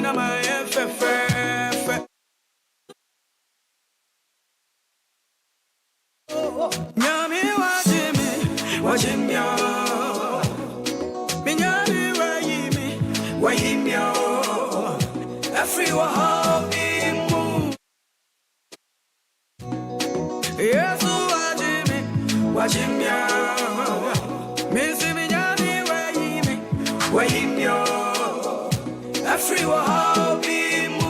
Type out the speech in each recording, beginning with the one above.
na my FFF. Nyami watching me, Minyami wayimi, everyone be moved. Yes, watching me, Missy Minyami wayimi, everyone be moved.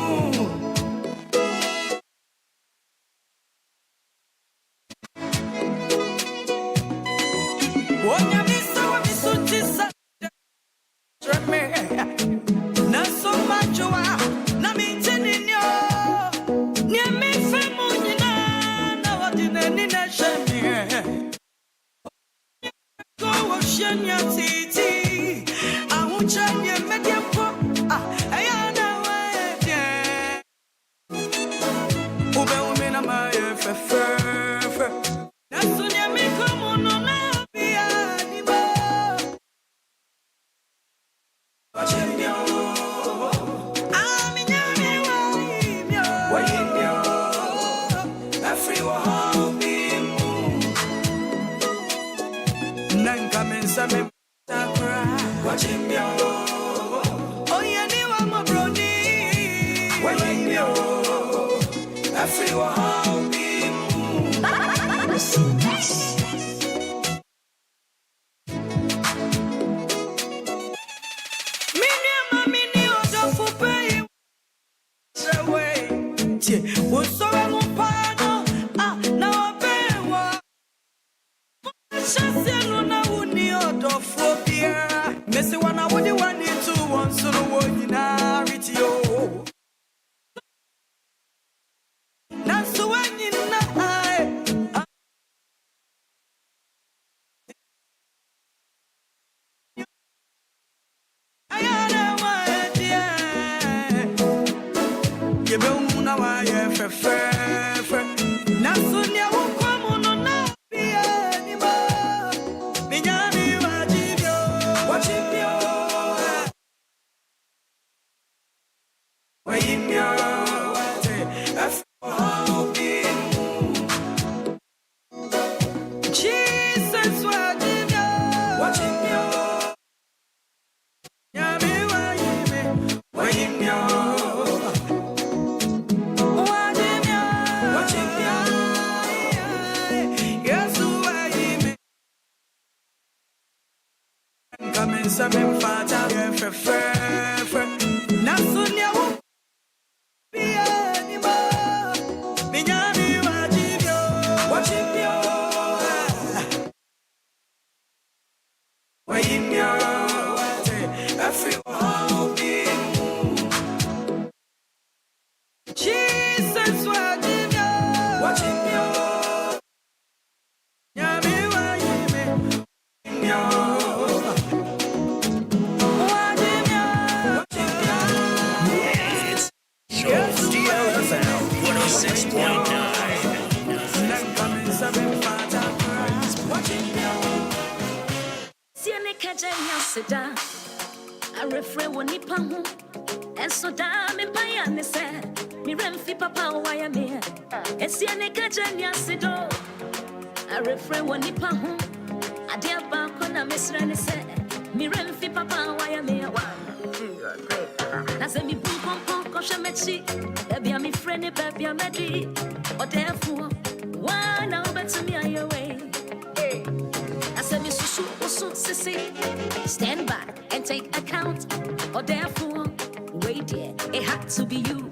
Stand back and take account, or therefore, wait there, it had to be you.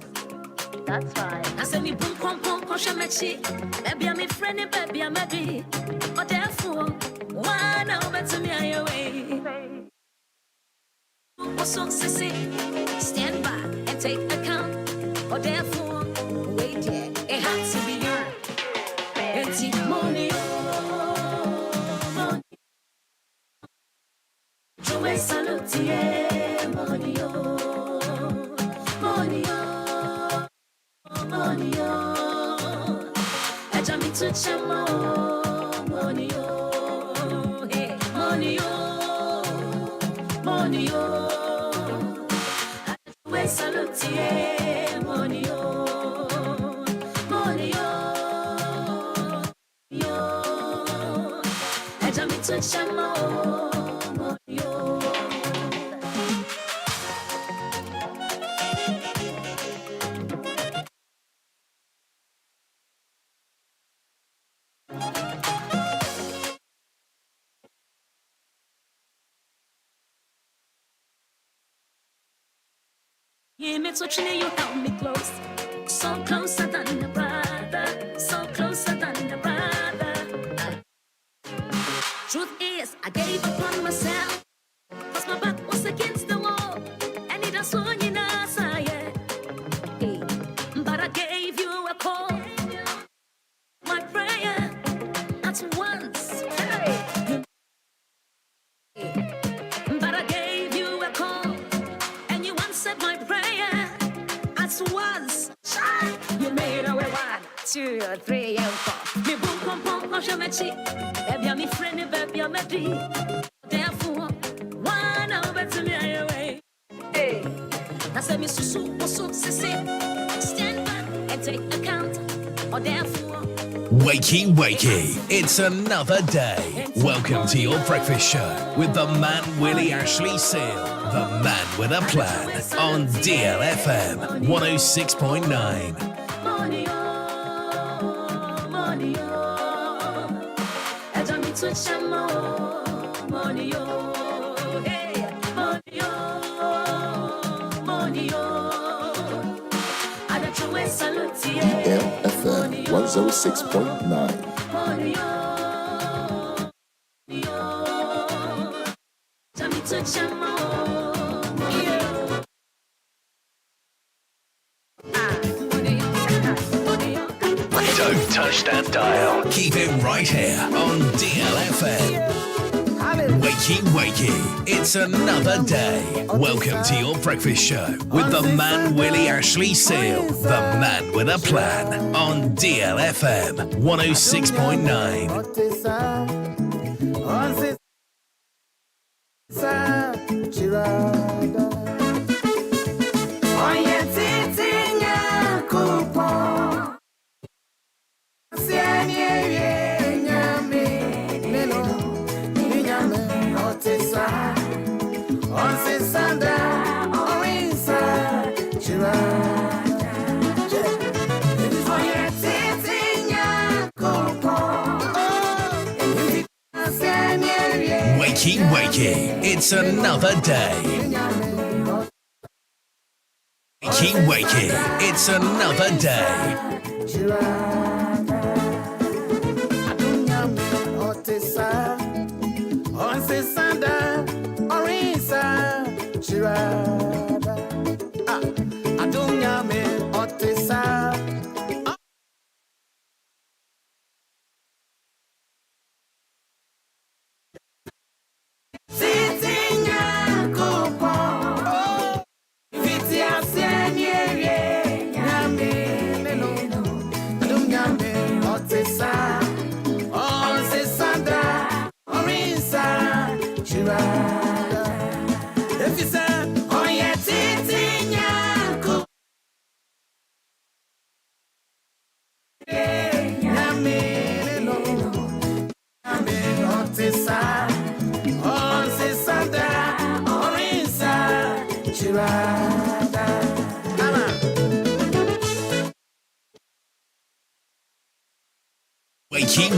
That's right. I said me boom pom pom koshamechi, baby I'm a friend, baby I'm a D, or therefore, why now better me on your way. So sissy, stand back and take account, or therefore, wait there, it had to be you. It's money. Salute, money, money, money, I jump into chamo, money, hey, money, money, I salute, tie money yo. Eja mi to chama money yo. Yeah, me touching you, help me close. So closer than a brother. So closer than a brother. Truth is, I gave up on myself. Cause my back was against the wall. And it was on you now, yeah. Hey, but I gave you a call. My prayer at once. Hey. But I gave you a call. And you answered my prayer at once. You made a way 1, 2, 3, and 4. Me boom pom pom pom shamechi. Baby I'm me friend, baby I'm me D. Therefore, one over to me away. Hey, now say me susu sisi. Stand back and take account. Or therefore. Wakey, it's another day. Welcome to your breakfast show with the man Willy Ashley Seal, the man with a plan on DLFM 106.9. DLFM 106.9. Don't touch that dial. Keep it right here on DLFM. Wakey, it's another day. Welcome to your breakfast show with the man Willy Ashley Seal, the man with a plan on DLFM 106.9. Wakey, it's another day. Wakey, it's another day.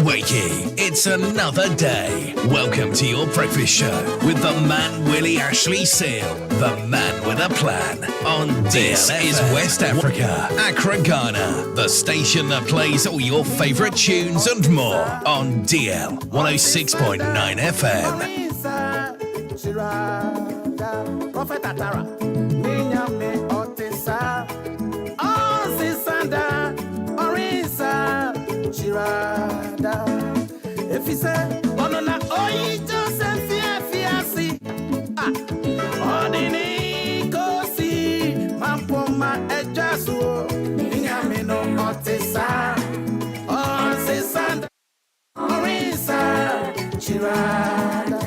Wakey, it's another day. Welcome to your breakfast show with the man Willy Ashley Seal, the man with a plan on This is West Africa, Accra, Ghana, the station that plays all your favorite tunes and more on DL 106.9 FM. If he said, Onona, Oi, Joseph, Fiasi, Odini, Kosi, Mampoma, Ejasu, Niamino, Otisa, Onsisanda, Orisa, Chirada.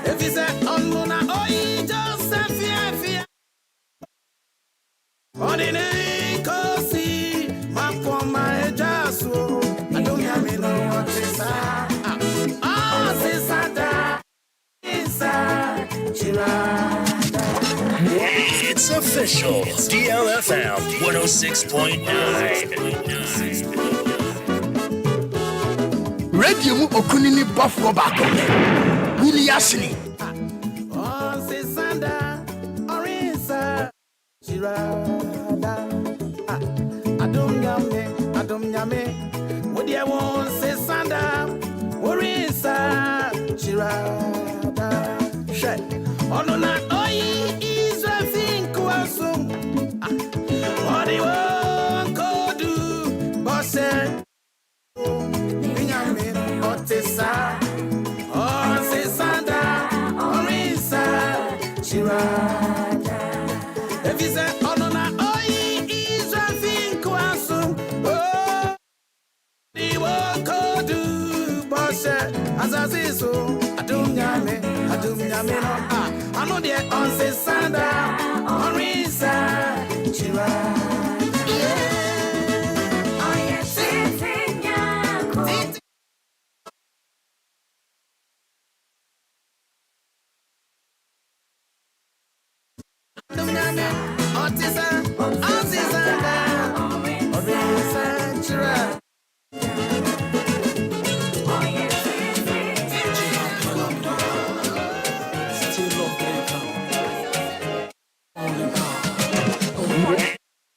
If he said, Onona, Oi, Joseph, Fiasi, official. DLFM 106.9. Radio mu okunini buffalo back. Willy Ashley. On se sanda, orinsa, chirada. Adum nyame. What you want se sanda, orinsa, chirada. Shay. Onona oyi is a thing kwasum. What do you want to do, boss? Otesa, on se sanda, orisa, chirada. If you say onona oi is a thing kwasum, oh, the work do, boss. As I say so, adum nyame no ah. I know the on se sanda, orisa, chirada.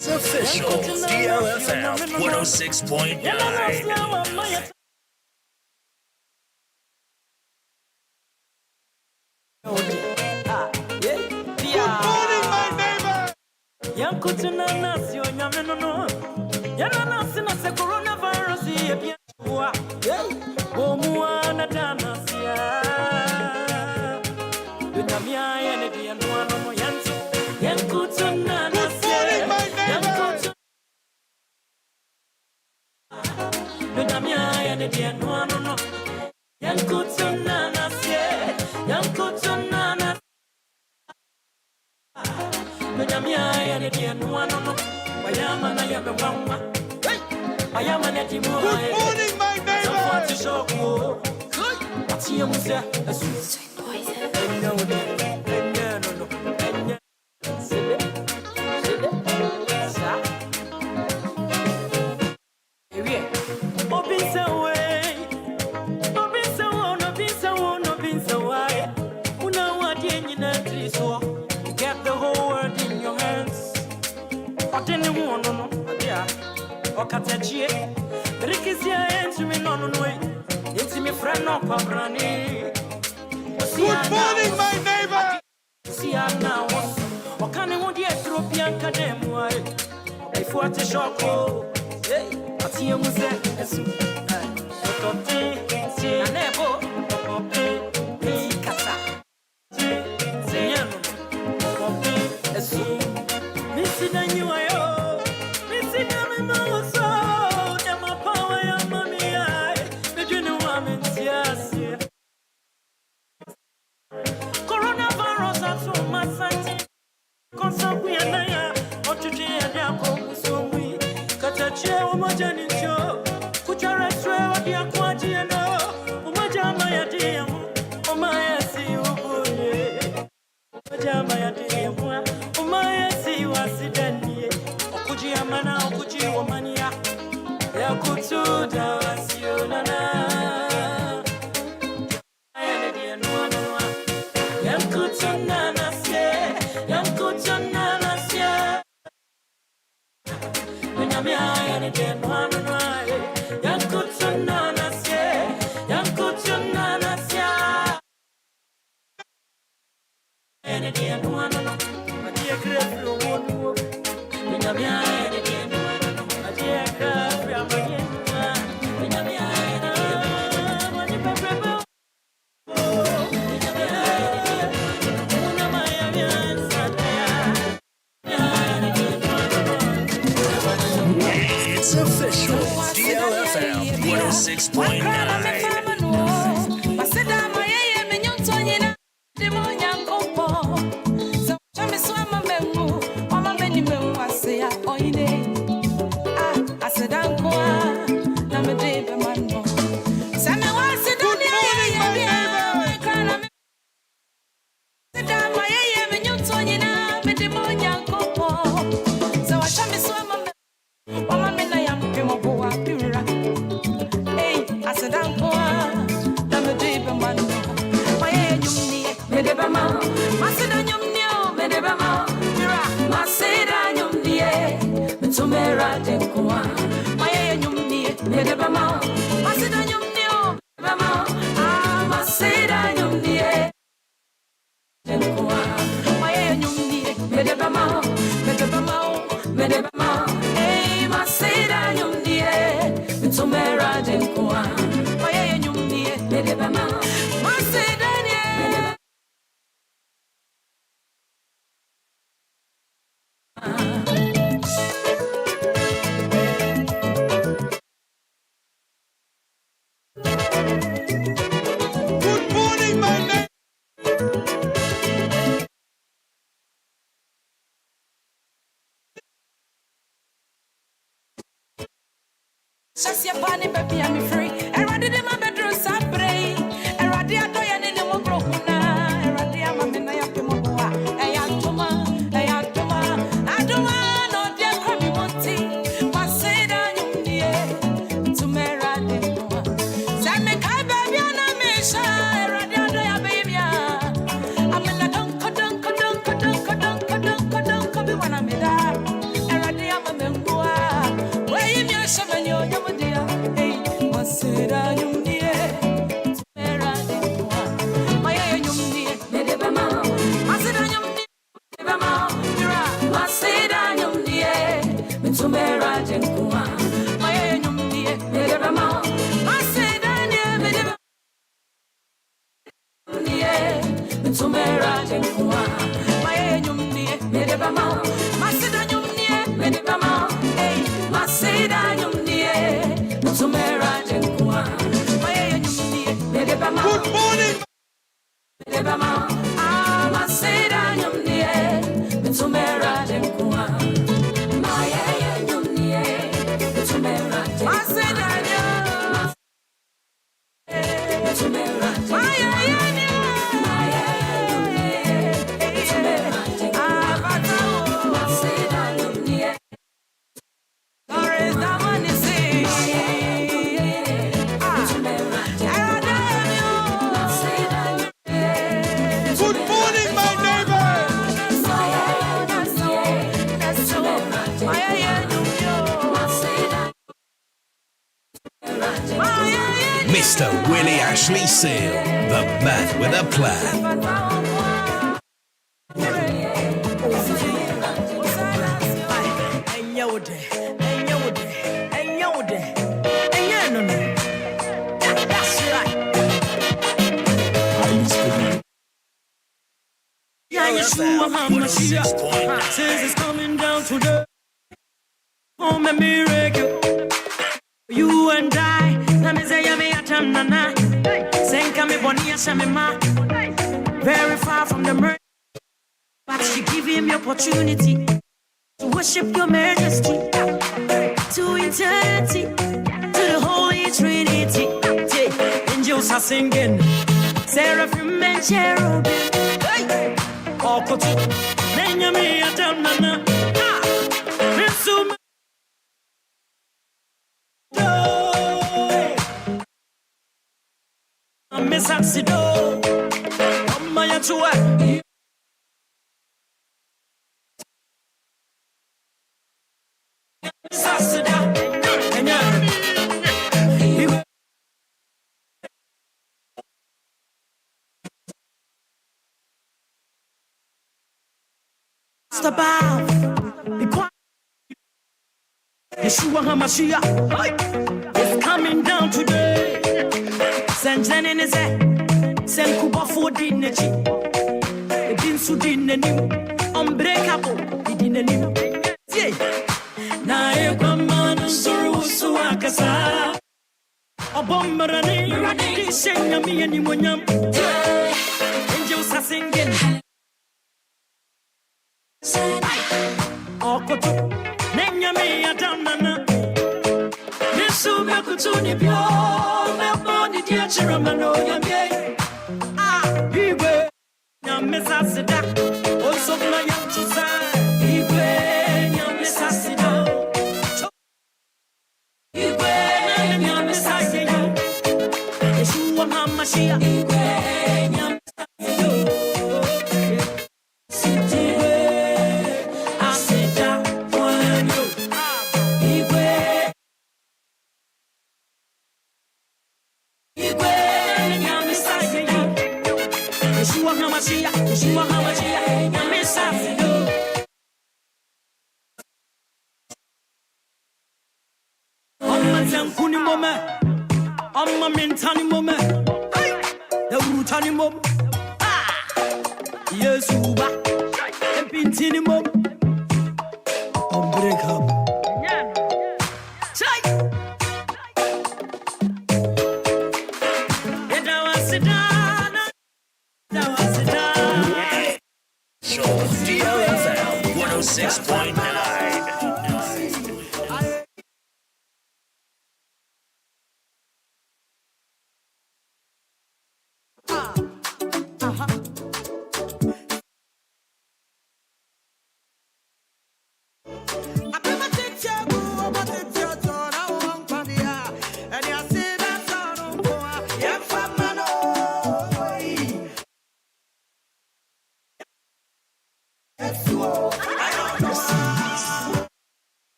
It's official. DLFM 106.9. Yankutuna nasi onyame no yana nasi na se coronavirus ye bua omua na dana sia dunyamia ye ne de no no yanti yankutuna nasi yankutuna dunyamia ye ne de no no yankutuna nasi yankutuna nasi Nyamia ya ne dia no no bayama na ya bewama bayama na di mo good morning my neighbor what is up oh ati emusa asu no sebe sa ewie obisa we una wadi enyina triso get the whole world in your hands. Anyone no yeah or catachie Rikisia ends me no way it's me friend no pabrani good morning my neighbor see now what can you do Ethiopian kademwa if what is shock hey ati emu se esu otote see anebo ope kata see yano ope esu missing you coronavirus at so much consumption ya otuji ya ko so we katache o majani cho kuchara swe odi akwaji no o majama ya dia o maya si ubunye o majama ya dia o maya si wasidanie okuji amana okuji o mania ya kutuda wasionana It's official. DLFM 106.9. Good morning, my neighbor. Just your bunny, baby, I'm free. I read it in my bedroom, Sabre. I read it, I do it in the Mobrona. I read it, I'm a man, I am Pimoa. I am Toma, I am Toma. I don't want no dear Crabby Monty. What say that you need to marry? Send me, Kai, baby, and I'm a shy. I read it, I do it, baby. I'm in a dunk, when I'm in that. I read it, I'm a man. Where you mean, Shaman, you're dear. Hey, what said I you near? Where I did my you near, Medebama. I said I am near, Medebama. What said I am near? To marry and go on. My you near, Medebama. I said I near, Medebama. To marry and go on. My you near, Medebama. I said I am near, Medebama. Hey, what said I am near? To marry and go on. My you near, Medebama. Good morning, Medebama. I said I am near. To marry and go on. My you near. To marry. I said I am. To marry. My you near. To marry. I said I am near. There is no one to see. Good morning, my neighbor. Mr. Willy Ashley Seal, the man with a plan. That's right. Yeah, Yeshua HaMashiach says it's coming down to the home and miracle. You and I, very far from the mercy, but you give him the opportunity to worship your majesty to eternity, to the Holy Trinity. Angels are singing, seraphim and cherubim. Oh, kotu, nenyami atamnana. Mesum. Miss Axido, Maya Chua. Above, be quiet. Yeshua HaMashiach is coming down today. Send Janin is a send Kuba for dinner. It didn't suit in the new unbreakable. It didn't new. Now, you come on and so Akasa. A bomberani, sing me and you. Angels are singing. Oh, Kotu, Nenyame Adamana. Misu Makutuni Pio, Melboni, dear Chiramano, Yame. Ah, Ibe, Yamesasida, also Flyam to San, Ibe, Yamesasida. Ibe, Yamesasida. Yeshua HaMashiach, Ibe, Yamesasida. Sen kuni mome, amma mentani mome, the rutani mom. Yes, uba, and pintini mom. Break up. DLFM 106.9.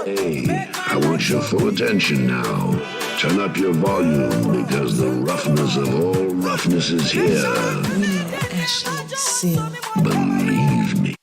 Hey, I want your full attention now. Turn up your volume because the roughness of all roughness is here. Ashley Seal. Believe me.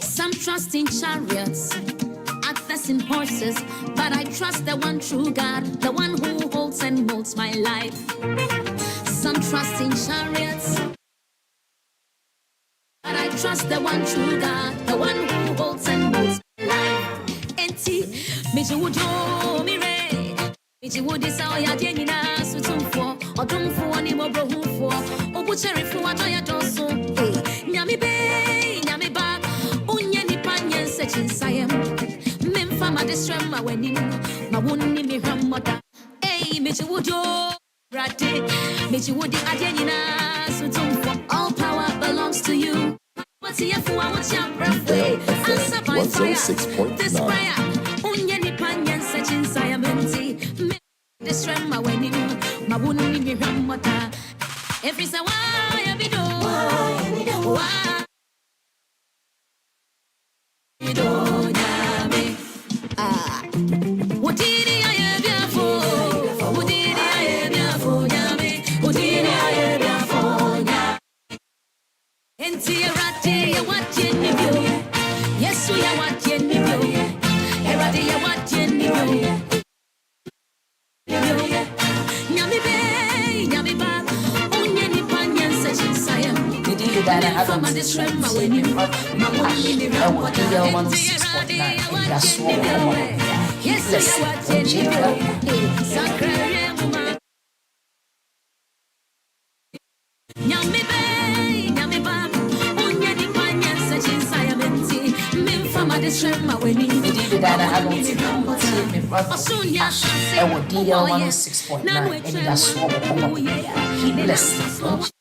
Some trust in chariots, others in horses, but I trust the one true God, the one who holds and molds my life. Some trust in chariots, but I trust the one true God, the one who holds and molds my life. Enti, meji wujo mire, meji wudi sa oya dienina sutumfo, odumfo ani mo brohufo, obucheri fu adoya doso, nyami be, nyami ba. Mimfama distrema wenim ma wonni mi hrammoda meji wojo brade meji wodi adenina sutumfo. All power belongs to you. What's here for what you pray? Answer by fire. This prayer unye ni panyen sechin sayamenti distrema wenim ma wonni mi hrammoda. Every say why you be do why you do. Yes, we are watching you. Everybody, you're watching you. Nyami be, nyami ba. Onye ni panyen session sayam. That I haven't seen DL 106.9 that's what yes, we are watching you. Nyami be, nyami ba. Onye ni panyen session sayam. That I haven't seen DL 106.9 Anidaso Wɔhɔ. He blessed.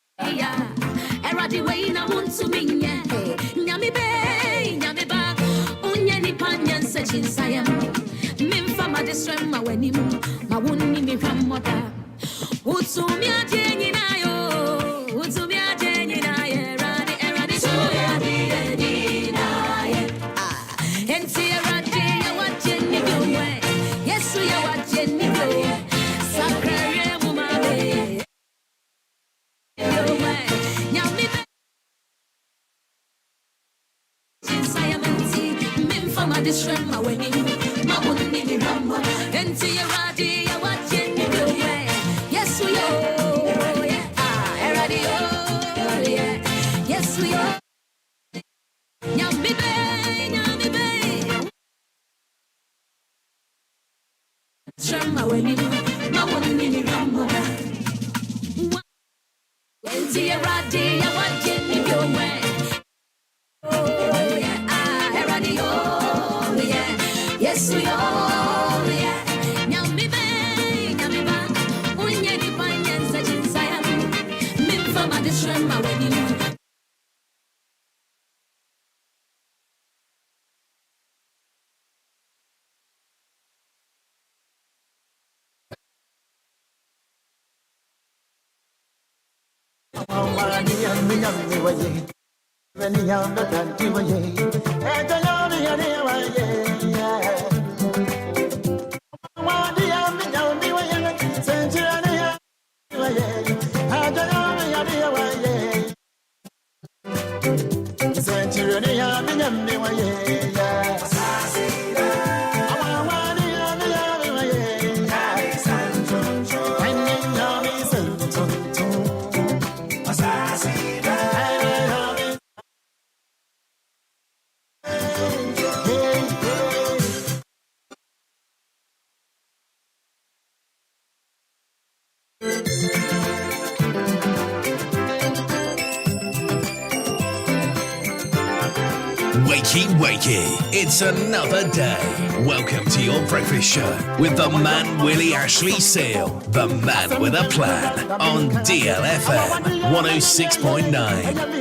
Wakey, it's another day. Welcome to your breakfast show with the man Willy Ashley Seal, the man with a plan, on DLFM 106.9.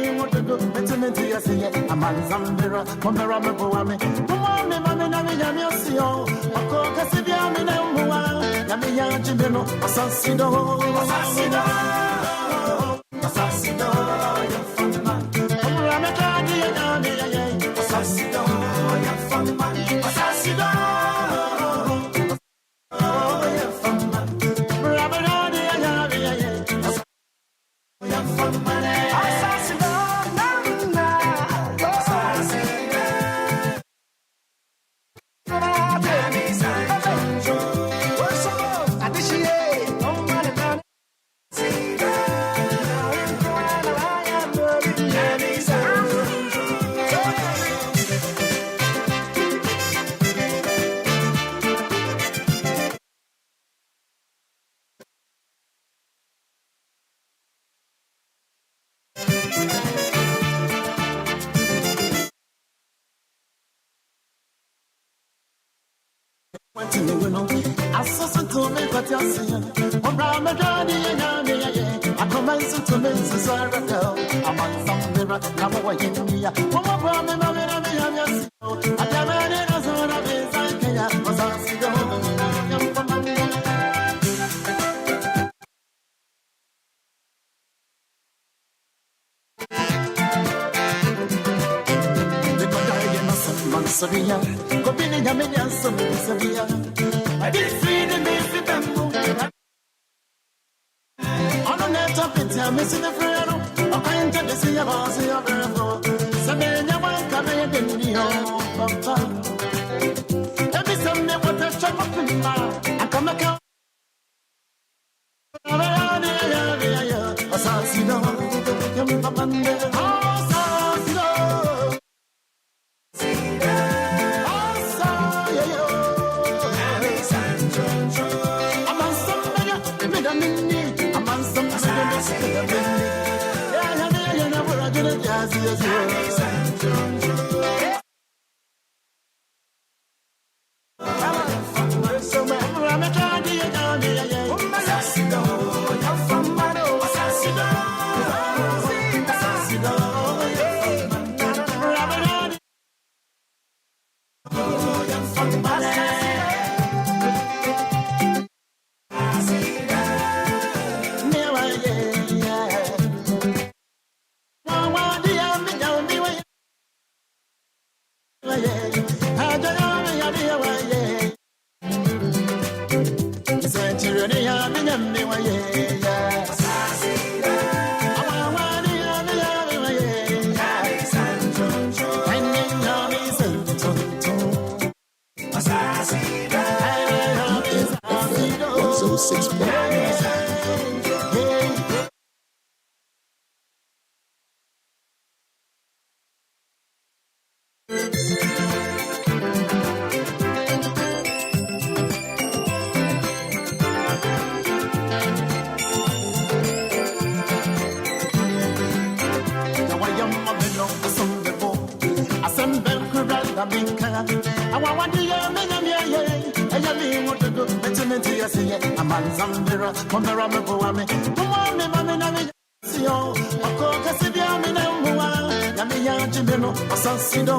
see a man some mirror, come around me for me. Come on, me, mammy, mammy. See you, a cook, a city, I'm in a woman. Yamia, Jimeno, Assassino,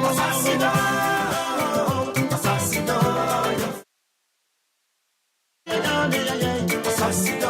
Assassino, Assassino, Assassino, Assassino,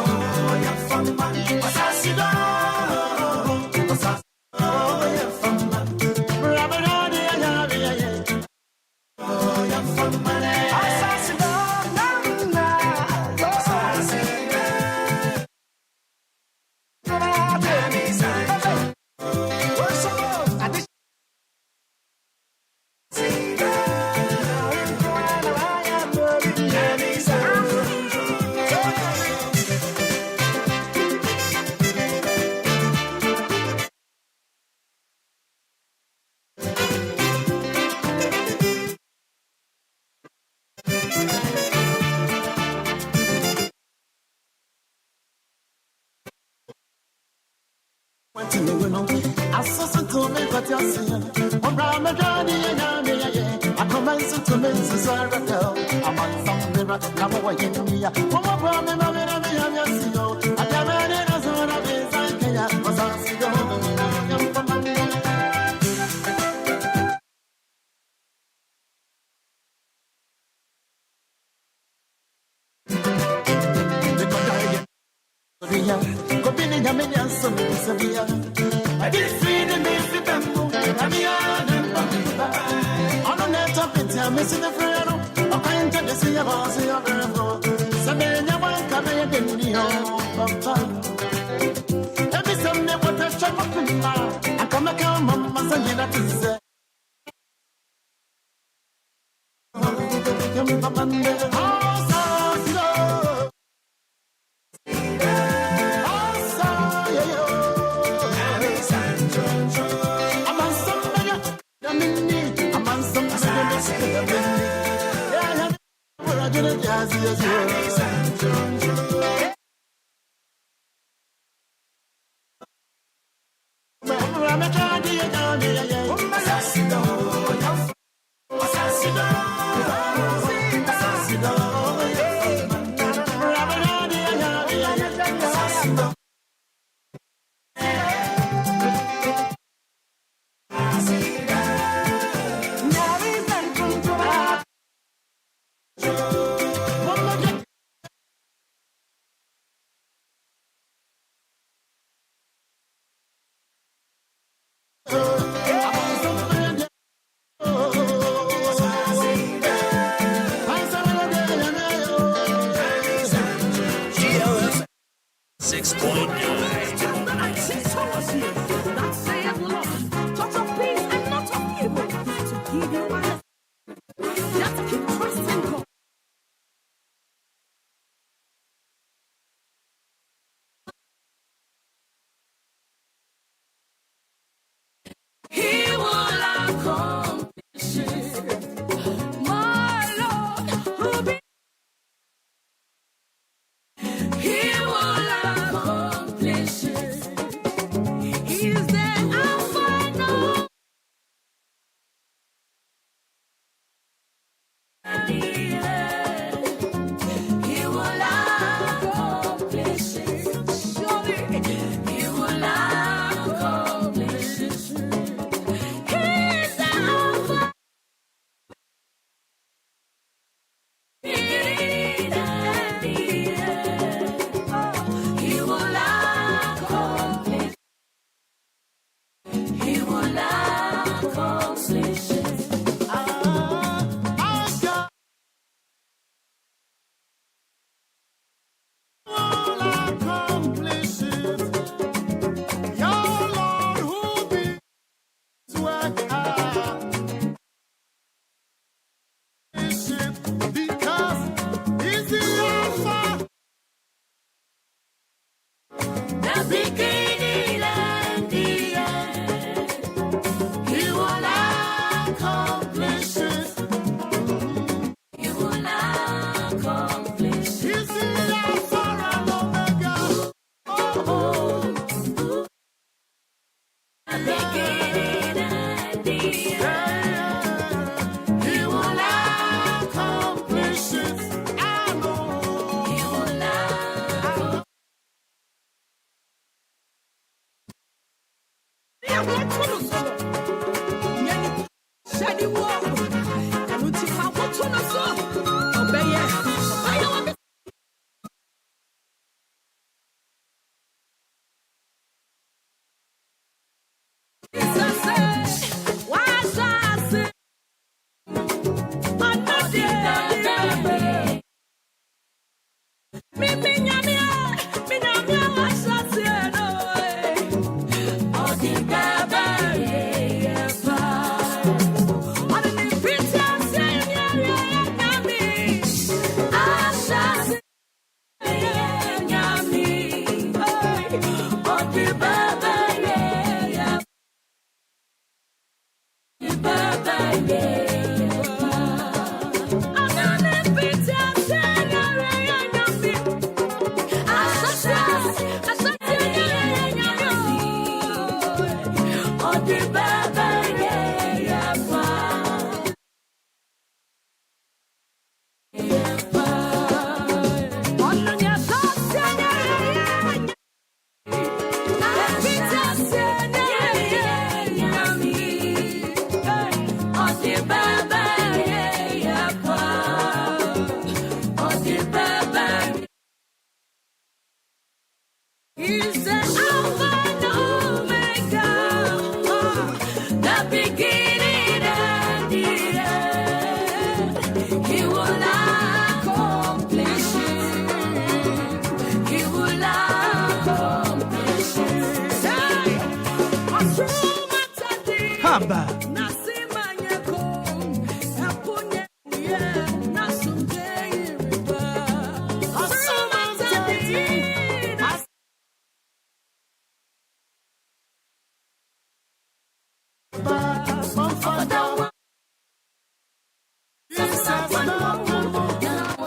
He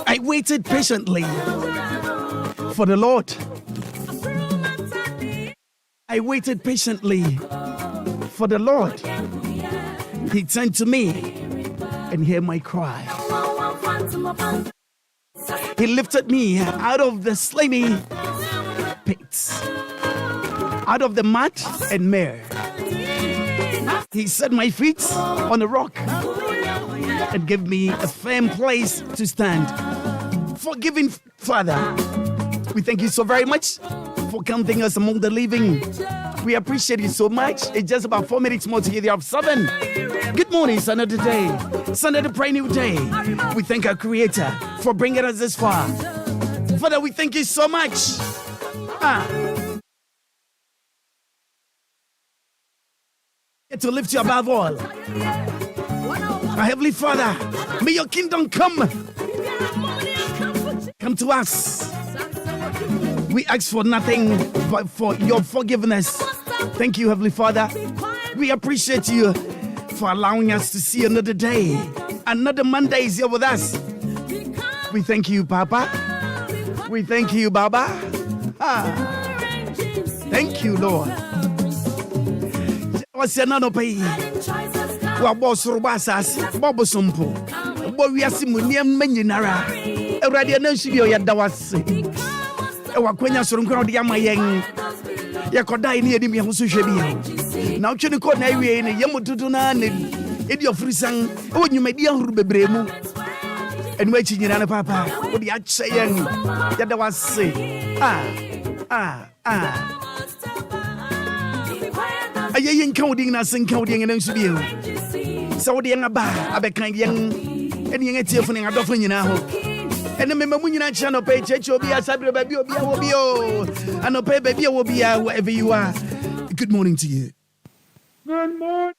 I waited patiently for the Lord. I waited patiently for the Lord. He turned to me and heard my cry. He lifted me out of the slimy pits, out of the mud and mire. He set my feet on a rock and gave me a firm place to stand. Forgiving Father, we thank you so very much for counting us among the living. We appreciate you so much. It's just about 4 minutes more to get there of 7. Good morning, it's another day. It's another brand new day. We thank our Creator for bringing us this far. Father, we thank you so much. To lift you above all. Our Heavenly Father, may your kingdom come to us. We ask for nothing but for your forgiveness. Thank you, Heavenly Father. We appreciate you for allowing us to see another day. Another Monday is here with us. We thank you, Papa. We thank you, Baba. Thank you, Lord. What's your nano pay? Boss Robasas, Bobosumpo, Boviasimunian Meninara, a radiant studio Yadawas. Wakwenya Surunko Yamayang, Yakoda near the Miamushabia. Now Chinico Navy and Yamutuna, Idio Frisang, when you may be a Rubebremu. And waiting in Papa, what the Ach saying, Yadawas say, I ain't counting us and counting and studio. So the young I be kind young, and young telephone, I don't know. And the member when you channel page, Obia, Sabri, baby, Obia, and no pay baby, Obia, wherever you are. Good morning to you. Good morning.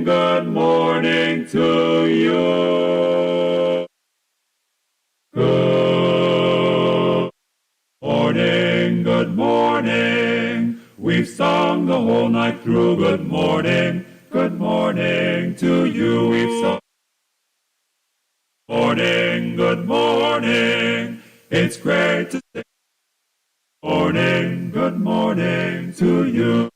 Good morning to you. Good morning. We've sung the whole night through. Good morning to you. We've sung. Good morning. It's great to sing. Good morning to you.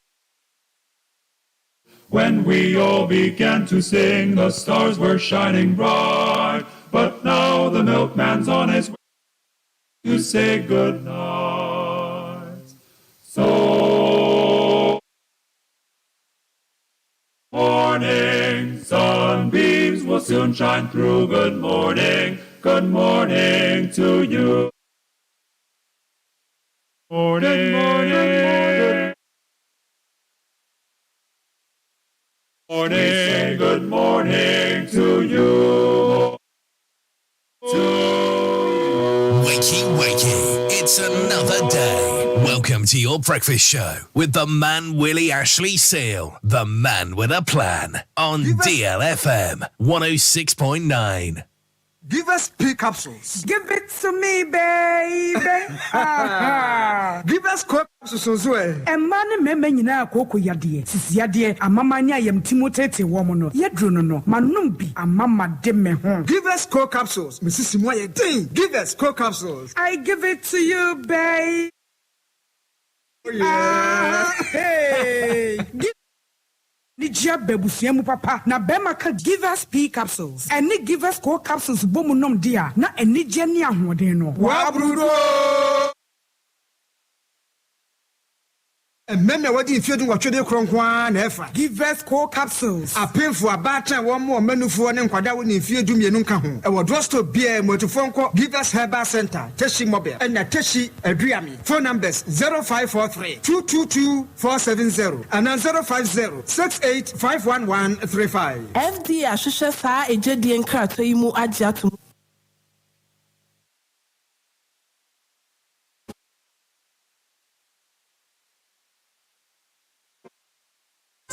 When we all began to sing, the stars were shining bright. But now the milkman's on his way. to say good night. So, morning, sunbeams will soon shine through. Good morning to you. Morning, morning, morning, good morning to you. Wakey, wakey, it's another day. Welcome to your breakfast show with the man Willy Ashley Seal, the man with a plan, on DLFM 106.9. Give us P capsules. Give it to me, baby. Give us core capsules as well. And man, me nyina akoko yade. Sisi yade amamanya yam timotete wo no. Yedro no manum bi amama de me ho. Give us core capsules. Mrs. Moye ding. Give us core capsules. I give it to you, babe. Oh, yeah. Hey. Nijia bebusiemu papa na bema ka give us P capsules. Eni give us core capsules bomu nom dia na eni jeni ahoden no. Wa brudo. Ememe wadi ifiedu watwede kronkwa na efa. Give us core capsules. Apemfo abata wo mo manufo ne nkwada wo ne ifiedu mienu nka ho. E wo drosto bia motofo nko Give us Herbal Center, Teshi Mobile, and Teshi Aduami. Phone numbers 0543-222-470 and 050-68-51135. FD ahwehwe saa ejedi enkrato yi mu agye atom.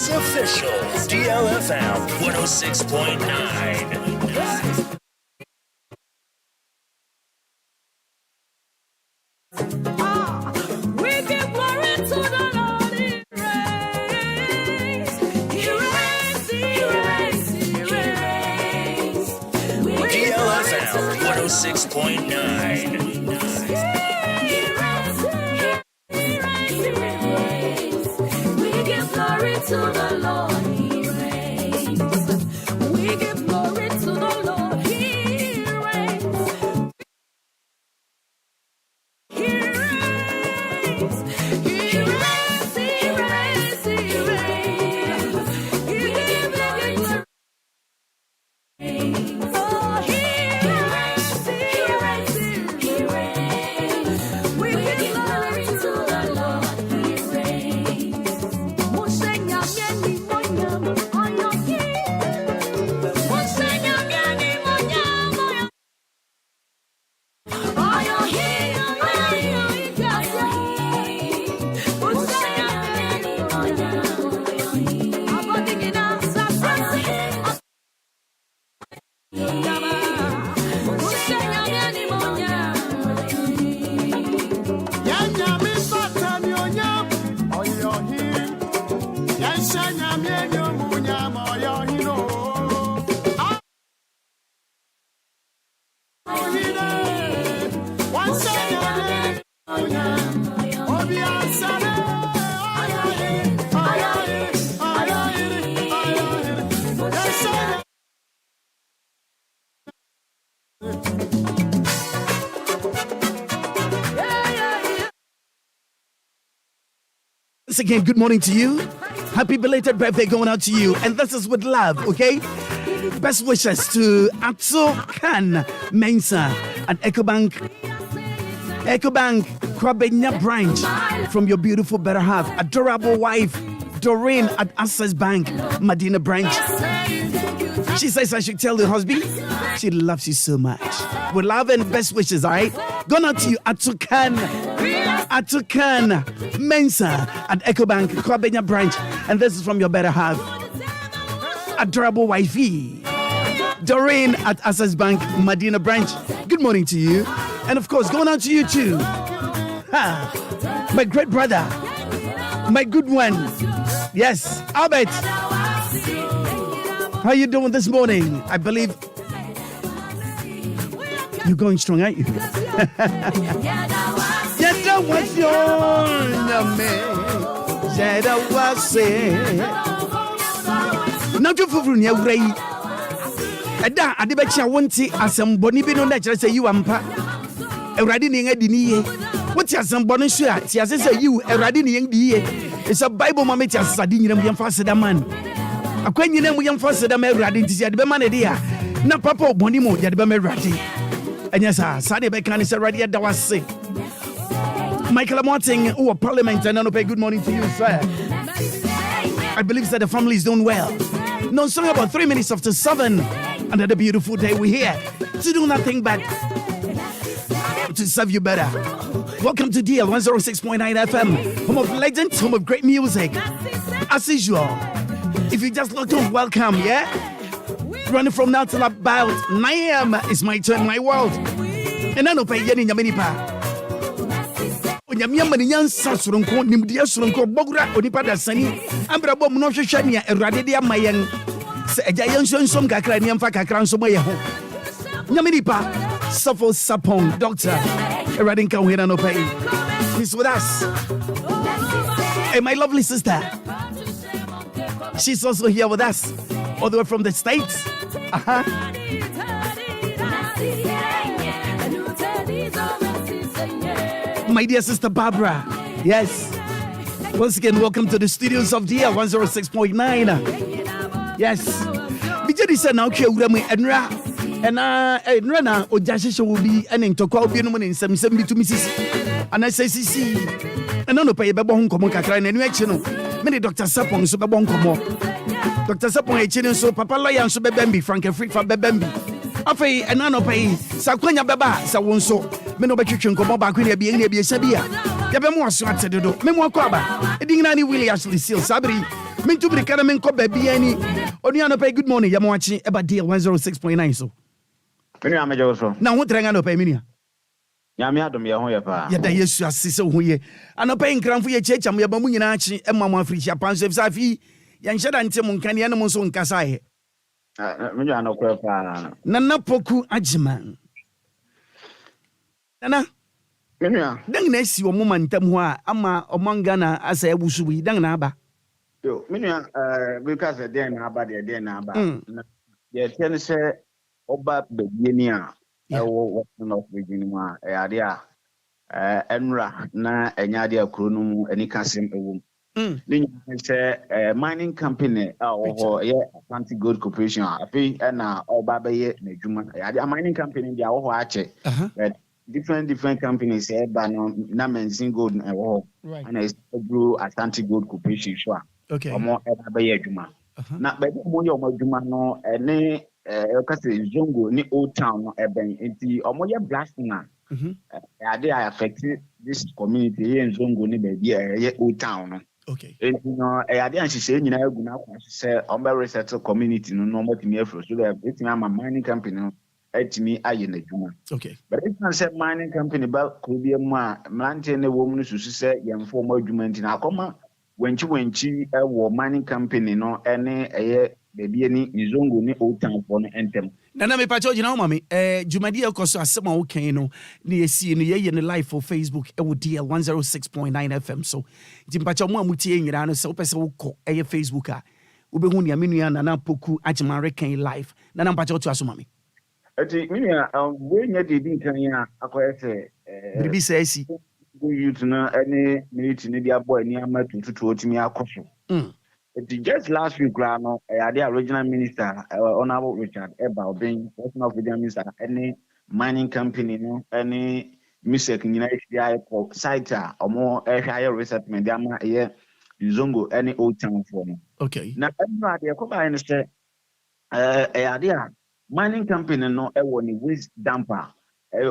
It's official. DLFM 106.9. We give glory to the Lord. He reigns. DLFM 106.9. Glory to the Lord, He reigns. We give glory to the Lord, He reigns. He reigns. He reigns. He reigns. He reigns. He give glory to oh, He reigns. He reigns. He reigns. We give glory to the Lord, He reigns. Once again, good morning to you. Happy belated birthday going out to you. And this is with love, okay? Best wishes to Atso Khan Mensa at EcoBank Kwabenya branch from your beautiful better half. Adorable wife, Doreen at Access Bank, Medina branch. She says I should tell the husband she loves you so much. With love and best wishes, all right? Going out to you, Atukan Mensa at EcoBank Kwabenya branch. And this is from your better half. Adorable wifey, Doreen at Access Bank, Medina branch. Good morning to you. And of course, going out to you too. My great brother, my good one. Yes, Albert. How you doing this morning? I believe you're going strong, aren't you? Now to fulfill your way. Ada adibachia wonti asemboni bi no na kire say you ampa. Eradi ni yeng di ni ye. What ya zambone shua? Tia say you eradi ni yeng di ye. It's a Bible mama tia sadi nyina mu yemfa seda man. Akwa nyina mu yemfa seda ma eradi nti sia de be ma ne dia. Na papa oboni mo ya de be ma eradi. Anya sa de be kan say eradi da wase. Michael Martin, who Parliament, and I pay good morning to you, sir. I believe that the family is doing well. No, it's only about 3 minutes after 7. Another beautiful day. We're here to do nothing but to serve you better. Welcome to DL 106.9 FM, home of legends, home of great music. As usual, if you just logged on, welcome, yeah? Running from now till about 9 a.m. is my turn, my world. And I don't pay any Yaminipa. Onyamia maniyan sasurunko nimdia surunko bogura onipa da sani ambra bom no hwehwe ne erade de amayen se eja yensom kakra ne mfa kakra nso moye ho nyaminipa suffer sapon doctor erade nka ho no pay. He's with us. Hey, my lovely sister, she's also here with us all the way from the States. My dear sister Barbara, yes. Once again, welcome to the studios of DL 106.9. Yes. Bijadi said now ke wura mu enra na ojashisho will be enen tokwa obi no mu in 772 misisi. And I say sisi. And no pay bebo ho nkomo kakra na enu echi no. Me de Dr. Sapon so bebo nkomo. Dr. Sapon echi no so papa lawyer so bebembi Frank Free for bebembi. Afei enano pay sakwanya beba sa wonso. Me no betwetwe nkomo ba ko ne bia ne bia sabia ya be mo aso atedodo me mo akọ aba edingina ni Willy Ashley Seal sabri me ntubri kana me nko ba bia ni onu anopa good morning ya mo achi eba deal 106.9 so me nua mejo so na ho trenga no pa me nua ya me adom ye ho ye pa ya da Yesu asese ho ye anopa nkranfo ye checham ye ba mu nyina achi emma mo afrika panso safi ya nhyeda ntem nkane ya no so nkasa he me nua no kwa pa na poku ajiman Nana, dang na si wo moma ntam ho a ama omanga na asa ebusu bi dang na aba. Yo, minua because den na aba den na aba. Ye tell say oba bedie ni a ewo no region mu a ade a enra na enya de akro no mu ani kasem ewo. Ni say mining company wo ye Atlantic Gold Corporation afi na oba be ye na djuma. Ade mining company dia wo ache. Different companies na Menzin Gold and it's through Atlantic Gold Corporation okay omo eba ye adwuma na be mo ye omo adwuma no ene kase zongo ni Old Town no eben enti omo ye blasting na ade affect this community here in zongo ni be ye Old Town no okay enti no ade anhihye nyina agu na akwa se omo resettle community no no motimi afro so that etimi ama mining company no etimi aye na dwuma okay but if man say mining company ba ko bi mu a mlante ne wo mu no susu se yemfo mo adwuma nti na akoma wenchi wo mining company no ene eye bebi ni nzongo ni Old Town for no entem na me pa choji na mama jumadi ekoso asema wo kan no ne yesi no ye ne live for Facebook e wo DL 106.9 FM so jimpacha mo amutie nyira no se wo pese wo ko eye Facebook a wo be hu ne amenu na poku ajimare kan live na mpacha otu aso mama ati minia we nya de din kan ya akoyese bibi se asi go youth na any minute ni dia boy ni ama tututu otimi akoso just last week no the original minister honorable Richard Eba being person of the minister any mining company no any music nyina HDI site omo higher resettlement dia ma zongo any Old Town for no okay na everybody ko ba ni say mining company no ewo ni waste dumper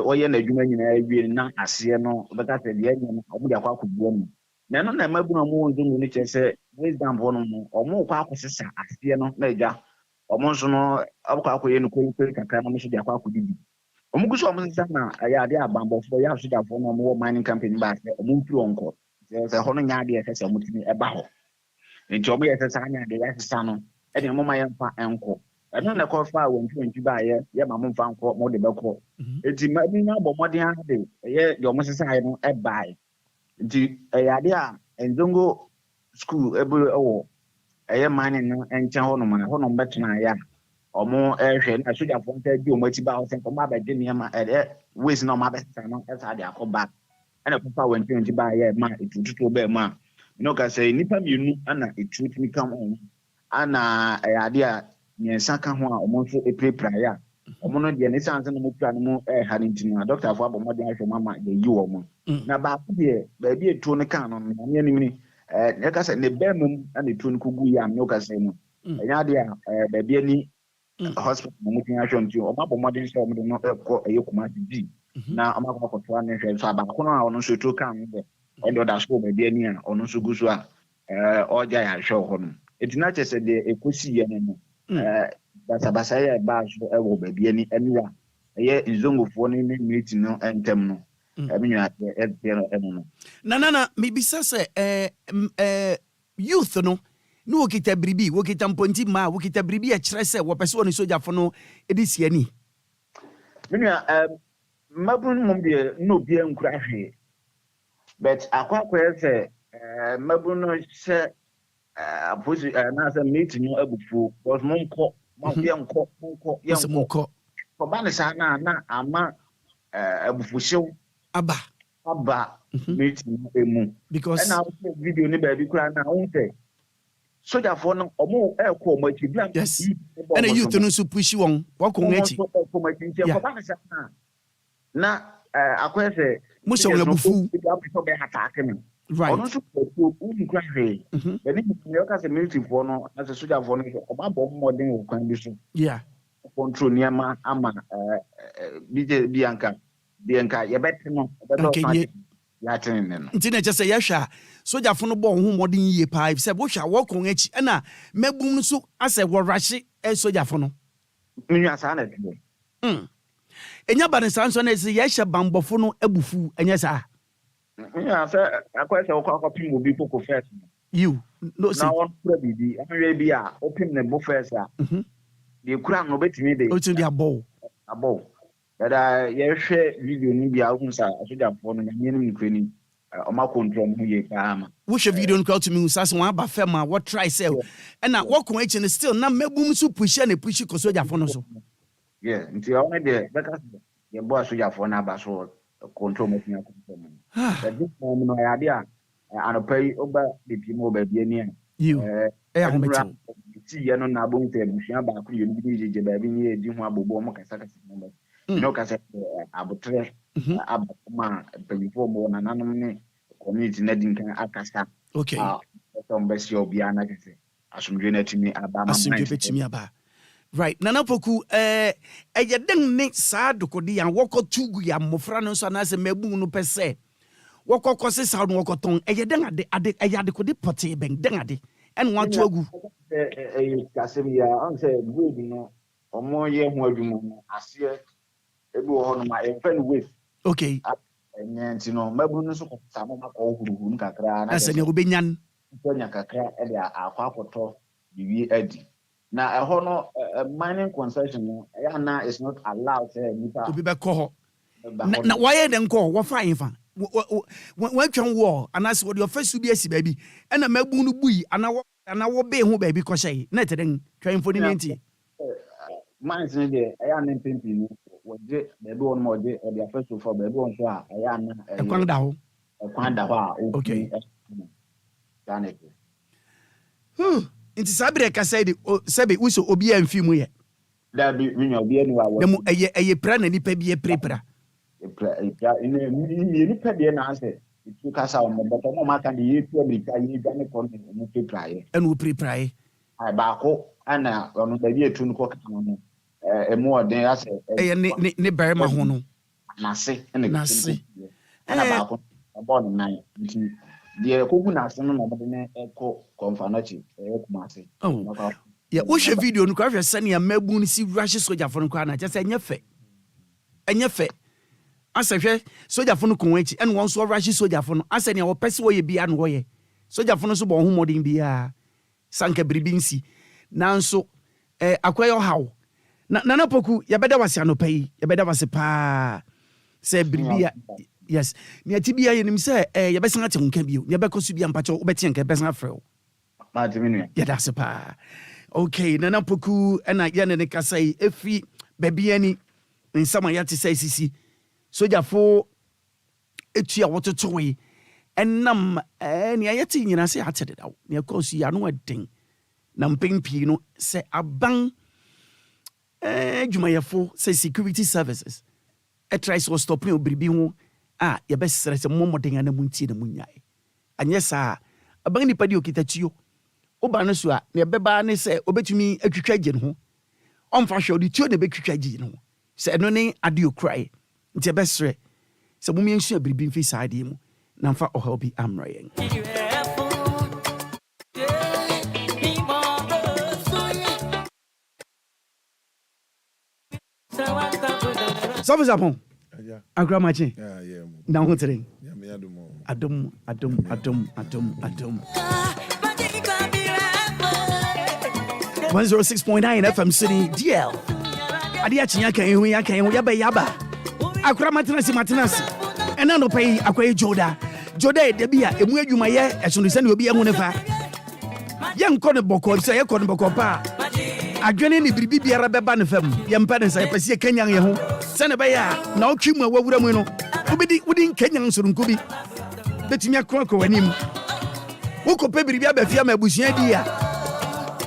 oye na adwuma nyina awie na ase no beka se de enye no omo de akwa akobua mu na no na mabu no mo nzo ni che se waste dumper no omo kwa akosesa ase no na eja omo nso no akwa akoye no ko kakra no so de akwa akodibi omo guso omo sesa na ya de abambo fo ya so da fo no omo mining company ba se omo nturo onko se ho no nya de se omo timi eba ho nti omo ye sesa nya de ya sesa no e de mo ma yemfa enko eno na ko fa won twenty ba ye ma mo mfa nko mo de beko enti ma bi na bo modern ade ye de omo sesa ye no e bai enti ade a enzongo school ebu ewo eye mane no enche ho no ma ho no betena ya omo ehwe na soja fo nta di omo atiba ho sen ko ma be de niam ways na ma be sa no esa de akoba ana papa wenti ba ye ma etututu be ma no ka say nipa mienu ana etutu kam on ana ade a nyensa ka ho a omo nso eprepra ya omo no de ne sanse no mo pra no mo ha ne ntino doctor fo abo mo de ahwe mama de yi wo mo na ba ko de ba bi etu ne kan no ne ni mini ne ka say ne be mum ana etu no kugu ya no ka say no enya de a ba bi ani hospital mo tin ahwe ntio omo abo mo de so mo de no ko eyekuma di na amakwa kotoa ne hwe so abako no a ono so etu kan no odo da so ba bi ani a ono so gusu a oja ya hwe ho no etina chese de ekosi ye no basa ya ba so ewo ba bi ani aniwa ye nzongofo ne meet no entem no eminwa no na mebisa se youth no no okita bribi wokita mponti ma wokita bribi a kire se wo pese woni sojafo no edisi ani minwa mabun mum de no bia nkura hwe but akwa se mabun no se aposi na se meet no abufu because monko monko ko bana sa na ama abufuhyew aba meet no emu because na video ni ba bi kura na wonte soja for no omo eko mo akibla yes and a youth no so push won wako ngechi ko ma tinje ko bana sa na akwa se mo so ngabufu be attack me right ono so ko nkura hwe beni yo ka se military for no as soja for no o ba bo modern o kwan bi so yeah control niama ama bianca ye beti no ya tene no ntine che se ye hwa soja fo no bo ho modern yie pa se bo hwa wo kon echi na mabum so ase wo rahye soja fo no nwa sa na tebo enya ban san so na se ye hwa bambofo no abufu enya sa nwa sa akwa se wo kwa pim obi poko first you no say na won kura bibi anwe bi a opim ne bo first a de kura no betimi de o tin dia abo Dada yehwe video ni bia hunsa asoja fo no nyem ni kwani o ma control mu ye ka ma wo hwe video no kwa to me usase won aba fam a what try say na wo kon echi ne still na mabum so push na push ko soja fo no so yeah nti o ne de beka ye bo asoja fo na aba so control mu tia control mu that this time no ya dia anopai oba bibi mo ba bi ani you ahometi ti ye no na bo nte buhia ba ko ye bi jeje ba bi ni e di ho abobo mo kasa kasa mo no ka se abutre abuma before mo na nanom ne community na dinkan akasa okay so mbesi Obia na kese asumdwe na timi aba ma asumdwe betimi aba right nana poku eyeden ne saa dokodi ya wokotugu ya mofra no so na se mabu no pese wokokose saa no wokoton eyeden ade eyade kodi pote ben den ade en watu agu kasem ya on se good no omo ye ho adwuma no ase ebi wo hono ma efen with okay enyanti no mabu no so ko samo makọ huruhuru kakra na ase ne obenyan nya kakra e dia akwa akoto bibi adi na eho no mining concession no ya na is not allowed nipa obi be ko ho na why den ko wo fa infa watwan wo anase wo de ofasu bi asi baabi na mabu no bui ana wo be ho baabi ko hyei na teden twan fo ni nti mines ne de ya na pempi no wode baabi won mo de e dia fasu for baabi won so a ya na ekwan da ho a okay daneke inti sabre ka say de sebe uso obi amfi mu ye da bi nyo obi anu wa demu eye pra na nipa bi e prepra ni pa de na ase itu kasa o mo boto mo maka de yetu amerika ye gane kon mo prepra ye enu prepra ye ai ba ko ana onu da bi etu nko kan no emu odin ase eye ne berma ho no nase ana ba ko bon nan nti de kogu na ase no mo de ne eko konfanachi kumase ya wo hwe video no kwa hwe sane ya mabu no si rush soja fo no kwa na je enye fe asehwe soja fo no konwachi en won so rush soja fo no asane ya wo pese wo ye bia no wo ye soja fo no so bo ho modin bia sanka bribinsi nanso akwayo hawo na poku ya beda wase anopai ya beda wase pa se bribia yes ni atibia yenim se ya besan ate nka bio ya bekosu bia mpacho wo beti nka besan afrɛ ma diminu ya dase pa Okay, Nana Poku and I Yan and Kasai, Efi, Babiani, and some Ayati say Sisi. Soja for Etia water toy. And Nam and Yati, and I say, I said it out. Near course, you know a thing. Nam Pino say a bang. Jumaya for say security services. A trice was stopping Bribion. Your best stress a moment and a munti the munyai. And yes, sir, a bang padio kitachu. Obanasua, near Beba, say, obey to me a tragedy. On fashion, the two the big tragedy. Said no name, I do cry. It's your best ray. So, women should be being beside him. Namfa or hobby, I'm raying. Service upon. I grab my chin. Yeah. Now what's it? Adum. 106.9 FM City DL. Adiachi yaba. Accra matinasi. And no pay akwa Joda. Joda debia emu adwuma ye esunu se ne obi ehun nefa. Ye nkɔ ne bɔkɔ se ye kɔ ne bɔkɔ pa. Adwene ne biribi biara bɛba ne fam. Ye mpa ne se pɛse kenyan ye ho. Se ne bɛya na otwi mu awura mu no. Wodi kenyan nsuru nkobi. Betimi akɔ wanim. Wokɔpɛ biribi abafia ma abusua di a.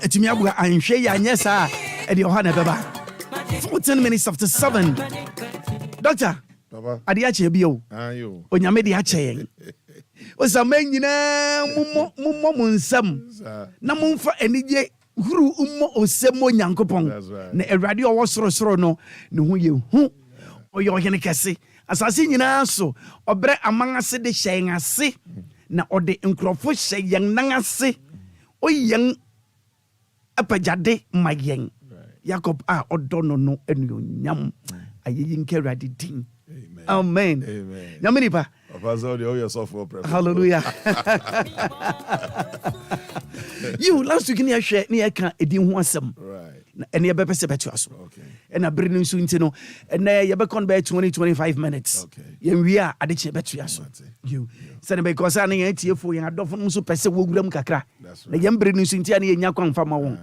Etimi abuga anhwe ya nyesa e de ɔha na bɛba. 14 minutes after 7. Doctor Papa. Adiache bio. Ayo. Onyame de ache yen. Osama nyina mummo munsam. Na mumfa enije huru ummo osemo nyankopon. Na Awurade owo sorosoro no ne ho ye hu. Oyo hene kese. Asase nyina so obre aman ase de hyen ase. Na ode nkrofo hyen nan ase. Oyen apajade mayen. Jacob odono no enuonyam. Ayeyi nke Awurade din. Amen. Yaminipa. Hallelujah. You last week near share near can edin ho asem. Right. And you better say better aso. Okay. And I bring you into no and you be come back 20-25 minutes. Okay. We are at the better aso. You. Say because I need to for you adofo so pese wo guram kakra. Na yam bring you into na nya kwan fama won.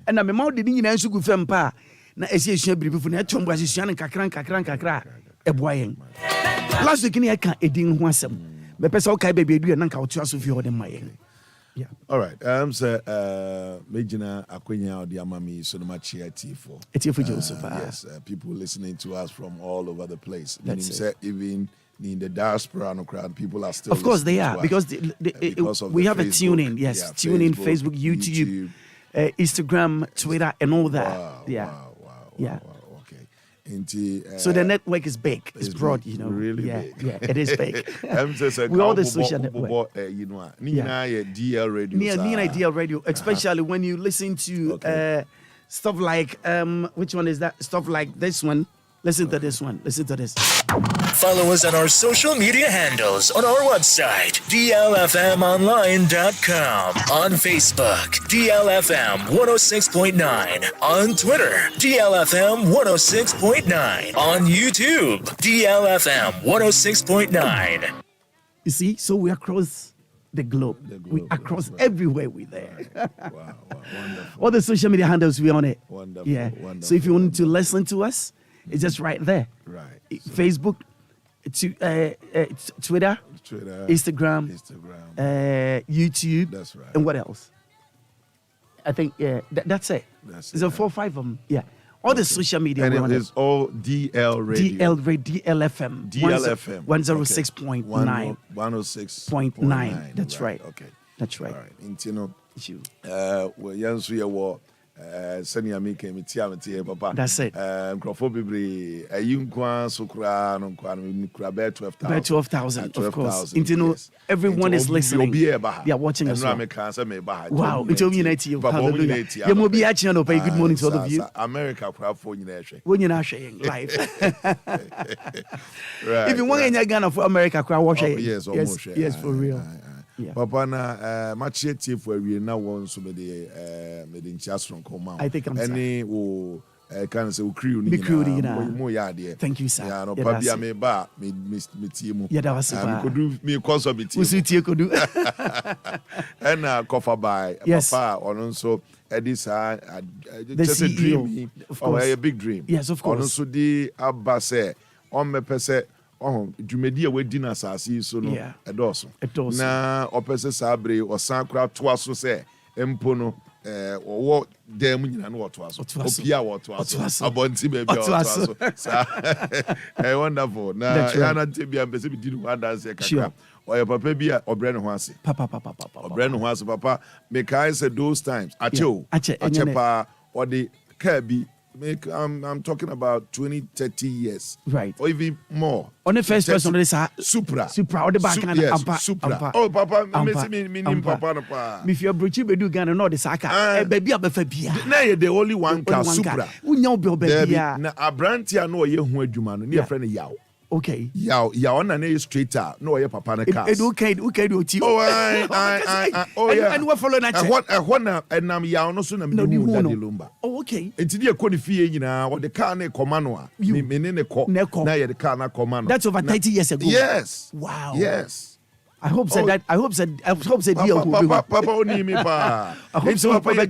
And na me ma de nyina nsu gu fam pa na esi esua biribi fu na etombo asesua ne kakra. Last week I can't edin ho asem. Me pesa okay baby do na nka otua so fi ho de mayen. Yeah. All right. Say Mejina Akwenya the Amami Sonoma Chia T4. Joseph. Yes, people listening to us from all over the place. Say even in the diaspora no crowd, people are still. Of course they are because we have Facebook, a tune in. Yes, yeah, tune in Facebook, YouTube, Instagram, Twitter, and all that. Wow, yeah. Wow. So the network is big. It's broad, you know. Really big. Yeah, it is big. We all the social network. DL Radio. Nina DL Radio, especially when you listen to stuff like which one is that? Stuff like this one. Listen to this one. Listen to this. Follow us on our social media handles on our website, DLFMonline.com, on Facebook, DLFM 106.9, on Twitter, DLFM 106.9, on YouTube, DLFM 106.9. You see, so we across the globe. We across everywhere we're there. Wow, wonderful. All the social media handles we on it. Wonderful. Yeah. Wonderful. So if you want to listen to us, it's just right there. Right. Facebook, Twitter, Instagram, YouTube. That's right. And what else? I think that's it. There's 4 or 5 of them. Yeah. All the social media. And it is all DL Radio. DLFM. DLFM. 106.9. 106.9. That's right. Okay. That's right. All right. Intino. Senior me came to Papa. That's it. Crofobibri, a Yunkwan, Sukra, no Crabbe 12,000. 12,000, of course. Everyone is listening. They are watching us. Wow, it's Unity. Hallelujah. You will be actually on good morning to all of you. America, crowd for you, when you're not sharing live. Right. If you want any Ghana for America, crowd watch it. Yes, for real. Yeah. Papa na match for we now want so me the chance from come out. I think I'm any wo kind of say crew ni mo ya de. Thank you, sir. Yeah, no pabia me ba me tie mu. Yeah, that was super. Could do me cause of it. Usu tie could do. And cover by papa on so this just a dream. Of course. A big dream. Yes, of course. On so di abase on me pese dwumadi a wadi na asase so no edoso na opese sabre osankra to aso se empo no owo dem nyina no woto aso opia woto aso abonti be bia woto aso wonderful na ya na tebia mbese bi di no dance kakra oya papa bia obre ne ho ase papa obre ne ho ase papa me kai say those times achepa or the car bi I'm talking about 20-30 years, right, or even more. On the first person, they say Supra, or the back yes, Supra. Oh, Papa, me Papa. If you're broaching, be do Ghana, no the Saka, baby, Nay, the only one car, Supra. We know, baby. Now, a brand here, no, you who do man, near friend Yao. Okay. Yao on an straighter, no, your papa na car. Okay, do you? Oh, yeah. And what follow that? What and I'm Yao no sooner no lumba. Oh, okay. It's the qualify, you know, what the car ne commano, you mean in a co, now the car na commando. That's over 30 years ago. Yes. Wow. Yes. I hope that. I hope that. Papa only me pa. I hope so. Papa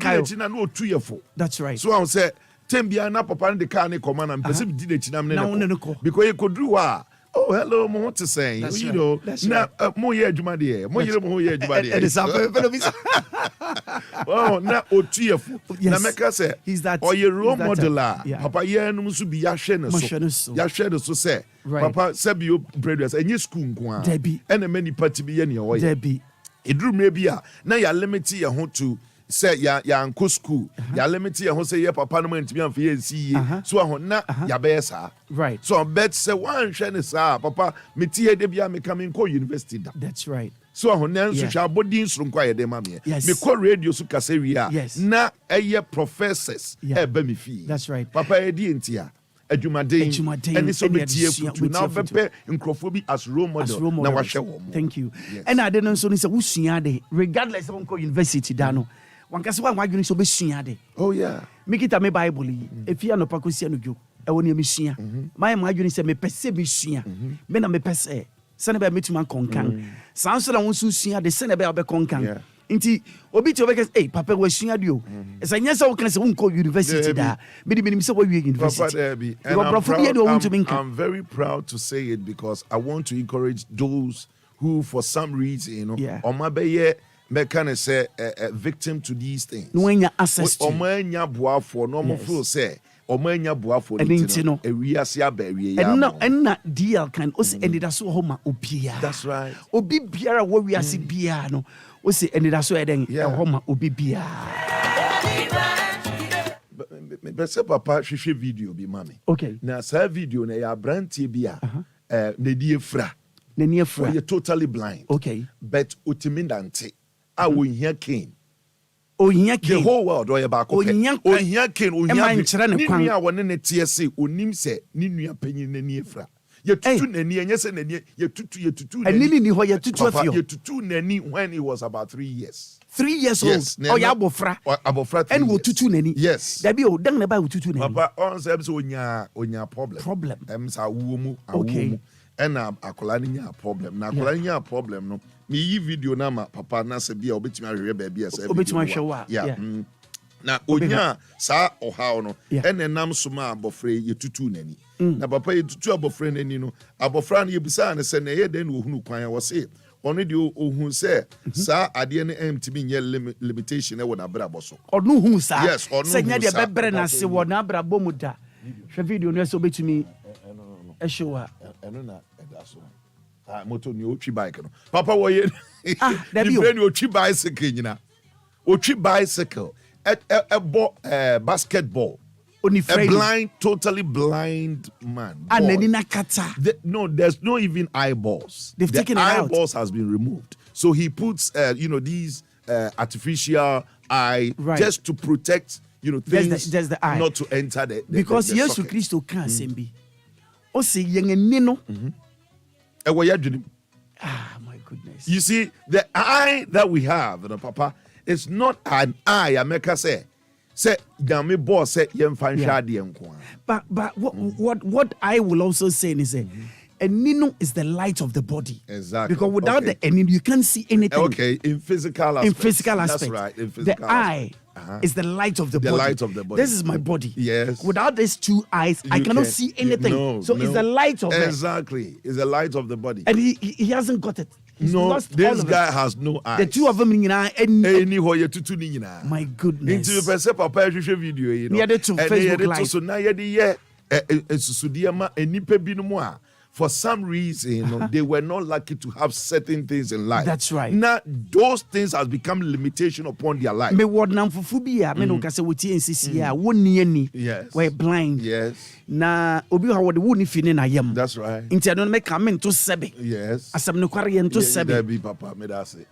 no 2 years for. That's right. So I say. Tembia na papa the car ne command and person did it chinam because you could do oh hello mo want to say you know na mo ye adwuma de mo yire mo ye adwuma de oh na otuefo na meka say or your role model papa ye no so bi ya hwe ne so say papa sabi you brothers enye school nko a na many party bi ye ne o ye edru me bia na ya limit ye ho to say ya anko school ya limit ya ho say ya papa no man timi amfa ya nsi so ho na ya be sa right so bet say one hwe ne sa papa meti he de bia me come ko university da that's right so ho na nso hwa body nsuru nkwa ye de ma me me ko radio so kasa wi a na eye professors e ba me fi that's right papa e di entia adwumaden and so betie futu na bepe nkrofobi as role model na wa hwe wo thank you and I didn't so say wusua de regardless of university da no wankase wa nwadwene so besua de oh yeah mikita me bible yi efia no pakosia no dwo e woni mesua my nwadwene se me pese besua me na me pese se na be metuma konkan sanso na wonsu sua de se na be obe konkan nti obi ti obekes papa wa sua de o esa nyesa wo kan se wonko university da me di se wo wie university I'm very proud to say it because I want to encourage those who for some reason you know or maybe mekane say a victim to these things. No enya access to. Omanya boafo no mo feel say omanya boafo no. Ewiase abawie ya. And na DL can o say Anidaso Wɔhɔ ma obia. That's right. Obi biara wo wiase bia no o say Anidaso eden Wɔhɔ ma obi bia. But say papa hwehwe video bi mame. Okay. Na sa video na ya brantie bia na die fra. Na nie fra. You're totally blind. Okay. But utimindante. We hear king. The whole world or about oh here king oh here ni won ne tie se onim se ni nua panyin na ni efra ye tutu nani enye se nani ye tutu nani ni ho ye tutu afio ye tutu nani when he was about 3 years 3 years old oh ya abofra and wo tutu nani yes da bi o dan na ba wo tutu nani papa on say onya problem sa wo mu awo and akola ni nya problem na akola ni nya problem no me yi video na ma papa na se bia obetimi ahwere ba bia se obetimi ahwe yeah na onya sa ohaw no ene nam so ma abofre ye tutu nani na papa ye tutu abofre nani no abofra na ye busa na se na ye den wo hunu kwan wo se ono de ohun se sa ade ne emtimi nye limitation e wo na brabo so ono hu sa yes ono se nya de bebre na se wo na brabo mu da hwe video no se obetimi eshowa eno na edaso moto ni otwi bike no papa wo ye ni friend otwi bicycle nyina otwi bicycle basketball a totally blind man no there's no even eyeballs. They've taken it out. Eyeballs has been removed, so he puts these artificial eye just to protect things there's the eye. Not to enter the because the Jesus Christ can sembi o se yengeni no my goodness. You see, the eye that we have, papa, it's not an eye. I make her say, say dame boss say yem fan shade nko. But what I will also say is Enino is the light of the body. Exactly. Because without the Enino, you can't see anything. Okay, in physical aspect. In physical aspect. That's right. In physical the eye is the light of the body. The light of the body. This is my body. Yes. Without these two eyes, I cannot see anything. It's the light of it. Exactly. It's the light of the body. And he hasn't got it. He's lost this all of guy it. has no eyes. The two of them, my goodness. Into the papa video, you know. Yeah, to Facebook Live. So now for some reason, they were not lucky to have certain things in life. That's right. Now, those things has become limitation upon their life. Me word nam fufubia, me no kase woti NCC woni ani. Yes. We're blind. Yes. Na obi ha wode woni fini na yam. That's right. Inti no me come into sebe. Yes. Asam no kware ye into sebe. There be papa, me da say.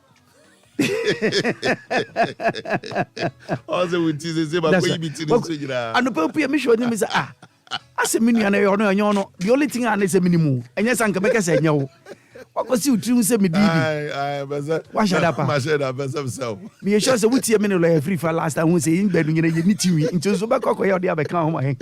Also with Jesus say ba ko yibiti ni so jira. Anope opia me show ni me say I say minu na yo no the only thing I say minimum enya sanka be kase enya wo wakosi utrim say me didi I wa shada pa ma shada pa himself me sure say wutie me no lawyer free for last time say in gbadu nyina ye ni tiwi nti so be kokko ye de abeka ho ma he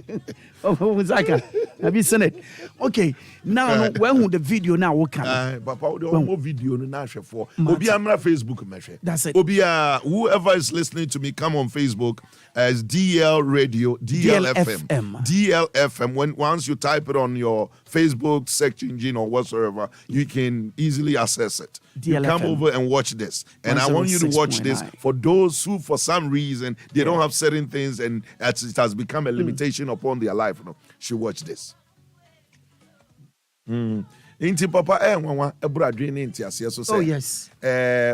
zaka have you seen it? Okay, now when who the video now what can papa the one video no na hwefo Obia mra Facebook me hwe. That's it. Obia, whoever is listening to me, come on Facebook as DL Radio, DLFM. DLFM. Once you type it on your Facebook search engine or whatsoever, you can easily access it. You come over and watch this. And I want you to watch this for those who, for some reason, they don't have certain things and it has become a limitation upon their life. No, should watch this. Inti papa nwanwa ebura dwen inti ase so say. Oh yes.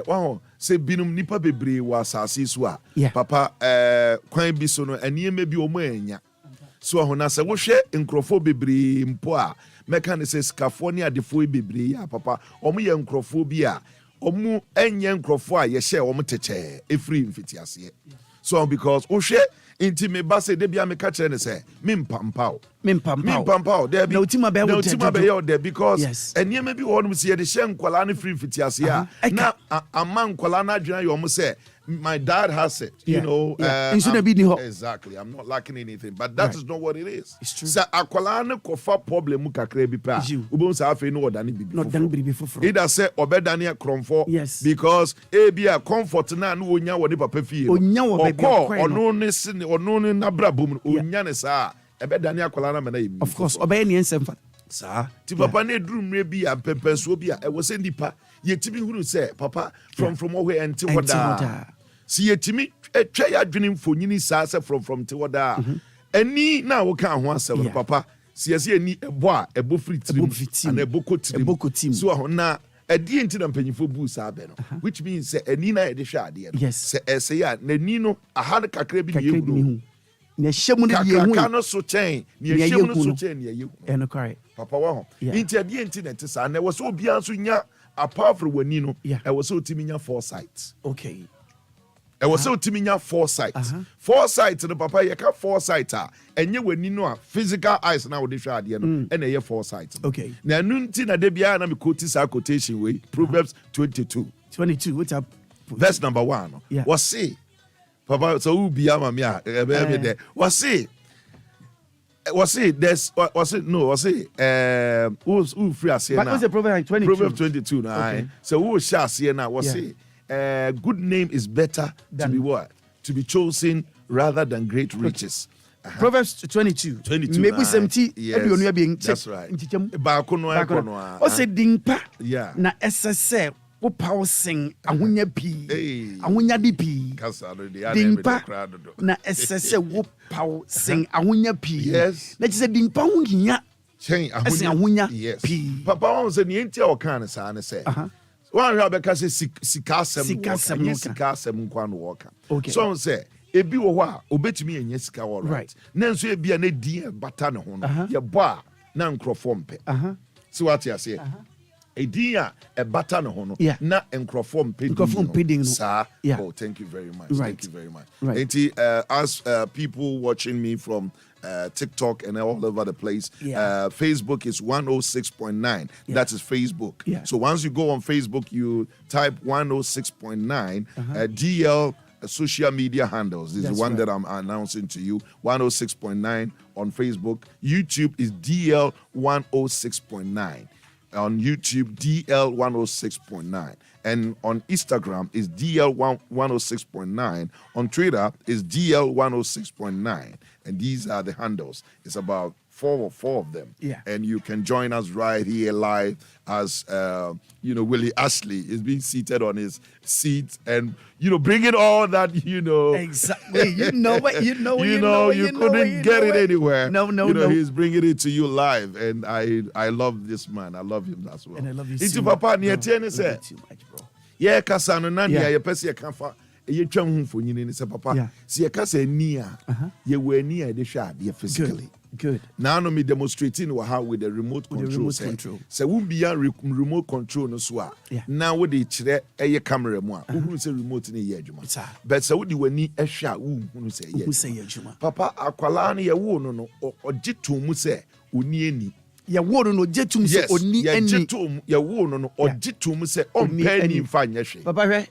Wow, say binum nipa bebre wa asase so a. Papa kwan bi so no aniema bi omo anya. So ahona se wo hwe nkrofo bebre mpo a meka ne se skafo ne adefo bebre ya papa omo ye nkrofo bi a omo enye nkrofo a ye hye omo teche efri mfiti ase. So because wo hwe inti me ba se de bia me ka kire ne se mimpampao there be no tima be yo there because eniema bi wo no se ye de hye nkwala ne free mfiti ase a na amman nkwala na adwena yo mo se my dad has it, you know. Exactly. I'm not lacking anything, but that is not what it is. It's true. So, akwalane kofa problem kakra bi pa. Ubon sa afi no odani bibi. Not done bibi foforo. Either say obedani kromfo. Yes. Because be a comfort na no onya wo ne papa fie. Onya wo baby. Ono ne sin ono ne nabra bom onya ne sa ebedani akwalana me na yimi. Of course, obey ni ensem sa ti papa ne drum re bi a pepenso bi a e wo se nipa yetimi huru say papa from where enti woda. Si yetimi etwa ya dwene mfonyini saa se from te woda ani na wo kan ho asem papa si yesi ani ebo a ebo fritirim ana ebo kotirim so ho na adi enti na mpanyifo bu saa be no which means say ani na ye de hwe ade no se ese ya na ni no aha kakra bi ye hu na hyemu ne ye hu ka no so chen ne hyemu no so chen ne ye hu eno kare papa wa ho enti adi enti na te saa na wo so obia so nya apart from wani no e wo so otimi nya foresight. Okay. I was so timinya foresight. Foresight to the papa you can foresight and you when you know physical eyes now with the and a year foresight. Okay. Now nunti na debia na me quotation way Proverbs 22. 22 what's up? Verse number 1. Yeah. Was say papa so Obia mamia there. Was say there's was it no was it who free as here now. What was the Proverbs 22? Proverbs 22 now. Okay. So who shall see now was say good name is better to be what? To be chosen rather than great riches. Proverbs 22. Maybe 70. Yes. That's right. O se dimpa na SSC wo power sing ahonya pi. Ahonya di pi. Dimpa na SSC wo power sing ahonya pi. Yes. Na se dimpa ho hinya. Chen ahonya pi. Papa won se ne ntia o kan sa ne se. One rabbi say sikasem nkwa no work. So say ebi wo ho a obetumi enye sika wo right. Na nso ebi a na di bata ne ho no. Ye bo a na nkrofo mpe. See what you say? Edi a bata ne ho no na nkrofo mpe no. Sir. Oh, thank you very much. Right. Thank you very much. Right. As people watching me from TikTok and all over the place. Facebook is 106.9. That is Facebook. So once you go on Facebook, you type 106.9 DL social media handles. This is one that I'm announcing to you. 106.9 on Facebook. YouTube is DL 106.9. On YouTube, DL 106.9. And on Instagram is DL 106.9. On Twitter is DL 106.9. And these are the handles. It's about four of them. Yeah. And you can join us right here live as, Willie Ashley is being seated on his seat and, bringing all that, Exactly. You couldn't get it anywhere. No. He's bringing it to you live. And I love this man. I love him as well. And I love you so so much. Papa, too much, bro. Yeah, Kasano Nania, your Pessia Kafa. You chum for you in papa. See a casa near you were near the shop, physically. Good. Now no me demonstrating how with the remote control. So we be a remote control no swa. Now with the chire a camera mo who say remote in a juma. But so we ni a sha who say juma. Papa akwala na ye wo no ogitu mu say oni eni. Ya wo no jetum say oni eni. Yes, ya wo no ogitu mu say on penny fa nyehwe. Papa hwe.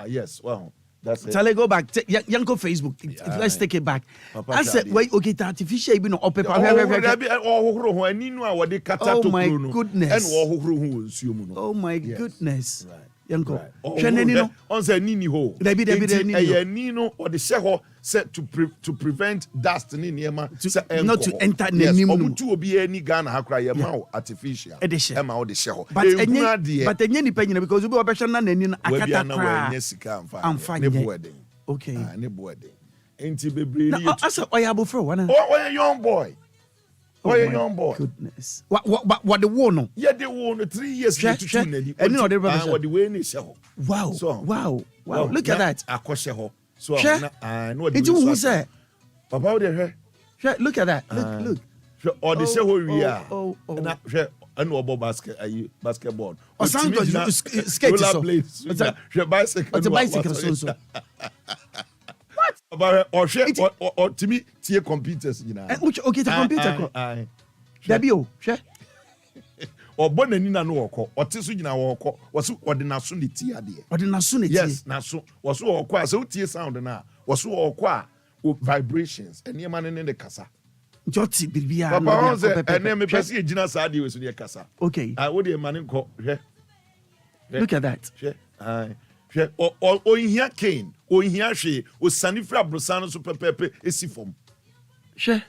Yes, well. That's it. Shall I go back? Yanko Facebook. Let's take it back. I said, wait, okay, the artificial even on paper. Oh my goodness. Oh my goodness. Yanko. Shenenino. On the Nini ho. Nino or the Sheho set to prevent dust in Yema. Not to enter the to be any gun hakra artificial. Edition. Emma or the Sheho. But any penny because you be a and I'm fine. Okay. Ain't he be I said, oh, yeah, for one. Oh, a young boy. Oh, a young boy. Goodness. What the war no? Yeah, they won 3 years to tune and what the way in show. Wow. Look at that. I question her. So I know what you say. Papa, look at that. Look. Or the show we are. And what basketball. Or sometimes you skate bicycle. It's a bicycle. So. Or to me, tier computers, Okay, the computer. Dabio, share. Or Bonanina no or Tissina walk, was what the nasunity idea. Or the nasunity. Yes, Nasu was so qua so tear sound now, was so qua vibrations, and your man in the casa. Jotty, Bibia, and then me Pessi Gina Sadi was in your casa. Okay, I would a man in call. Look at that. Or in here cane, or in here she was Sanifra Brosano super pepe, a siphon. She,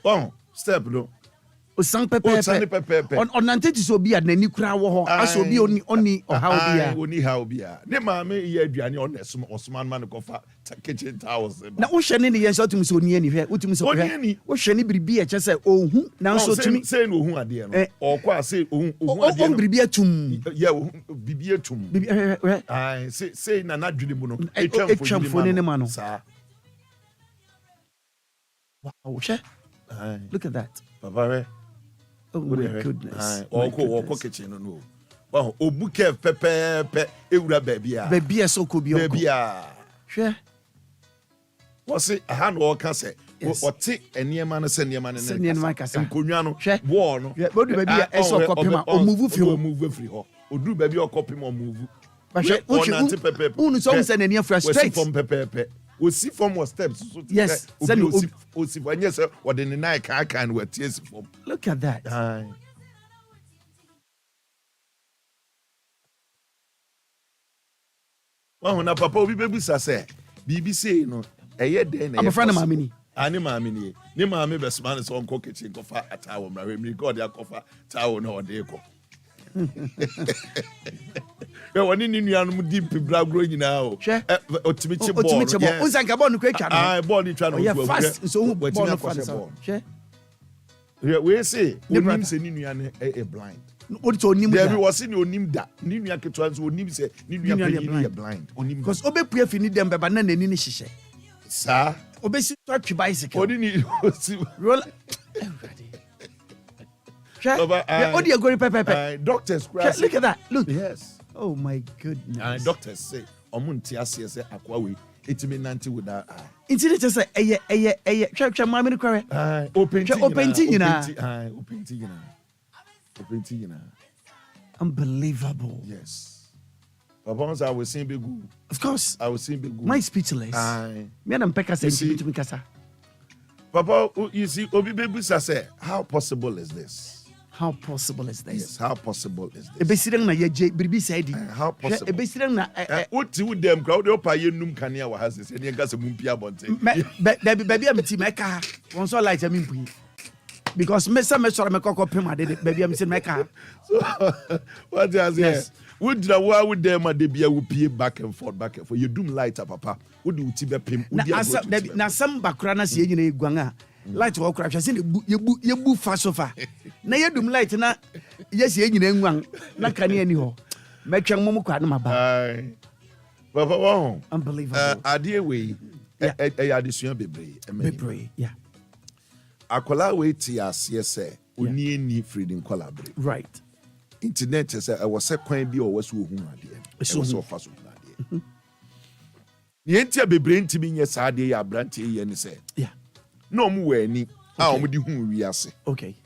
step no. O sang pepe on nanti so bi adani kura wo ho aso bi oni or how bia ne ma me ye aduane on Osman man ko fa kitchen towels na wo hwe ne ye so tumi so oni ani hwe wo tumi so hwe wo hwe ne biribi e che se ohu na so tumi say no ohu ade no o kwa say ohu ade no biribi atum ye biribi atum ai say na nadwene mu no etwamfo ne ma no sa wow she look at that papa. Oh my goodness. Walk kitchen no. Wow, obuke pepe ewura babia. Babia so ko bi o. Babia. Hwe. Was it a hand or case? Or take a near man send your man and near my casa. Kunyano, war no. Yeah, but babia so copy or move free or do baby or copy or move. But pepe. Unu so send near frustrate from pepe. We see from what steps. Yes. Send when yes, or the night can wear tears from. Look at that. Well, na papa obi bebusa say BBC no eye den na I'm a friend of Mamini. Ani Mamini. Ni Mami best man is on kitchen kofa atawo mra me god ya kofa tawo na ode ko. Wani ni nuanu deep bragro nyina o. Otimi che ball. Unsa nka ball no kwa twa no. Ah ball ni twa no. Yeah, fast so who ball no fast. She. We say onim se ni nuanu e blind. What to onim da. There was ni onim da. Ni nua ketwa so onim se ni nua pe ni blind. Onim. Because obepue fi ni dem beba na nani ni hihye. Sa. Obesi to twi bicycle. Odi ni roll. What you going pepe? Doctors look at that. Look. Yes. Oh my goodness. Doctors say omunti ase say akwawe etimi nanti with that eye. Inti just say eye twa mama ni kware. Open unbelievable. Yes. Papa, I was saying big. Of course. I was saying big. My speechless. Me and Pekka said to me, Kasa. Papa, you see, Obi Baby say, how possible is this? How possible is this? Yes, how possible is this? Ebesirang na ye Bibi said. How possible? Ebesirang na what to them crowd your pay num kania wa has any gas mumpia bonte. Baby am ti meka. One so light am impu. Because me sure me kokko pema de baby am ti meka. So what you say? Yes. Would the wa with them at the beer will pay back and forth. You doom lighter papa. Would you tibe pim? Na some Maakora na se nyina eguan light wo kra hwe se yebu fa sofa na yedum light na yes ye nyina nwan na kane ani ho metwen mom kwa na maba papa wo unbelievable adie we adesua bebre yeah akola we ti ase se oni ni freedom collaborate right internet se e wo se kwan bi o wo so ohun ade e so fa so ade ni entia bebre ntimi nye sa ade ya brante ye ni se yeah no mu wani a omu di hu wiase okay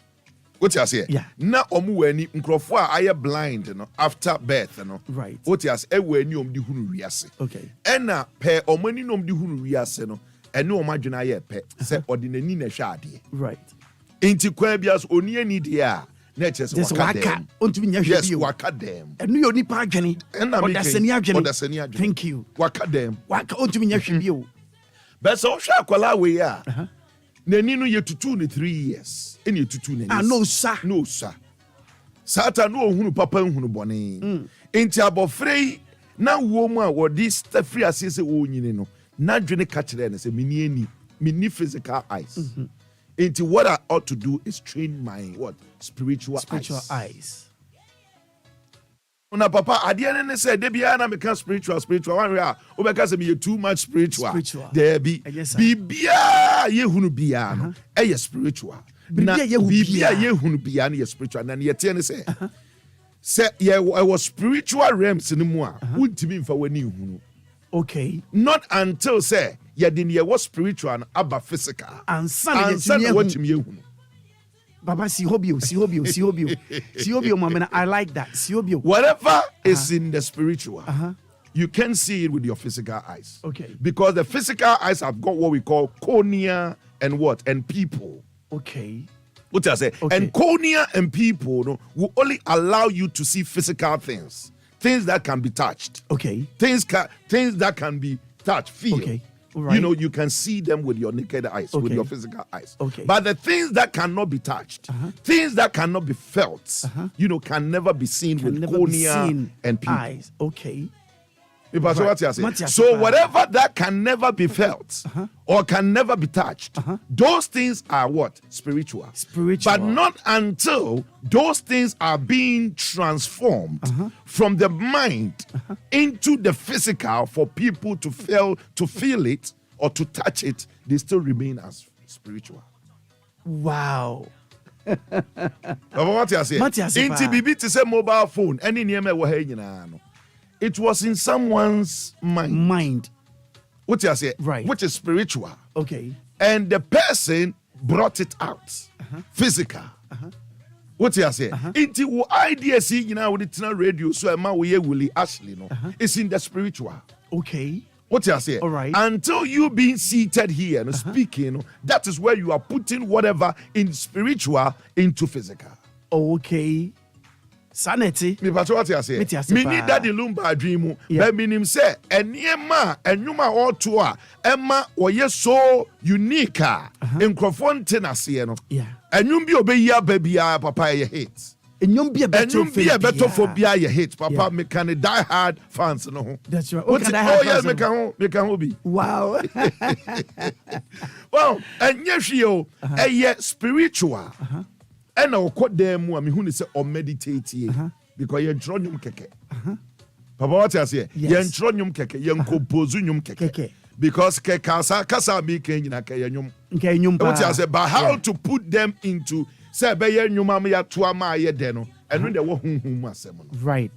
what you say na omu wani nkrofo a aye blind no after birth no right what you say e wani omu di hu wiase okay ena pe omani no omu di hu wiase no ene omu adwena aye pe se ordinani na hwa ade right inti kwa bias oni ani de a na chese waka ontumi nya hwe bi yes waka dem enu yo nipa adwene odasani adwene thank you waka dem waka ontumi nya hwe bi o but so hwa akwala we ya nani no ye tutu ne 3 years ene tutu nani no sa sata no ohunu papa nhunu bone enti abofrei na wo mu a wodi free asese wo nyine no na dwene ka kire ne se mini physical eyes enti what I ought to do is train my spiritual eyes. Una papa ade ne say de bia na me kan spiritual one way o be ka say me too much spiritual there be bibia ye hunu bia no e spiritual na bibia ye hunu bia no ye spiritual na ye tie ne say ye was spiritual realms ni mu a untimi mfa wani hunu okay not until say ye din ye was spiritual and aba physical and what me hunu Baba, si hobio, mama. I like that. Si hobio. Whatever is in the spiritual, you can see it with your physical eyes. Okay. Because the physical eyes have got what we call cornea and people. Okay. What I say? Okay. And cornea and people will only allow you to see physical things that can be touched. Okay. Things that can be touched, feel. Okay. Right. You can see them with your naked eyes, with your physical eyes. Okay. But the things that cannot be touched, things that cannot be felt, can never be seen with cornea and people. Eyes. Okay. Right. What you say? So whatever that can never be felt or can never be touched, those things are what? Spiritual. But not until those things are being transformed from the mind into the physical for people to feel it or to touch it, they still remain as spiritual. Wow. What you say? Inti bibi to say mobile phone, any name we have nyina. It was in someone's mind. What you say? Right. Which is spiritual. Okay. And the person brought it out. Physical. What you say? Into what idea see with the radio so ma we Willy Ashley no. It's in the spiritual. Okay. What you say? All right. Until you being seated here and speaking, that is where you are putting whatever in spiritual into physical. Okay. Sanity. Me pato what you say? Me need that the lumba dream. But meaning say eniema enyuma oto a ema oye so unique nkrofo ntenase no. Yeah. Enyum bi obeya babia papa ye hate. Enyum bi beto phobia ye hate papa me can die hard fans no. That's right. Yes, me can ho bi. Wow. Well, enye hwe o eye spiritual. And I quote them when me say or meditate because you tronium keke. Papa, what you say? You tronium keke, you compose keke. Because kasa be kenina kenyum. What you say? But how to put them into say be nyuma me ya tuama ye deno and when they wo hum right.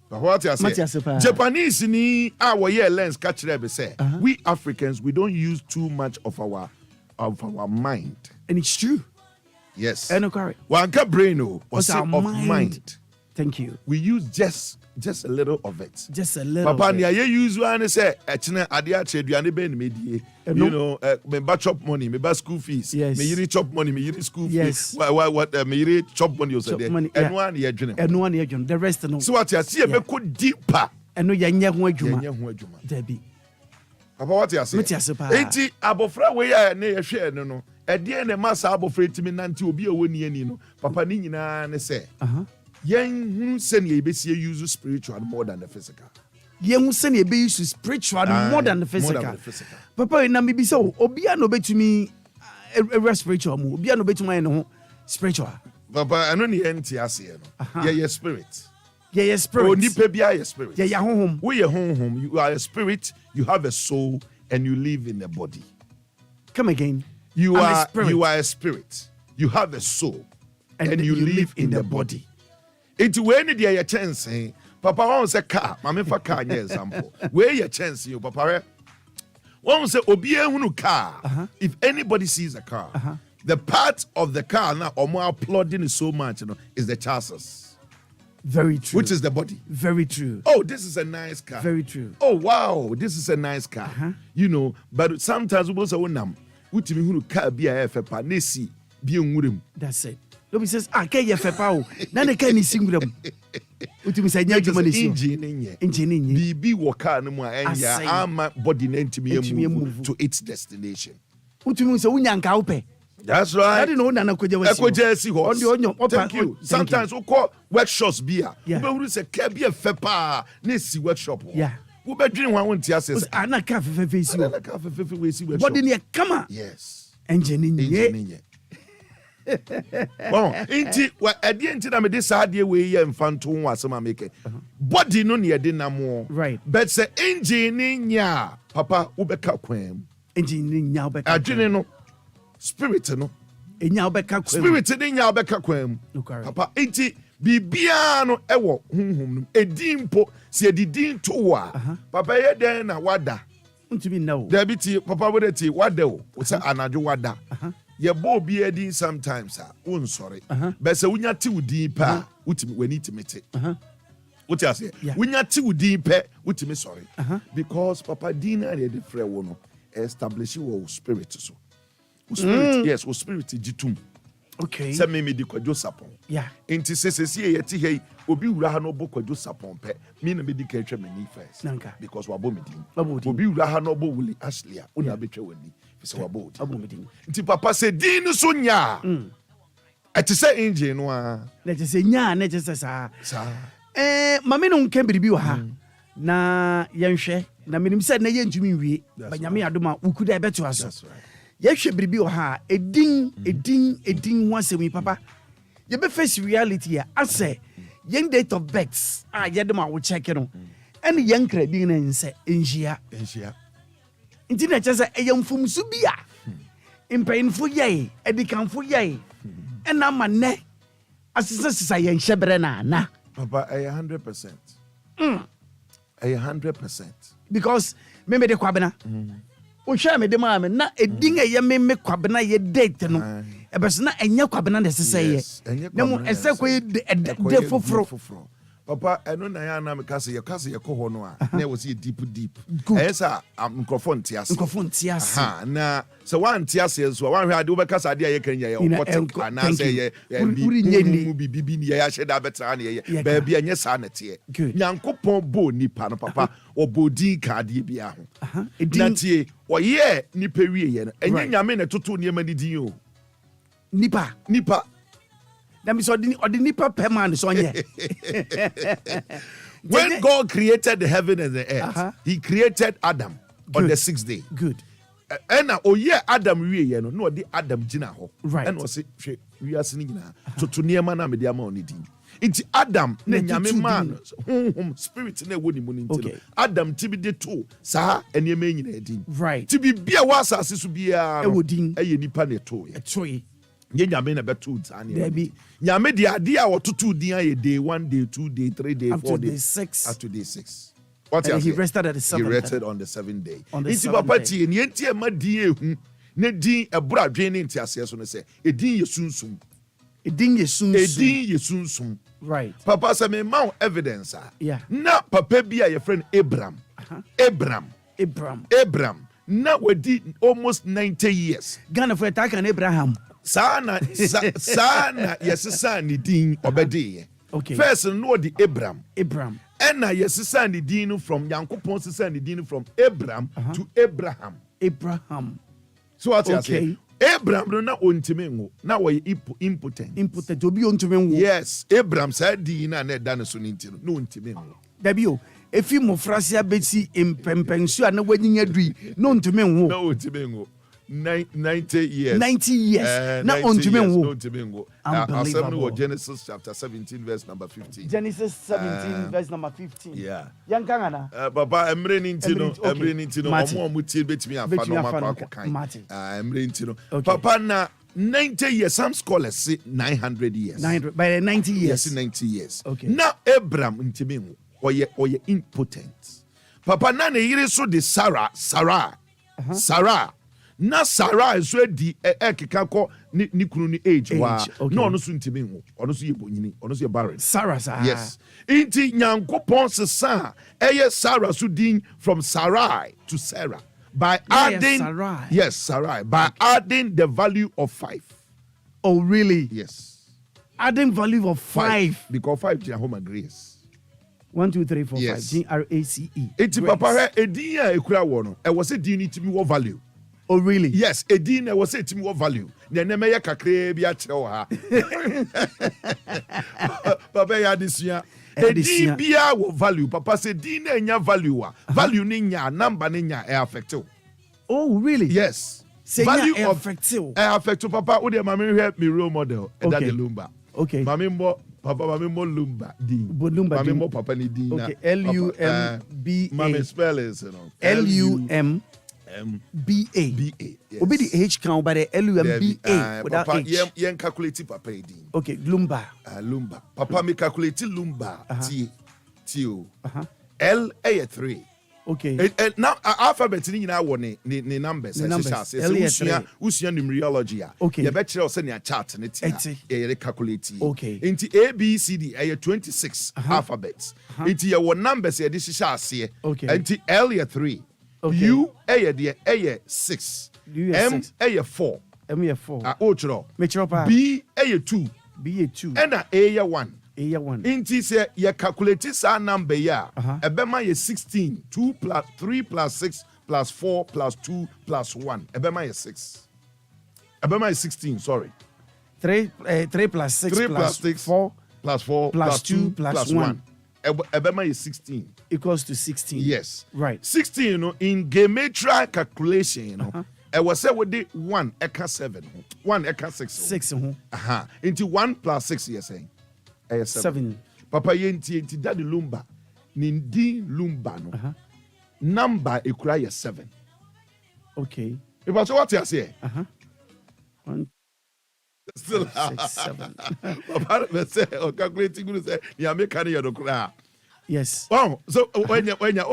But what you say? Japanese ni our year lens catch them say we Africans we don't use too much of our mind. And it's true. Yes. One brain was of mind. Thank you. We use just a little of it. Just a little. Papa, niya use one say, "Echine adia cheduane be medie." You know, me ba chop money, me ba school fees. Yes. Me yiri chop money, me yiri school fees. Yes. What? Me yiri chop money also there. And one ye dwene. And one ye dwene. The rest no. So what you see, me go deeper. Eno ye nye ho adwuma. Ye nye ho adwuma. Debi. Papa, what you say? Enti abofra we ya na ye hwe no. Ede na masa abofra timi nante obi a woni ani no. Papa ni nyina ne say. Yen hu sene ebesi use spiritual more than the physical. Yen sene ebe use spiritual more than the physical. Papa na me bi say Obia no betumi spiritual mu. Obia no betumi no spiritual. Papa eno ne enti ase no. Ye spirit. Ye spirit. Oni pe bia ye spirit. Ye honhom. We ye honhom. You are a spirit, you have a soul and you live in a body. Come again. You are a spirit. You have a soul and you live in the body. It's when they are chance, Papa wants a car. Mamma for car, example. Where your chance, you, Papa. One say, Obia hunu car. If anybody sees a car, the part of the car now, or more applauding is so much, is the chassis. Very true. Which is the body. Very true. Oh, this is a nice car. Very true. Oh, wow, this is a nice car. You know, but sometimes we also nam. Utimi hunu car be a FFA, nesi, be a That's it. Nobody says, "Okay, you FFA." None of can sing with them. Utimi say, "Yeah, you money." Engine. BB waka no mo enya ama body na ntimi move to its destination. Utimi say, "Unyanka upe." That's right. I didn't know Nana Koja. Thank you. Sometimes we call workshops beer. We say, "Can be a FFA." Nesi workshop. Yeah. We be dream one want to say. Ana ka fefe Ana ka fefe we see workshop. Body near come. Yes. Engine. Bon, inti wa ade inti na me de saade we ye mfanto ho asema make. Body no ne de na mo. Right. But say engine nya, papa wo beka kwam. Engine nya wo beka. Adwene no. Spirit no. Enya wo beka kwam. Spirit ne nya wo beka kwam. Papa inti bibia no ewo honhom no. Edimpo se edidin to a. Papa ye den na wada. Untumi na wo. Da biti papa wo de ti wada wo. Wo say anadwo wada. Ye bo bi edi sometimes un sorry. But say wunya ti wudi pa utimi we need to meet it. What you say? Wunya ti wudi pa utimi sorry. Because papa dina dey the free wo no establish wo spirit so. Spirit yes, wo spirit jitum. Okay. Say me di kwadwo sapon. Yeah. Enti sesesi ye ti hei obi wura ha no bo kwadwo sapon pe. Me na me di ka twa mani first. Nanka. Because wabo me din. Obi wura ha no bo Willy Ashley una betwa wani. Fisa wabo. Nti papa say din so nya. Ati say engine no a. Na te say nya na te say sa. Mame no nka biribi wa ha. Na yenhwe na menim say na yentumi wie. Ba nyame adoma ukuda ebeto aso. That's right. Yehwe biribi wa ha edin ho asemi papa. You be face reality ya ase young date of birth yedema wo check no. And young credit na nse enhia. Nti na chese eyamfumsu bia impayinfo yai edikanfo yai ena manne asisa yen hyebre na papa 100%. 100%. Because me de kwabena o hwa me de ma me na edin eye me kwabena ye date no ebeso na enya kwabena de sese ye na mu ese koy de foforo. Papa, I know na na me kase ye ko ho no a na wo se deep. Esa microphone tiase. Na so one tiase so one hwe ade wo be kasa ade ye kan ye okot na say ye bibi ni ye hye da betra na ye ba bia nye sa na te. Nyankopon bo nipa no papa obodi ka ade bia ho. Na tie o ye nipa wie ye no enye nyame na toto ne ma didin o. Nipa that means nipa per man so nye. When God created the heaven and the earth, he created Adam on the 6th day. Good. And Adam wie ye no di Adam gina ho. Right. And was hwe we are singing na to niema na me dia ma oni din. It's Adam na nyame man spirit na woni mu nti. Adam tibi de to sa eniema nyina din. Right. Tibi bia wa asase so bia ewodin eye nipa na to ye. Etoye. Nye nyame na beto tsane. Nyame de ade a wototo din aye day 1 day 2 day 3 day 4 day 6 up to day 6. What he rested at the 7th. He rested on the 7th day. Iti papa tie ne enti e ma din ehu ne din ebura dwen ne enti ase so no se e din ye sunsum. Edin yesunsun. Right. Papa say me ma evidence. Yeah. Na papa bi a your friend Abraham. Abraham. Now we did almost 90 years. Ghana for attack on Abraham. Sana yes son ni din obedi. Okay. First no the Abraham. And na yes son ni din from Yankopon son ni din from Abraham to Abraham. So what you say? Abraham no na ontime ngo. Na we impotent. Obi ontime ngo. Yes, Abraham said din na dan so ni ntino. No ontime ngo. Dabio. If you mofrasia beti impempensu ana wanyinya dui no ntume nwo. No ntume nwo. 90 years. 90 years. Na ontume nwo. No ntume nwo. Unbelievable. Genesis chapter 17 verse number 15. Genesis 17 verse number 15. Yeah. Yankanga na. Baba emre ni ntino omo tie betimi afa no makwa kan. Emre ntino. Papa na 90 years, some scholars say 900 years. 900 by 90 years. Yes, 90 years. Okay. Now Abraham ntime nwo. Oye impotent. Papa na ne yire so de Sarah. Na Sarah is di ekeka ko ni kunu ni age wa. No ono so ntimi ho. Ono so ye bonyini, ono so ye barren. Sarah. Yes. Inti Nyankopon sesa eye Sarah so din from Sarai to Sarah by adding Sarai. Yes, Sarai by adding the value of 5. Oh really? Yes. Adding value of 5 because 5 is home grace. 1 2 3 4 yes. 5 GRACE. Eti papa edin a ekura wo no. E was a din itimi wo value. Oh really? Yes, edin e was a itimi wo value. Na na me ye kakra bi a kire wo ha. Papa ya disua. Edin bia wo value. Papa say din na nya value a. Value ni nya number ni nya e affect. Oh really? Yes. Say value nya of affect. Affect papa wo de mama help me role model. Okay. That the Lumba. Okay. Papa mami mo Lumba din. Mami mo papa ni din. Okay. LUMBA. Mami spell is LUMBA. Yes. Obi the H count by the LUMBA without papa, H. Yen calculate papa din. Okay. Lumba. Lumba. Papa me calculate Lumba. T. L A 3. Okay. Now alphabet ni nyina wo ne numbers. Usia numerology. Okay. You bet you say na chart ne ti. You calculate. Okay. Into A B C D 26 alphabets. Into your numbers you this ase. Okay. Into L 3. Okay. U A 6. M A 4. M 4. Ochro. B A 2. B 2. And A 1. Inti say you calculate sa number ya. Ebema ye 16. 2 plus 3 plus 6 plus 4 plus 2 plus 1. Ebema ye 6. Ebema ye 16, sorry. 3 plus 6 3 plus 6 4 plus 4 plus 2 plus 1. Ebema ye 16. Equals to 16. Yes. Right. 16, you know, in geometric calculation, you know, I was say with the 1 eka 7. 1 eka 6. 6. Into 1 plus 6, you're saying. 7. Papa yenti daddy Lumba. Nindi Lumba no. Number ekura 7. Okay. If I say what you say. 1 still 6 7. Papa me say o calculating go say ya make carry your kura. Yes. Wow. So when you Menya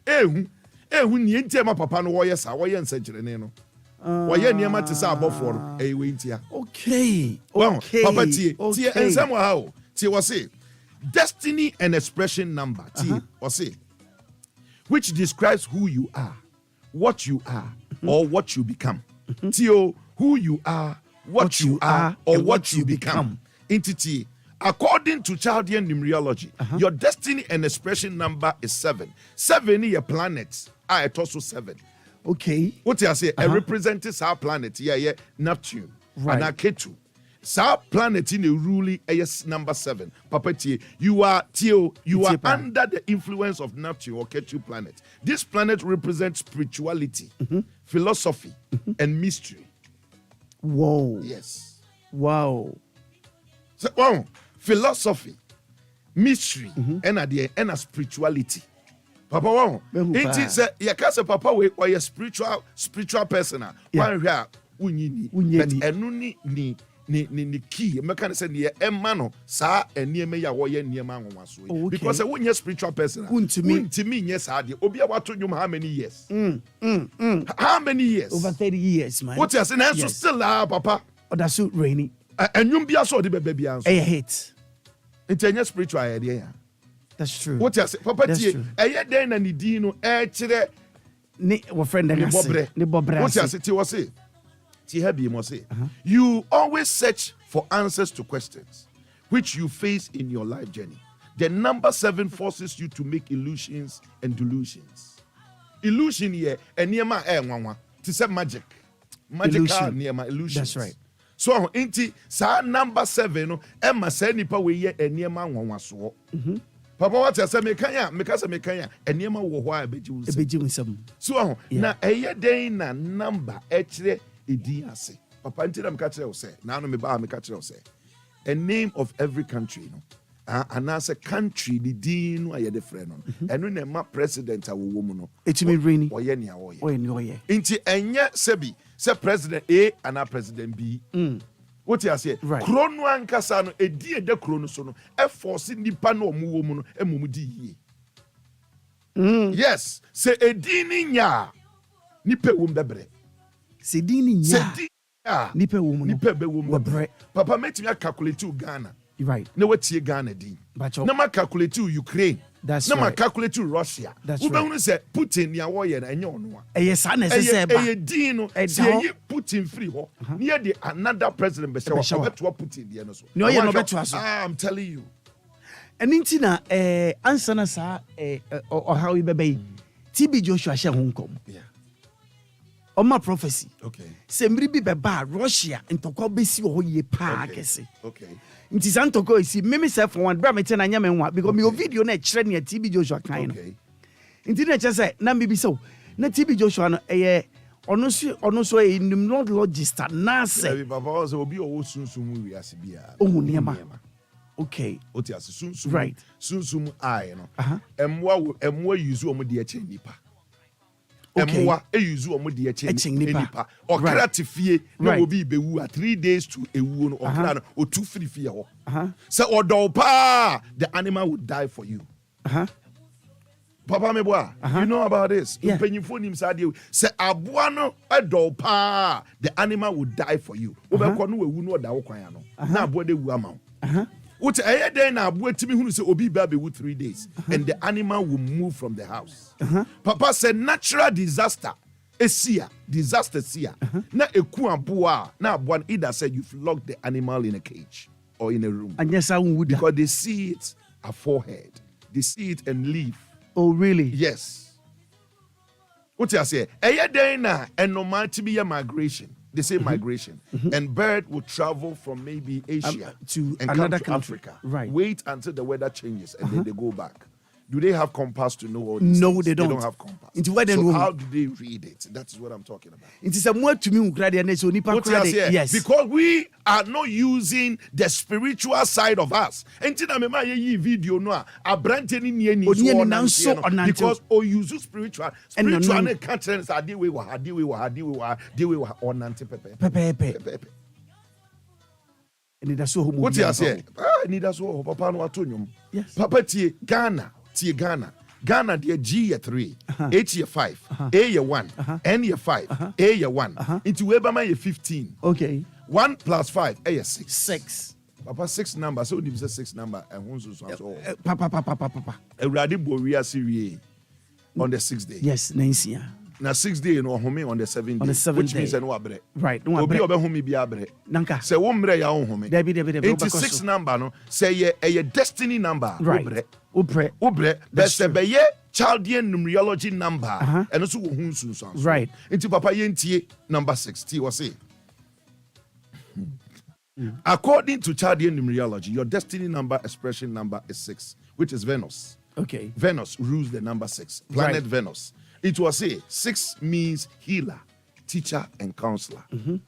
7. Ehu ni entia ma papa no wo yes a wo ye nsagirene no. Woye niema te sa abofo no we ntia. Okay. Okay. Papa tie ensem wa ha o. Tie wo say destiny and expression number. Tie wo say which describes who you are, what you are, or what you become. Tie who you are, what you are, or what you become. Entity. According to Chaldean numerology, your destiny and expression number is 7. 7 is a planet. It's also 7. Okay. What I say? Represents our planet. Yeah, Neptune. Right. And Ketu. Our planet in a ruling is number 7. Papa T, you are under the influence of Neptune or Ketu planet. This planet represents spirituality, philosophy, and mystery. Whoa. Yes. Wow. So, philosophy, mystery, and a spirituality. Papa, wow. It say you can say Papa we or a spiritual person. One here, but enuni ni ni key meka say ne emma no saa eniema ya wo ye niema anwanwa so because when you spiritual person untimi nye saa de obi a wato nyum how many years how many years over 30 years man what you say na so still papa that's so rainy enyum bia so de bebe bia so hate intenye spiritual idea ya that's true what you say papa tie eye den na ni din no kire ne wo friend na ne bobre what you say tie wo say you always search for answers to questions which you face in your life journey. The number 7 forces you to make illusions and delusions. Illusion here, and niema nwanwa. To say magic. Magical niema illusions. That's right. So inti sa number 7 no emma say nipa we ye niema nwanwa so. Papa what you say mekanya niema wo ho a beji wusam. So na eye den na number ekire edi ase papa ntira mka kire wo say na no me ba meka kire wo say a name of every country no and as a country the din no aye de frɛ no eno na ma president a wo mu no etimi rainy oye ne awoye oye nti enye sebi say president A and a president B what you say kro no ankasa no edi ede kro no so no e force nipa na omu wo mu no emum di yie yes say edi ni nya nipa wo mbebre Sedini nya nipa wo mu nipa be wo mu papa metimi calculate Ghana right na watie Ghana din na ma calculate Ukraine na ma calculate Russia wo be hunu say Putin ya wo ye na enye ono a sa na se ba din no say ye Putin free ho na ye another president be say wo beto Putin die no so no ye no beto aso I'm telling you eninti na answer na sa how we be TB Joshua she ho nkom Oma prophecy. Okay. Sembri bi beba Russia ntoko besi wo ye pa akese. Okay. Nti santoko isi meme self one bra me tena nya me nwa because me video na kire ne TB Joshua kan no. Okay. Nti na che say na me bi so na TB Joshua no ono so numerologist na say. Baba so obi o sunsumu wi ase bia. Ohun niema. Okay. Oti ase sunsumu. Right. Sunsumu ai no. Emwa use omo de eche nipa. Okay. Emwa use omo de eche nipa. Okra tifie na obi bewu 3 days to ewu no okra no o 2 free fie ho. Say odopa the animal would die for you. Papa Meboa, you know about this. Penyifo nim sade say aboa no odopa the animal would die for you. Obekọ no wewu no oda wo kwan no. Na aboa de wu ama wo. What a day now, timi hunu say obi ba be 3 days, and the animal will move from the house. Papa said natural disaster. Disaster sia. Na eku aboa na aboa either said you've locked the animal in a cage or in a room. And yes, I would because they see it a forehead, they see it and leave. Oh really? Yes. What you say? A day na and no man to be a migration. They say migration, and bird will travel from maybe Asia to and another come to country. Africa. Right. Wait until the weather changes and then they go back. Do they have compass to know all this? No, things? they don't. They don't have compass. So how do they read it? That is what I'm talking about. It is a more to me yes. Because we are not using the spiritual side of us. And video no because or use spiritual and conscience are deal with what you say? Anidaso Wɔhɔ papa no atonyum. Yes. Papa tie Ghana. Ghana the G 3, H 5, A 1, N 5, A 1. Into Weberman 15. Okay. 1 + 5 A 6. 6. Papa 6 number. So you say 6 number and who so Papa. Eradi Boria Siri on the 6th day. Yes, Nancy. Na 6th day no home on the 7th day. On the 7th which day. means no abre. Right. No Obi abre. obe home bi abre. Nanka. Say wo mre ya home. Debi. Into 6 number no say a destiny number. Right. Obre. But say be Chaldean numerology number. And also wo hun sunsun. Right. Into papa yentie number 6. Ti was say. According to Chaldean numerology, your destiny number expression number is 6, which is Venus. Okay. Venus rules the number 6. Planet Venus. It was say 6 means healer, teacher, and counselor.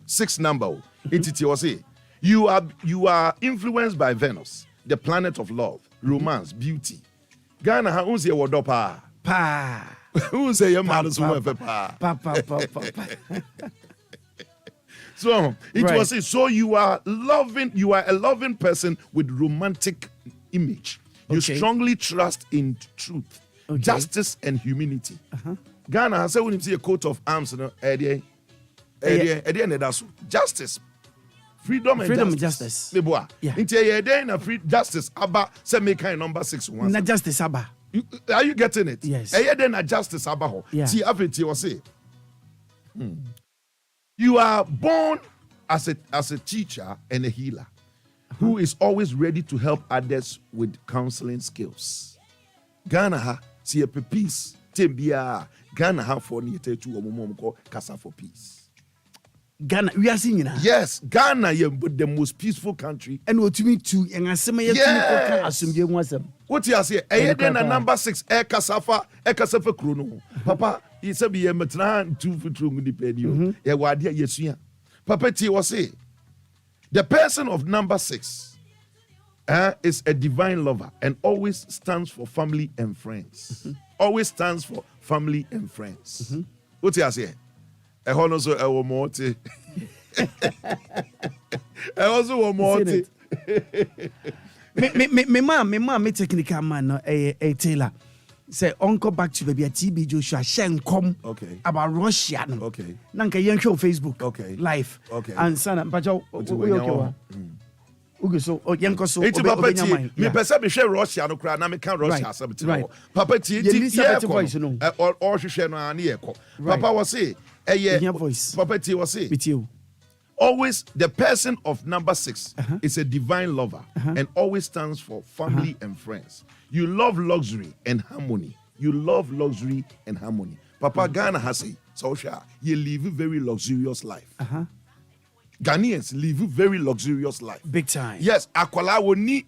6 number. It was say you are influenced by Venus, the planet of love, romance, beauty. Ghana ha unse wodopa. Pa. Unse your man so pa. Pa. So it was it. So you are a loving person with romantic image. You strongly trust in truth, justice, and humanity. Ghana has when you see a coat of arms, justice. Freedom and justice. Justice. Abba, say make kind number 6 once. Na justice Abba. Are you getting it? Yes. Then a justice Abba. You are born as a teacher and a healer who is always ready to help others with counseling skills. Ghana ha see a peace. Tembia Ghana ha for ni te tu omo kasa for peace. Ghana, we are seeing now. Yes, Ghana is the most peaceful country. And what you mean to what you say? Then a number 6 kasafa krono. Papa, he said be a metran 2 for true depend. Yeah, what dear yesuya. Papa T was say the person of number 6 is a divine lover and always stands for family and friends. Always stands for family and friends. What you say? I also want me technical man Taylor say uncle back to baby TB Joshua Shen come about Russia nanka yank on Facebook live and son bajo so yanko so me pesa me share Russia no kra na me kan Russia asabti papa tie voice no or hwehwe no ani ekọ papa was say voice. Papa T was say with you. Always the person of number 6 is a divine lover and always stands for family and friends. You love luxury and harmony. You love luxury and harmony. Papa Ghana has say, so you live a very luxurious life. Ghanaians live a very luxurious life. Big time. Yes, akwala oni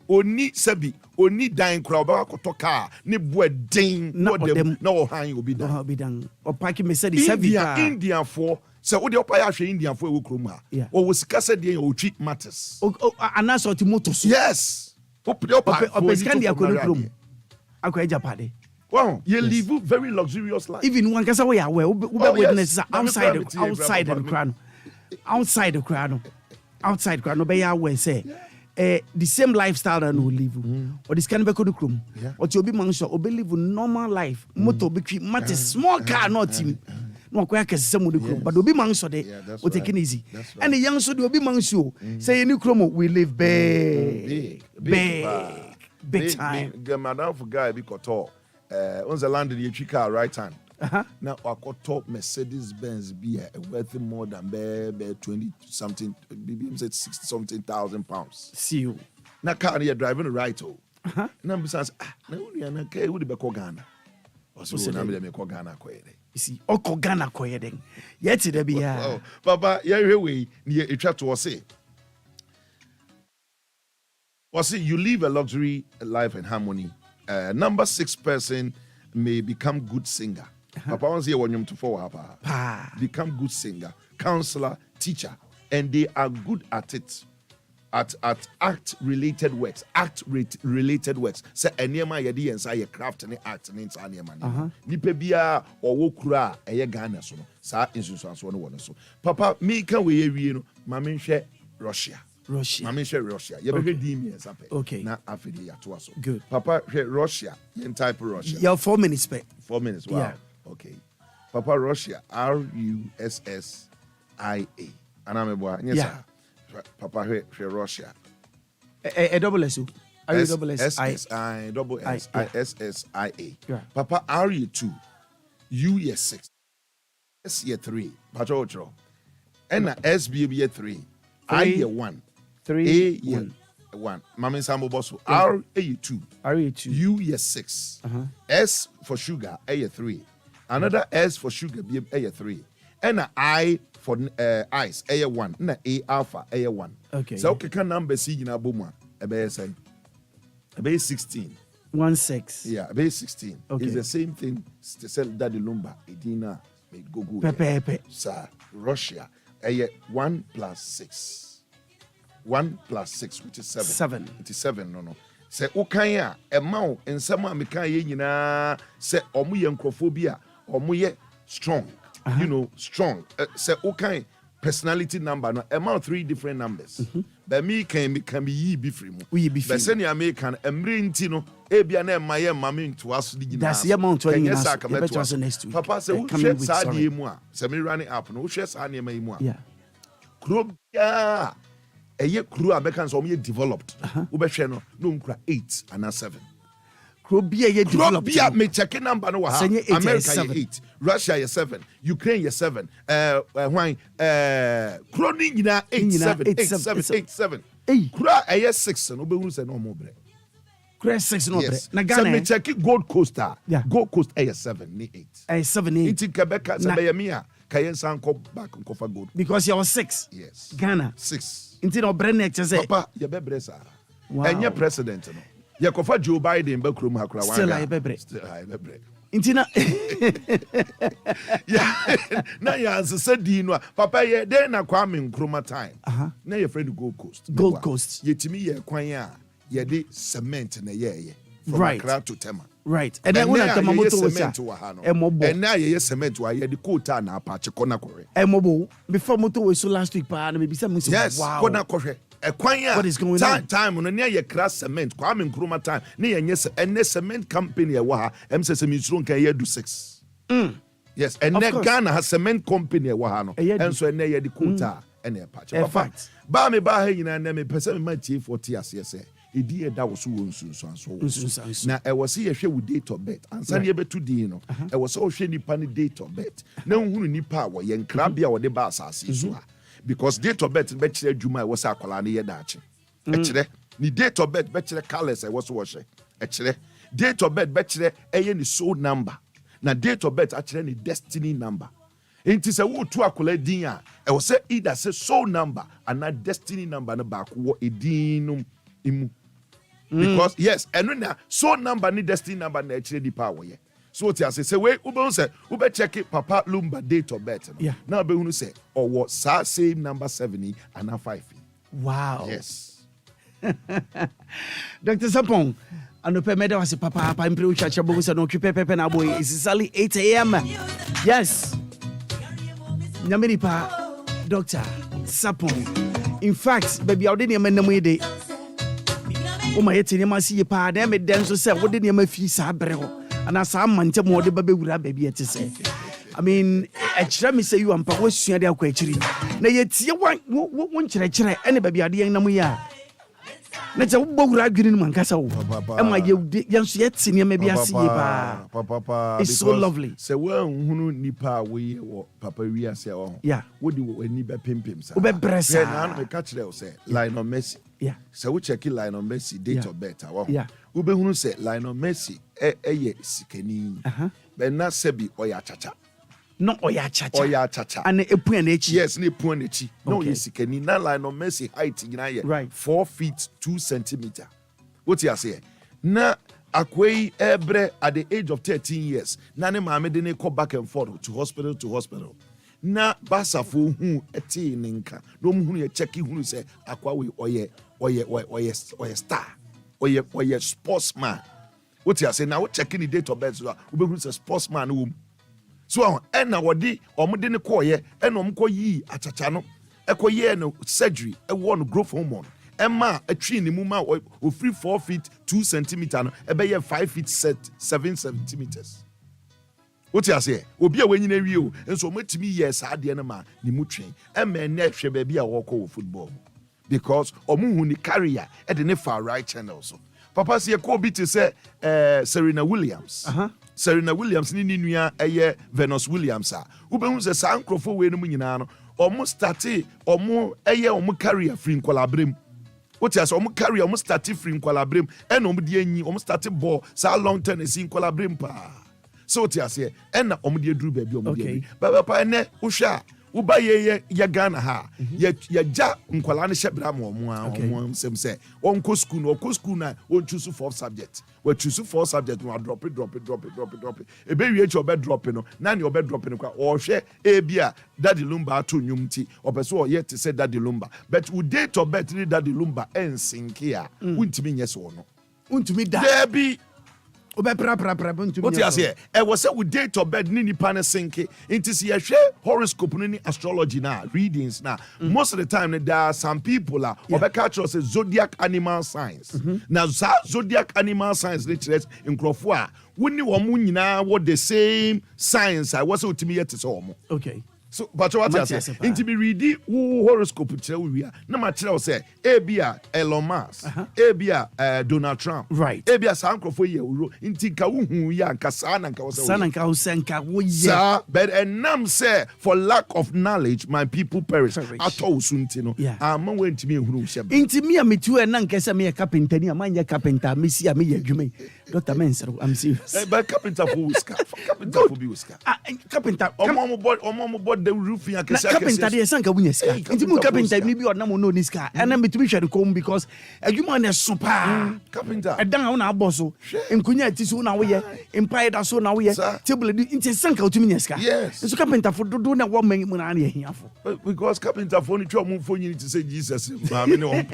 sebi oni dying crowd ba kotoka ni boedin no dem na wo han obi dan. Opaki me said the Indian for so wo de opa ya hwe Indian for e wo krom ha. O wo sika said dey o twi matters. Anaso ti motos. Yes. Opa scan dia ko krom. Akwa Japade. Wow, you live a very luxurious life. Even one kasa we are well, we witness outside the crown. Outside the crowd, be aware say the same lifestyle that we live, or this can be called room, or to be mansion, or live normal life, motor be matter small car, not team. No quite as some of the crew, but be mansion day, or take it easy. And the young so will be mansion, say any chromo, we live big time. Madame for guy be tall. On the land in the Chica right hand. Now I could talk Mercedes Benz be worth more than 20 something, maybe said 60 something thousand pounds. See you. Now car you're driving right now besides no okay would be Ghana. Also na me call Ghana koyede. You see, oko Ghana koyede. Yet there be Papa, yeah we near a chat to say. You live a luxury life and harmony. Number 6 person may become good singer. Papa wants here one to forward. Become good singer, counselor, teacher, and they are good at it. At act-related works. Say anyama yedi and say craft and act and it's anyama. Nipe bia or wokura eye Ghana so. Sa insuranso no one so. Papa me can we no mama share Russia. Mama share Russia. You better dim yes okay. Na afidi ya to so. Good. Papa share Russia. You type Russia. You're 4 minutes spec. 4 minutes. Wow. Yeah. Okay. Papa Russia. RUSSIA. Anameboa. Yes sir. Papa share Russia. A double S. SSI double SSIA. Papa RU2. U year 6. S year 3. Pacho. And SB year 3. I year 1. 3 A year 1. Mama Sambo Bosso. R A 2. U year 6. S for sugar. A year 3. Another S for sugar. B A year 3. And a I for ice. A year 1. And A alpha. A year 1. Okay. So okay, can number see in a boomer. A base 16. 16. Yeah, base 16. Okay. It's the same thing. Sell Daddy Lumba. Edina. Make go good. Pepe. Sir, Russia. A year 1 plus 6. 1 plus 6, which is 7. It is 7, no. Say, Okaya, a mouth, and someone Mikaya, say, Omuya and Crophobia, Omuye strong. You know, strong. Say, okay, personality number no amount 3 different numbers. But me can be ye be free. But send you American emrinti no ebia na maye mame to us the that's the amount when you next week. Papa say we share sadi emu a se me running up no we share sadi emu emu a. Yeah. Kuro ya eye kuro Americans o me developed. We be share no nkura 8 and 7. Krobia ye developed. Krobia me check number no ha. America 8, Russia 7, Ukraine 7. Why Kroni nyina 87. Kura 6 no be hu say no more bre. Kura 6 no bre. Na Ghana. So me check Gold Coast. Gold Coast 7 ni 8. 7 8. Iti Quebec say be me a kayen san ko back ko for gold. Because you was 6. Yes. Ghana 6. Inti no bre next say. Papa ye be bre sa. Enye president no. Ye kofa Joe Biden be krom hakura wan. Still I be bre. Intina na ya answer di no papa ye dey na Kwame Nkrumah time na your friend Gold Coast yetimi ye kwan a ye de cement na ye from Accra to Tema right and then when Tamamoto was and now ye cement wa ye de quota na apache kona kore emobo before moto we so last week pa na maybe some wow kona kore what is going on? Time on near your crass cement, Kwame Nkrumah time, near yes, and cement company a waha, MSM can do 6. Yes, and then Ghana has cement company a wahano, and so near the quota and a patch. In fact, Bami Bahay and me person my chief for TSS. A dear that was so. Now I was here with date of birth, and Sunday be 2 dino. I was all shady panny date of birth. No one ni power, yen crabia or the bass as because date of birth betchere Juma was a colony dachi. Echere, ni date of birth betchere colors I was washing. Echere, date of birth betchere any soul number. Na date of birth actually any destiny number. It is a wood to a colledia. I was say either say soul number and not destiny number na back what a dinum imu. Because yes, and when soul number ni destiny number na actually the power. So what you say we say ube check it Papa Lumba date of birth. Yeah. Now be who say or what same number 70 and now 5. Wow. Yes. Dr. Sapong, and the permit was a papa I'm pretty sure Chabos and Occupy Pepe na boy. It's exactly 8 a.m. Yes. Nyamini pa Dr. Sapong. In fact, baby, I didn't even know day. Oh my head in my see pa them it dance to say what didn't you feel sabre. And as I'm man, more the baby would have baby to say. I mean, I try me say you and Papa was the aquature. Now, yet you want to any baby at the young Namuya. Let's a bogra green mancasa. Am I young yet senior maybe I see Papa? It's so lovely. Say, well, who nipa we or Papa we are say, yeah, what do we need by pimps? Ube Bressa, and catch them say, Lionel Messi. Yeah. So we check Lionel Messi date of birth. Yeah. Ube who say Lionel Messi sikeni. But not sebi oya chacha. No oya chacha. Oya chacha. And a puanechi. Yes, ne puanechi. No sikeni. Na Lionel Messi height right 4 feet 2 centimeters. What you say? Na akwei ebre at the age of 13 years. Na ne mama de ne go back and forth to hospital. Na basafo hu eti ninka. No hu ye check hu say akwa we oye star. Oye sportsman. What you say now? Checking the date of birth. We be a sportsman. So and now what di omde ne koye and omko yi achachano. Ekoye no surgery. E won growth hormone. Emma a tree ni muma o free 4 feet 2 centimeters. Ebe 5 feet 7 centimeters. What you say? Obia when you know and so much me yes ade na ma ni mu twen. Emma na hwe ba bia wo ko football. Because omu hu ni carrier e de ne far right channel so. Papa say ko bi to say Serena Williams. Serena Williams ni nua eye Venus Williams a. Ubehun say san krofo we no mu nyina no. Omu start omu eye omu carrier free kwalabrem. What you say omu carrier omu start free kwalabrem e no omu de anyi omu start ball sa long tennis in kwalabrem pa. So what you say e na omu de duru ba bi omu de. Baba pa ene uhwa uba ye Ghana ha ye ja nkwala ne hyebra mo sem say on ko school na on choose 4 subject we choose 4 subject no drop it e be wie che obe drop no na ne obe drop no kwa o hwe e bia Daddy Lumba ato nwum ti obeso o ye te say Daddy Lumba but we date of birth Daddy Lumba ensinke a untimi nyese wo no untimi da there be What you say? I was say with date of bed nini pane sinke. It is your share horoscope nini astrology na readings na. Most of the time there are some people catch us zodiac animal signs. Now zodiac animal signs literally in Crawford. When you are what the same signs I was to me yet is almost. Okay. So, but what I say, into me read horoscope we are. No matter say, Abia Elon Musk, Abia Donald Trump, right? Abia Sanko for you, into Kawu ya Kasana Kawasanka, sir. But and nam say for lack of knowledge, my people perish. At all soon, yeah. I'm going to me who shall into me too, and Nankasa me a carpenter, a man, carpenter, Missy, me, you Dr. Menser, I'm serious. But carpenter for carpenter for Buska. Carpenter, the roof ya carpenter dey sanka bunyeska nti mu carpenter ni bi odnam no niska ena metumi hwede kom because adwuma na so pa carpenter edan wo na aboso enkunya ati so na wo ye empire da so na wo ye table nti sanka otumi nyeska so carpenter for dodo na wo man mu na na hiafo because carpenter for ni twa mu fo nyini to say Jesus ma me ne won.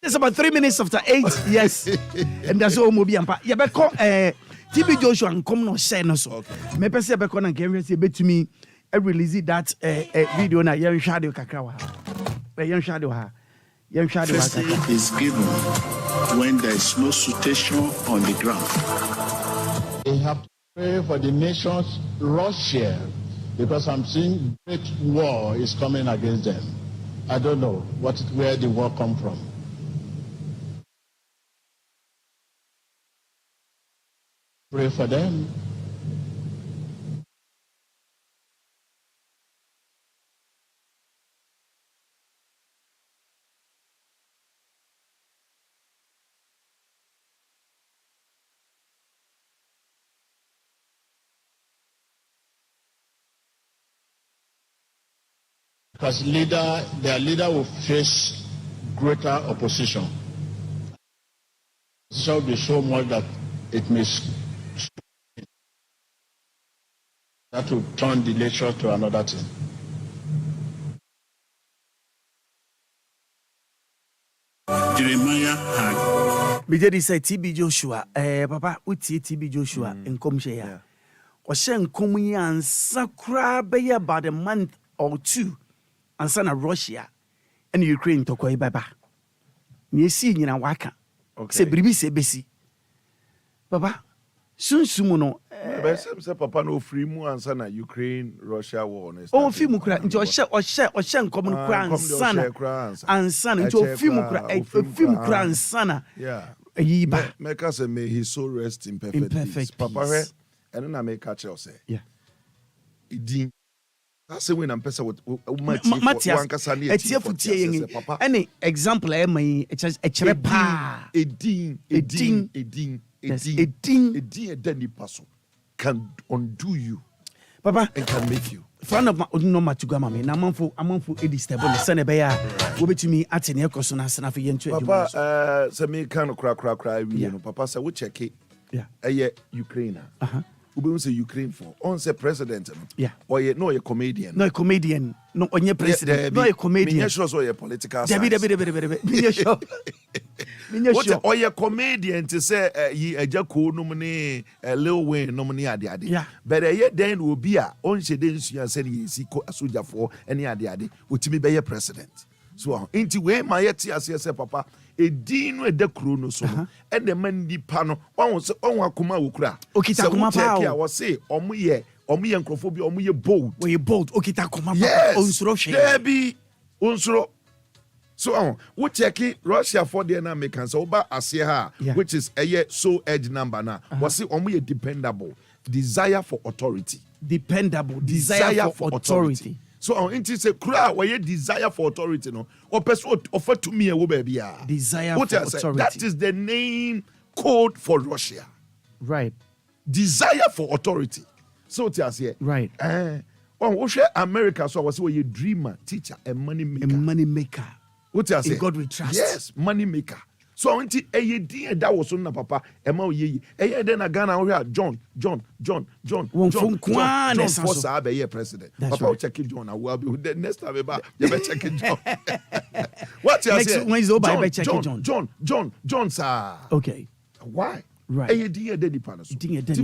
It's about 3 minutes after 8. Yes. And that's all Mobi Ampa. Yeah, but TB Joshua and come no share no so. Me pese be ko na nke say betumi release that video na yen shadow kakrawa. Yen shadow ha. Yen shadow ha. First is given when there is no situation on the ground. We have to pray for the nations Russia because I'm seeing great war is coming against them. I don't know where the war come from. Pray for them. Because their leader will face greater opposition. It shall be so much that it may that will turn the lecture to another thing. Jeremiah had. Bijedi say TB Joshua, Papa, uti TB Joshua in Comshare. Or Shen Comian Sakra Bay about a month or two, and son of Russia and Ukraine to Koi Baba. Me see in a waka. Say Bribi say Bessie. Papa. Soon sumuno say papa no free mu answer na Ukraine Russia war honest. Oh free mu kra nti o hye common kra ansana nti o free mu kra ansana. Yeah. Ayiba. Make us say may he so rest in perfect peace. Papa he eno na make catch us say. Yeah. Idin that's when I'm person with Matias. Any example I may a pa edin can undo you, Papa, and can make you. Friend of my no matugama me na amanfo edistable sene be ya wo betumi atene ekoso na sana fe yentu adwuma. Papa say me kan kra we no papa say we check it. Yeah. Ukraine. Ube say Ukraine for on say president no. Yeah. Or no a comedian. No comedian. No onye president. No a comedian. Me sure so a political science. Debi. Me sure. What or a comedian to say ye ejako no money Lil Wayne no money ade. Yeah. But then Obia on she den su say ye si ko asoja for any ade. Otimi be ye president. So into way my yet say papa edin no de kro no so e de man di pa no won se on akoma wokura okita akoma pa o wo se omo ye nkrofo bi omo ye bold we bold okita akoma pa onsuro hwe there be onsuro so we check Russia for the na make so ba ase ha which is so edge number na we say omo ye dependable desire for authority dependable desire for authority. So it is a cry where you desire for authority, no? Or person offer to me a baby. Desire for authority. That is the name code for Russia. Right. Desire for authority. So it is here. Right. We share America, so I was a dreamer, teacher, and money maker. A money maker. What you say? God we trust. Yes, money maker. So until a dear that was on papa, Emma ye, a then a Ghana, John, Force Abbey president. Papa will check it, John. I will be the next time about you better check it, John. What you say? John, sir. Okay. Why? Right. A dear daddy panos.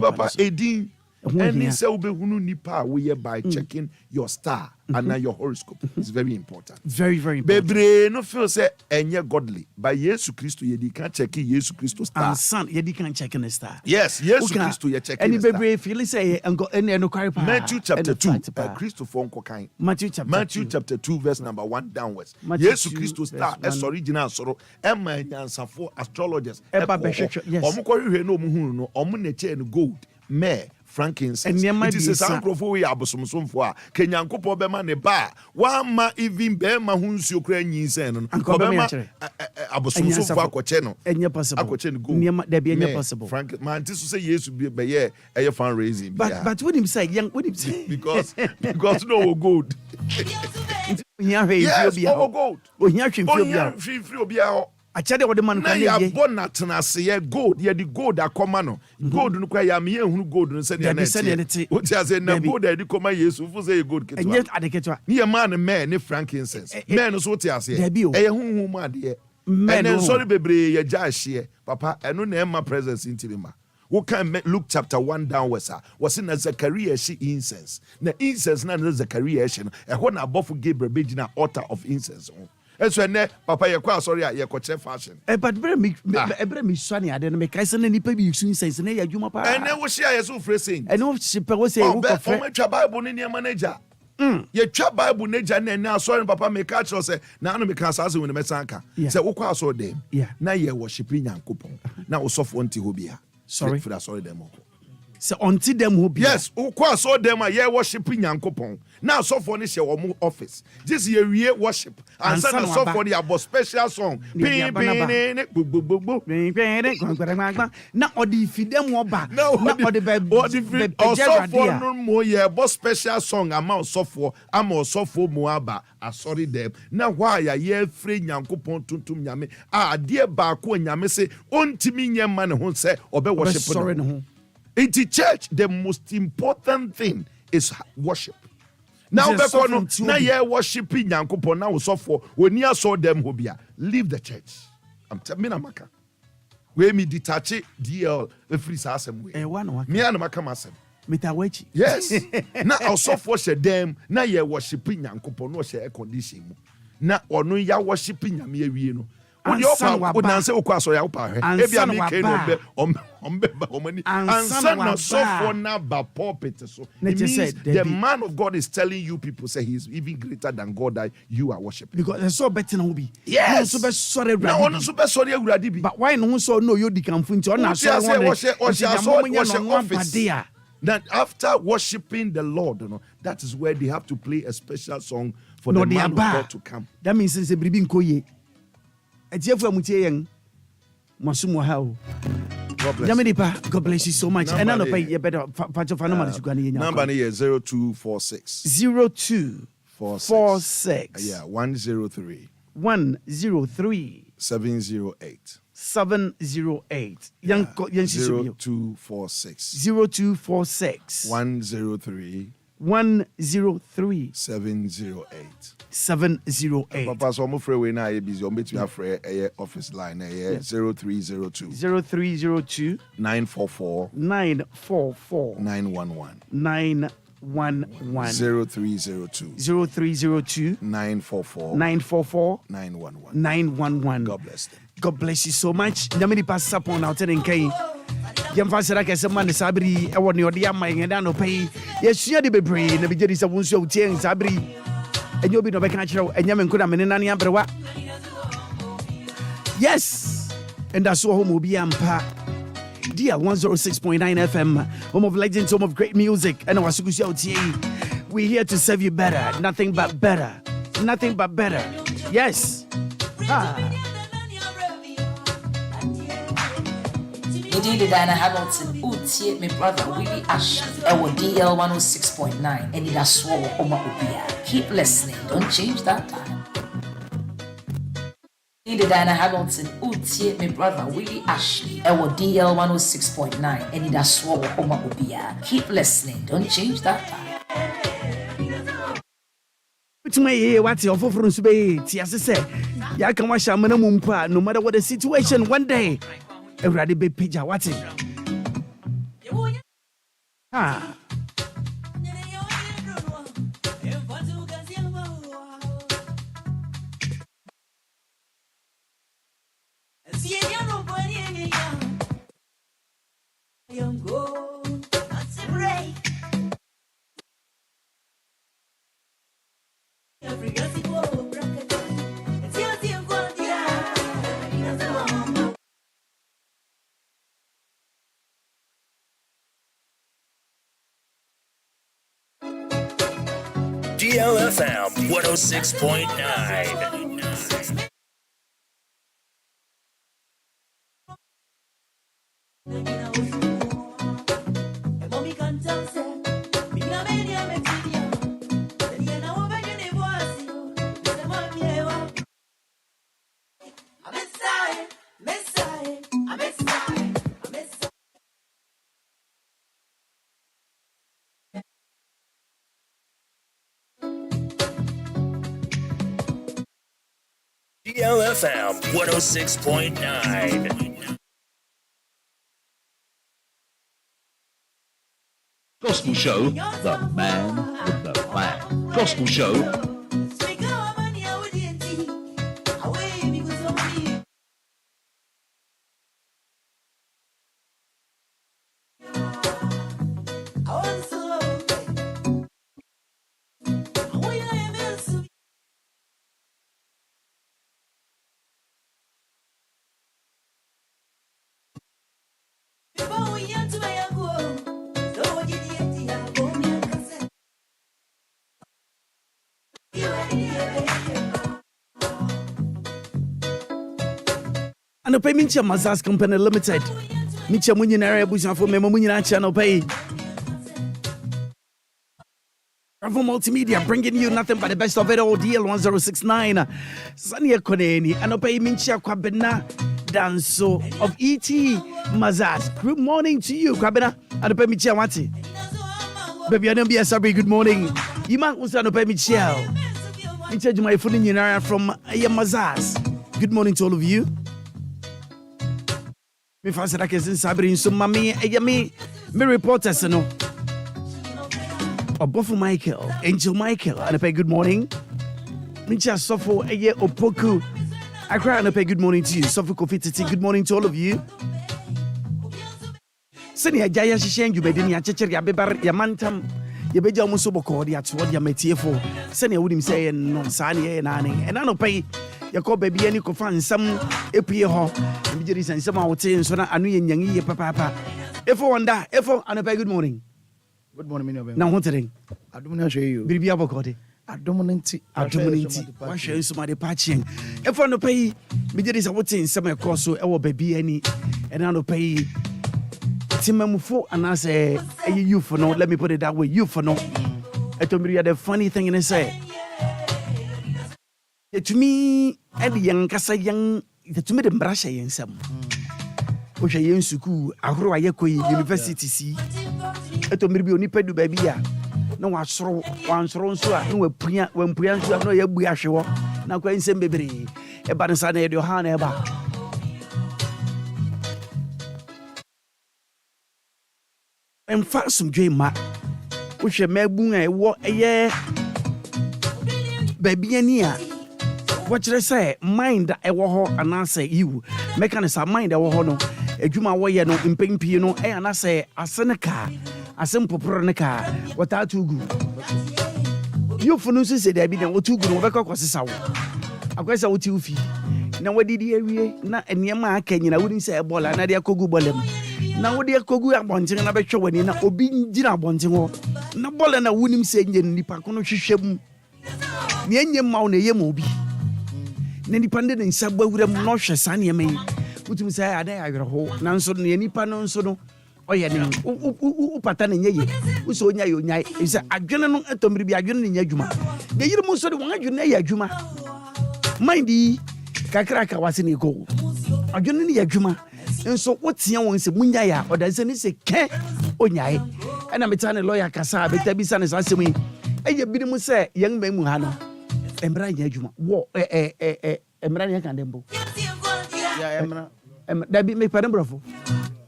Papa, a dean. And he said, nipa we by checking your star and now your horoscope. It's very important. Very, very important. Bebre no feel say enye godly. By Jesus Christ, you can't check Jesus Christ star. And son, you can't check the star. Yes, Jesus Christ, you check. Any bebre feel say and go any no carry. Matthew chapter 2. Christopher Nkokai. Matthew chapter 2, verse number 1 downwards. Jesus Christ star as original sorrow. Emma nyansa for astrologers. Yes. Omukori no muhunu no omu neche gold. Me frankincense. It is a sound of we are Bosum for Kenyanko Bema Neba. One ma even Bema Hunsu Ukrainian sen. Abosum for Cocheno. And your possible. There be any possible. Frank Mantis to say yes to be a fundraising. But what him say, young, what him say? Because no good. Yes, gold. Oh, here I tell you what the man can say. Born at Tanasi, gold, yeah, the gold are common. Gold, no cry, I'm here who gold and send it. What you say, no gold, I do come my years who say good. And yet, I get near man and man, if frankincense. Man is what you say. A whom, my dear. And then, sorry, baby, your Josh here, Papa, and no name my presence in Tilima. What can Luke chapter 1 downwards was in a Zachariah she incense. The incense, none of Zachariah, and when above Gabriel Bejina altar of incense. And so, Papa, you're quite sorry, you're quite fashion. But me, Sonny, I didn't make I send any baby you soon says, and then we share so phrasing. And no ship was saying, Bible in your manager. Your trap Bible nature, and now sorry, Papa may catch us. Now, no, because I when the Messanka said, Oka saw them. Yeah, now you're worshiping and coupon. Now, soft one Obia. Sorry for that, sorry, them. So until them who be yes, Oka saw them a year worshiping and coupon. Now, so for this your office. This year worship. And son so for the about special song. Now, or the feed them more back. No, or the also for no more year, but special song amount so for I'm also for Moaba. I sorry them. Now, why a year free Yankupon tuntum yame? Ah, dear Baku and Yame say, on Timmy man who say, or be worship. Sorry, no. In the church, the most important thing is worship. Now, now you're worshiping Yankupon now so for when you saw them Obia, leave the church. I'm telling you, Maka. We me detach DL the free assem way. Me and Maka masem. Mitawechi. Yes. Now also for them. Now you're worshiping Yankupon no share condition. Now or no you're worshiping Yami no. And son wa ba say okwaso ya upa he ebia me ke no be ombeba omani and son na so for na ba pulpit so the man of God is telling you people say he is even greater than God that you are worshiping because there's so better na obi yes so be sorry na ono so be sorry awurade bi but why no so no you di kamfu nti ona so office that after worshiping the Lord, you know, that is where they have to play a special song for the man of God to come. That means it's a bribi nkoye. Etiefo amutie yen. Masumo ha o. God bless you so much. And I know you better patch of number number is 0246 0246 yeah 103 708 0246 103 708 Papa, so I'm afraid we're not busy. I'm between our office line 0302 944 911 0302 944 911 God bless them. God bless you so much. Namini pass up on out and Kay. Yamfasera kese man sabri e woni ode ama yenda no pay. Yesua de bebre na bigedi se wonso utie sabri. Enyo bi no be kan kire enya men koda men nane abrewa. Yes. And that's home Obia ampa. Dear 106.9 FM, home of legends, home of great music. And our Sugusia utie. We're here to serve you better, nothing but better. Nothing but better. Yes. Indeed, Diana Hamilton, Utie, my brother Willy Ashley, DL 106.9, Anidaso Wɔhɔ Obia. Keep listening, don't change that time. Diana Hamilton, Utie, my brother Willy Ashley, DL 106.9, Anidaso Wɔhɔ Obia. Keep listening, don't change that time. What's my what's your phone to Tiasa say? Yakamwasha Manamumpa, no matter what the situation, one day, a ready big picture. What's it? Ah. DLFM 106.9. DLFM 106.9. Gospel Show, the man with the plan. Gospel Show. And the payment Mazas Company Limited. Micha Munina Busan for Memoina channel pay. Bravo Multimedia bringing you nothing but the best of it all. DL 1069. Sania Koneni and pay Mincha Kwabena Danso of ET Mazas. Good morning to you, Kwabena. And pay Micha Wati. Baby, I don't be a sorry. Good morning. You might also pay Michelle. In charge of my phone in from Mazas. Good morning to all of you. Me fancy that case in Sabrin, so mammy, me reporters, no. Obofu Michael, Angel Michael, and I pay good morning. Mincha Sofo, Opoku, Accra, and I pay good morning to you. Sofo Kofititi, good morning to all of you. Senia Jaya Shishen, you made in Yachecher, Yabebar, Yamantam, Yabeja Musoboko, Yatwad Yametiefo, Senia would him say, no, Sani, and Annie, and I don't pay. Yako baby any kofan some epiho images and some out saying so anu yangi papa efo wanda efo anopa good morning now what thing adumuna show you bibi abokode adumunti wa show so ma de patching efo no pay images out saying some e so e wo baby any and anopa yi timamufo anase you for no let me put it that way you for no etomiri the funny thing in say to me, and young Cassa young, to me the brasha yen some. Which I yen suku, Ahro Ayako University see. Eto maybe only pedu baby. No, I saw one strong so I know when Priyansu no Yabuasho. Now going same baby. A banana your hand ever. And fast some dream mat. Which a mebung I walk a year. Baby near. What should I say? Mind that I war and I say you. Mechanism mind I war no. A juma way no in pain piano, and I say a seneca, a simple pronica, what are too good. You for no say there be no too good over causes out. I guess I would too fee. Now what did you not a near my Kenyan? I wouldn't say a ball and I cogu bolem. Now what dear cogu are wanting and I bet you when you're not obeying dinner wanting or no ball and I wouldn't say any pacono shishem. Yen Maune Yemobi. Nenny Pandit in Subway with a noxious sunny me. Put him say, I dare ho, Nanson, any panon sono, or your name, Patan in ye, who so you is a general atom be a union in Yajuma. The Yumuso one you nay Yajuma. Mindy, kakraka wase ne go adwene ne yadwuma nso wotia won se munya ya odanse ne se ke onyae ɛna meta ne lawyer kasa beta bi sa ne sa asɛm yi ɛyɛ bi mu sɛ yɛn ma mu ha no emra nya adwuma wo emra ne kan dembo ya emra da bi me pare brofo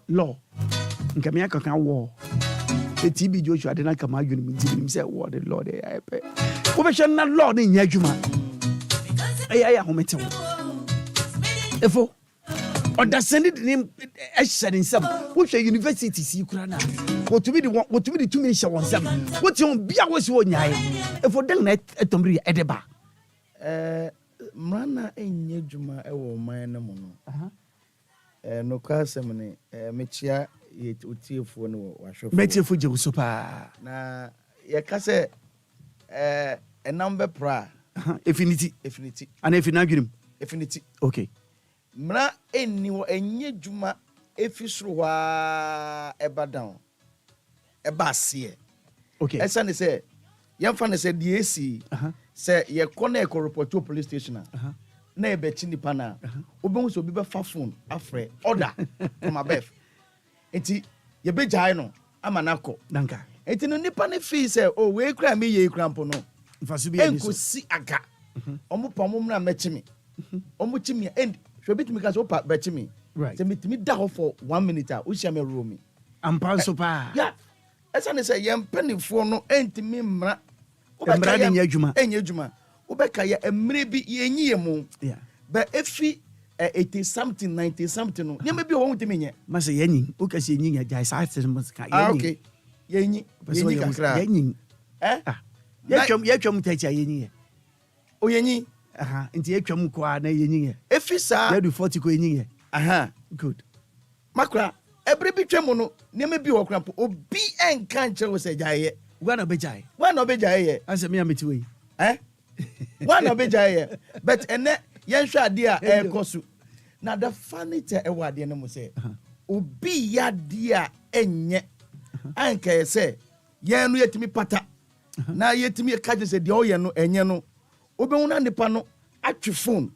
law nka me aka kan wo TB Joshua de na kama adwene mu nti nim sɛ wo the law de ayepe wo be hwɛ na law ne nya adwuma ɛyɛ ahometew efo ɔdasɛne de ne ɛhyɛ ne nsɛm wohwɛ university si kura na wotumi de tumi hyɛ wɔn nsɛm wote wɔn bia wɔsi wɔ nyae efo den na ɛtɔmri ɛde ba mrana enye dwuma ɛwɔ man no mu no no kwasɛm ne mechia otiefo no wahwɛfo metiefo gye wo so pa na yɛka sɛ enambe pra Infinity ana efina adwunim Infinity okay mra enni wo enye dwuma efisro wa eba down eba asie okay esa ne se yemfa ne se die esi se ye kona e ko report to police station na e be chi nipa na obehu so obi be fa phone afre order from above enti ye be jai no ama na ko danka enti no nipa ne fi se o we kra me ye kra mpo no mfaso bi ani so enko si aga omo pa mo na mechimi omo chimi end so bitimi ka so pa bechimi right se mitimi da ho for 1 minute a o hia me room ampa so pa yeah esa ne se yem panifo no entimi mra mra ne nya adwuma enya adwuma wo be ka ye emre bi yenyi yemu yeah but efi 80 something 90 something no nyame bi wo ntimi nye ma se yenyi o ka se yenyi nya jai sa se mo ka yenyi okay yenyi kakra yenyi yetwam tachi yenyi o yenyi nti yetwam ko a na yenyi efi sa ya du 40 ko yenyi good Maakora every bi twam no nyame bi wo krampo obi enka nche wo se jaye wana be jaye ase me ameti we wana be jaye but ene yenhwe ade a ekosu na the funny te e wade no mo se obi ya de a enye anka se yen no yetimi pata na yetimi ka je se de oye no enye no obehu na nipa no atwe phone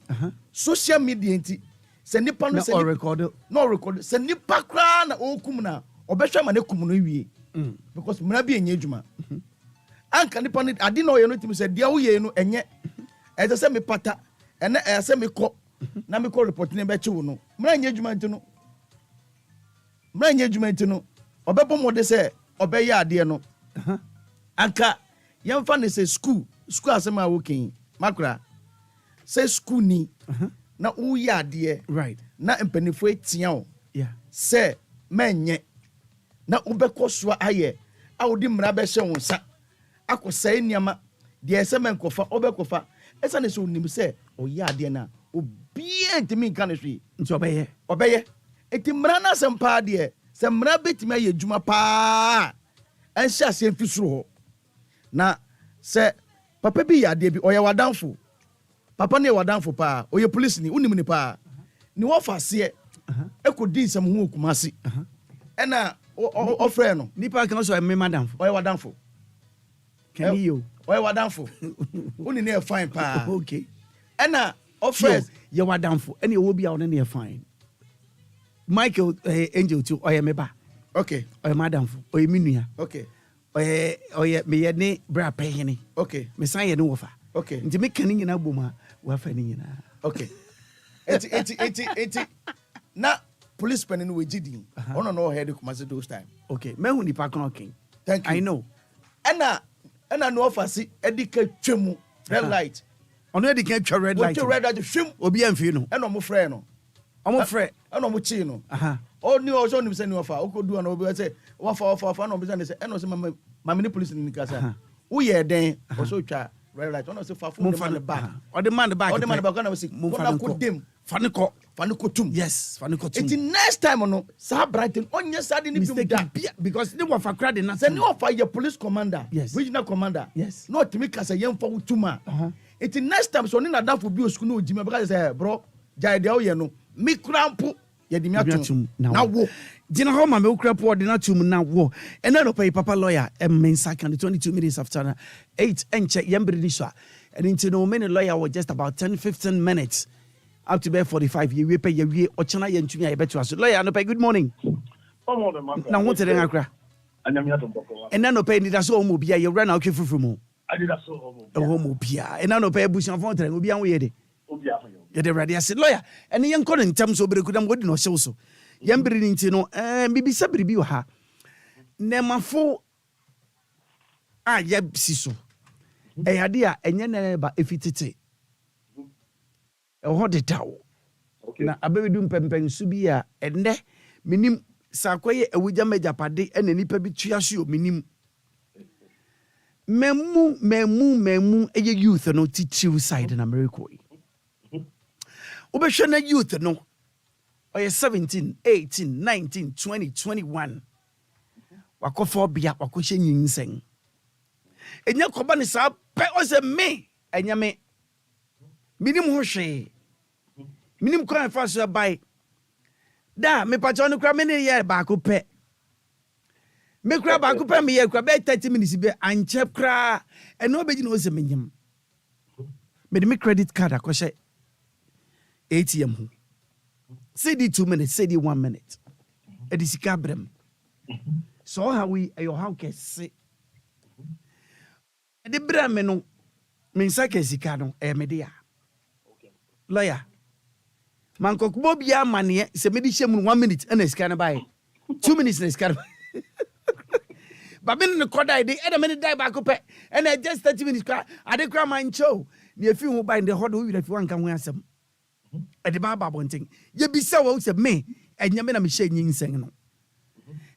social media nti se nipa no se no record se nipa kra na okum na obehwe ma ne kum no wie because mra bi enye adwuma anka nipa no ade na oye no timi se de oye no enye eze se me pata ene ese me ko na me ko report ne be chiwo no mra enye adwuma nti no obebo mo de se obeya ade no anka yemfa ne se school asema wokin Maakora se school ni na uya ade right na empanifo etia o yeah se menye na ubekọ so aye a odi mra be hye wonsa akosa eniama de ese menkofa obekofa esa ne so nim se oya ade na obi entimi nka ne hwe nti obeye enti mra na sempa de se mra betimi aye dwuma pa enhya se mfisuro ho na se papa bi ya de bi oye wadanfo papa ne wadanfo pa oye police ni unim ni pa ni wo fa se ekodi nsam ho okumase ena ofre no nipa kan so me madamfo oye wadanfo kan you oye wadanfo uni ne fine pa okay ena ofre ye wadanfo ena wo bia one ne fine Michael Angel too oye me ba okay oye madamfo oye minua okay oye me ye ne bra pehene okay me san ye ne wofa okay nti me kan nyina boma wa fa ni nyina okay eti na police pen no wejidi ono no head kumase those time okay me hu ni pa kon king thank you I know ena no ofasi edika twemu red light ono edika twa red light twem obi amfi no ena mo frɛ no omo frɛ ena mo chi no oni o so ni se ni ofa okodu na obi say wafa na obi say ena so mama ni police ni kasa wo ye den o so twa red light ono say fa phone the back or the man the back na say mo fa ko dem faniko tum yes faniko tum it next time no sa brighton onye sa de ni dum da because they were for crowd na say no for your police commander yes. regional commander yes no timi kasa yem for utuma it next time so ni na da for bi osku no ojima because say bro jai de o ye no mi krampo ye di mi atum na wo Jina ho ma me ukrapo de na tum na wo ena no pay papa lawyer mensa kan 22 minutes after 8 enche yembre ni so and into no many lawyer was just about 10-15 minutes up to be 45 you pay you ochana yentumi a beto aso lawyer no pay good morning na wo tere Accra and no pay Anidaso Wɔhɔ Obia you run out fufu mu Anidaso Wɔhɔ Obia and no pay bush and phone tere Obia wo yede ye de ready as lawyer and yen ko ntam so bere kudam wodi no hyew so yen bere ni nti no bibisa bere bi wo ha nemafo a ye siso ade a enye na ba efitete ho de tawo na abedu mpempen su bi a enne minim sakoye awuja majapade ene nipa bi tuaso minim memu eye youth no teacher side na America obehwe na youth no oye 17 18 19 20 21 wakofo bia wakohye nyinsen enya koba ne sa pe o se me enya me minim ho hwe minim kwan fa so bai da me pacho no kra me ne ye ba ko pe me kra ba ko pe me ye kra be 30 minutes be anche kra eno be gi no se menyam me de me credit card akohye ATM ho CD 2 minutes CD 1 minute edisika brem so how we your how can say the brem no me nsaka sika no me dia lawyer man kokbo bia mane se me di hyem 1 minute na sika na bai 2 minutes na sika ba me ne koda ide e da me die ba ko pe na just 30 minutes kwa ade kwa man show ne afi ho bai de hodo wi da fi wanka ho asem e de ba bonting ye bisa wo se me enya me na me hye nyinsen no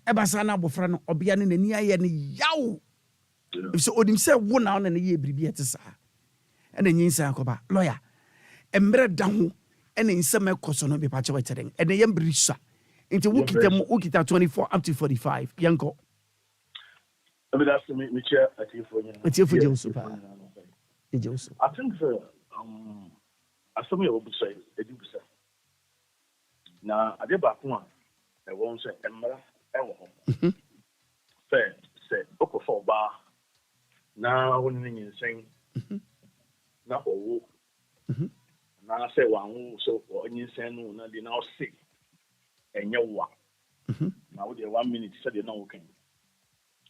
e ba sa na abofra no obia ne nani aye ne yaw so odim se wo na na ye bribi etesa e na nyinsen akoba lawyer emre da ho ene nsem ekoso no be pa chewe teren ene yem brisa nti wukita 24 up to 45 yanko Anidaso me chair atifo je super je super I think asome obu say edubusa na ade ba ko a e won say emra e wo ho say okofo ba na woni nyinsen na owo na say wan so nyinsen no na de na o say enye wa na wo de 1 minute say de na wo kan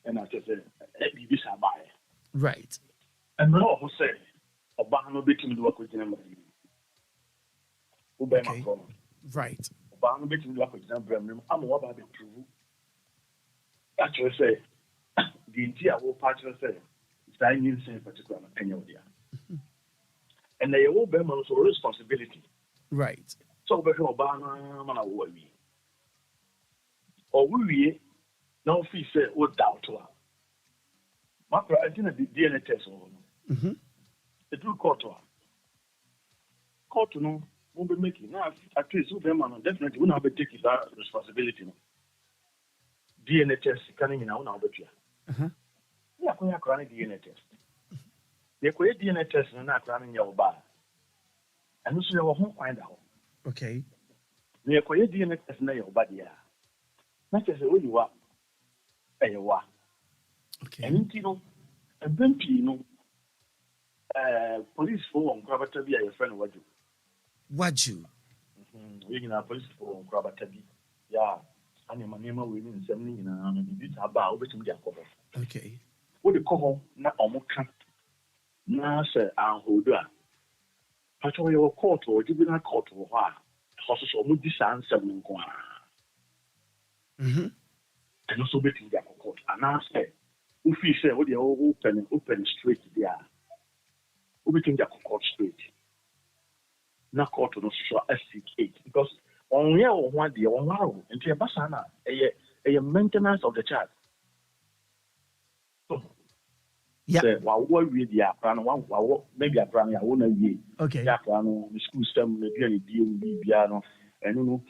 and I just say e bi sa ba right and no who say oba no betimi do akogina ma Obia Maakora right oba no betimi do akogina bram am wa ba be prove actually say the idea will partner say that you say particular opinion there and they will be also responsibility right so be oba na mana wo wi or we now feel say what doubt to her Maakora I think the DNA test on the do court no won't be making now at least man definitely will not be taking that responsibility no DNA test coming in now but yeah ko ya kra DNA test they ko DNA test na kra na ya oba anu so ya wo ho find out okay they ko DNA test na ya oba dia na test o yiwa eyewa okay and you know a bumpy no police for on krabata bi your friend waju we na police for on krabata bi yeah ani manema we ni nsem ni na bi ta ba obetum dia kobo okay wo de koho na omoka na se anhodo a pacho yo court o jibina court wo ha hoso so mo di sa nsem nko a and also betum dia court and I say if you say what they open straight there obetum dia court straight na court no so SC8 because on here one day on wow into your basana a maintenance of the child so yeah what we the plan one maybe a plan ya wona wie okay ya plan the school system na bia die bia no and no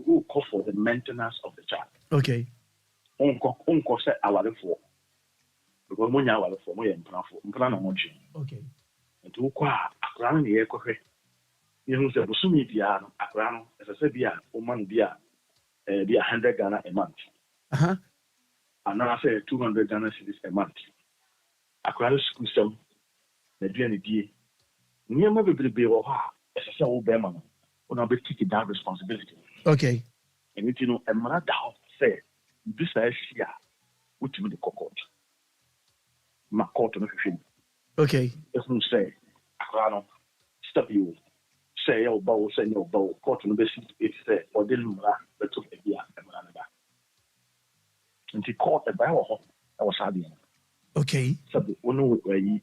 who call for the maintenance of the child okay unko say awarefo because mo nya awarefo mo ye mpana na mo chi okay nti wo kwa akra na ye kohwe you say busumi bia no akra no ese bia o man bia bia 100 Ghana a month and now say 200 Ghana cedis a month akra school system na bia ne die nyema bebrebe wo ha as I say, Obama, when I'll be taking that responsibility. Okay. And you know, a man that say, this is here, which means the court. Maakora no hwehwem. Okay. Ehun say, akra no, stop you. Say your bow, say your bow. Court no be it say, or the lumra, but to be a man. And he caught a bow. I was having. Okay. So the one where you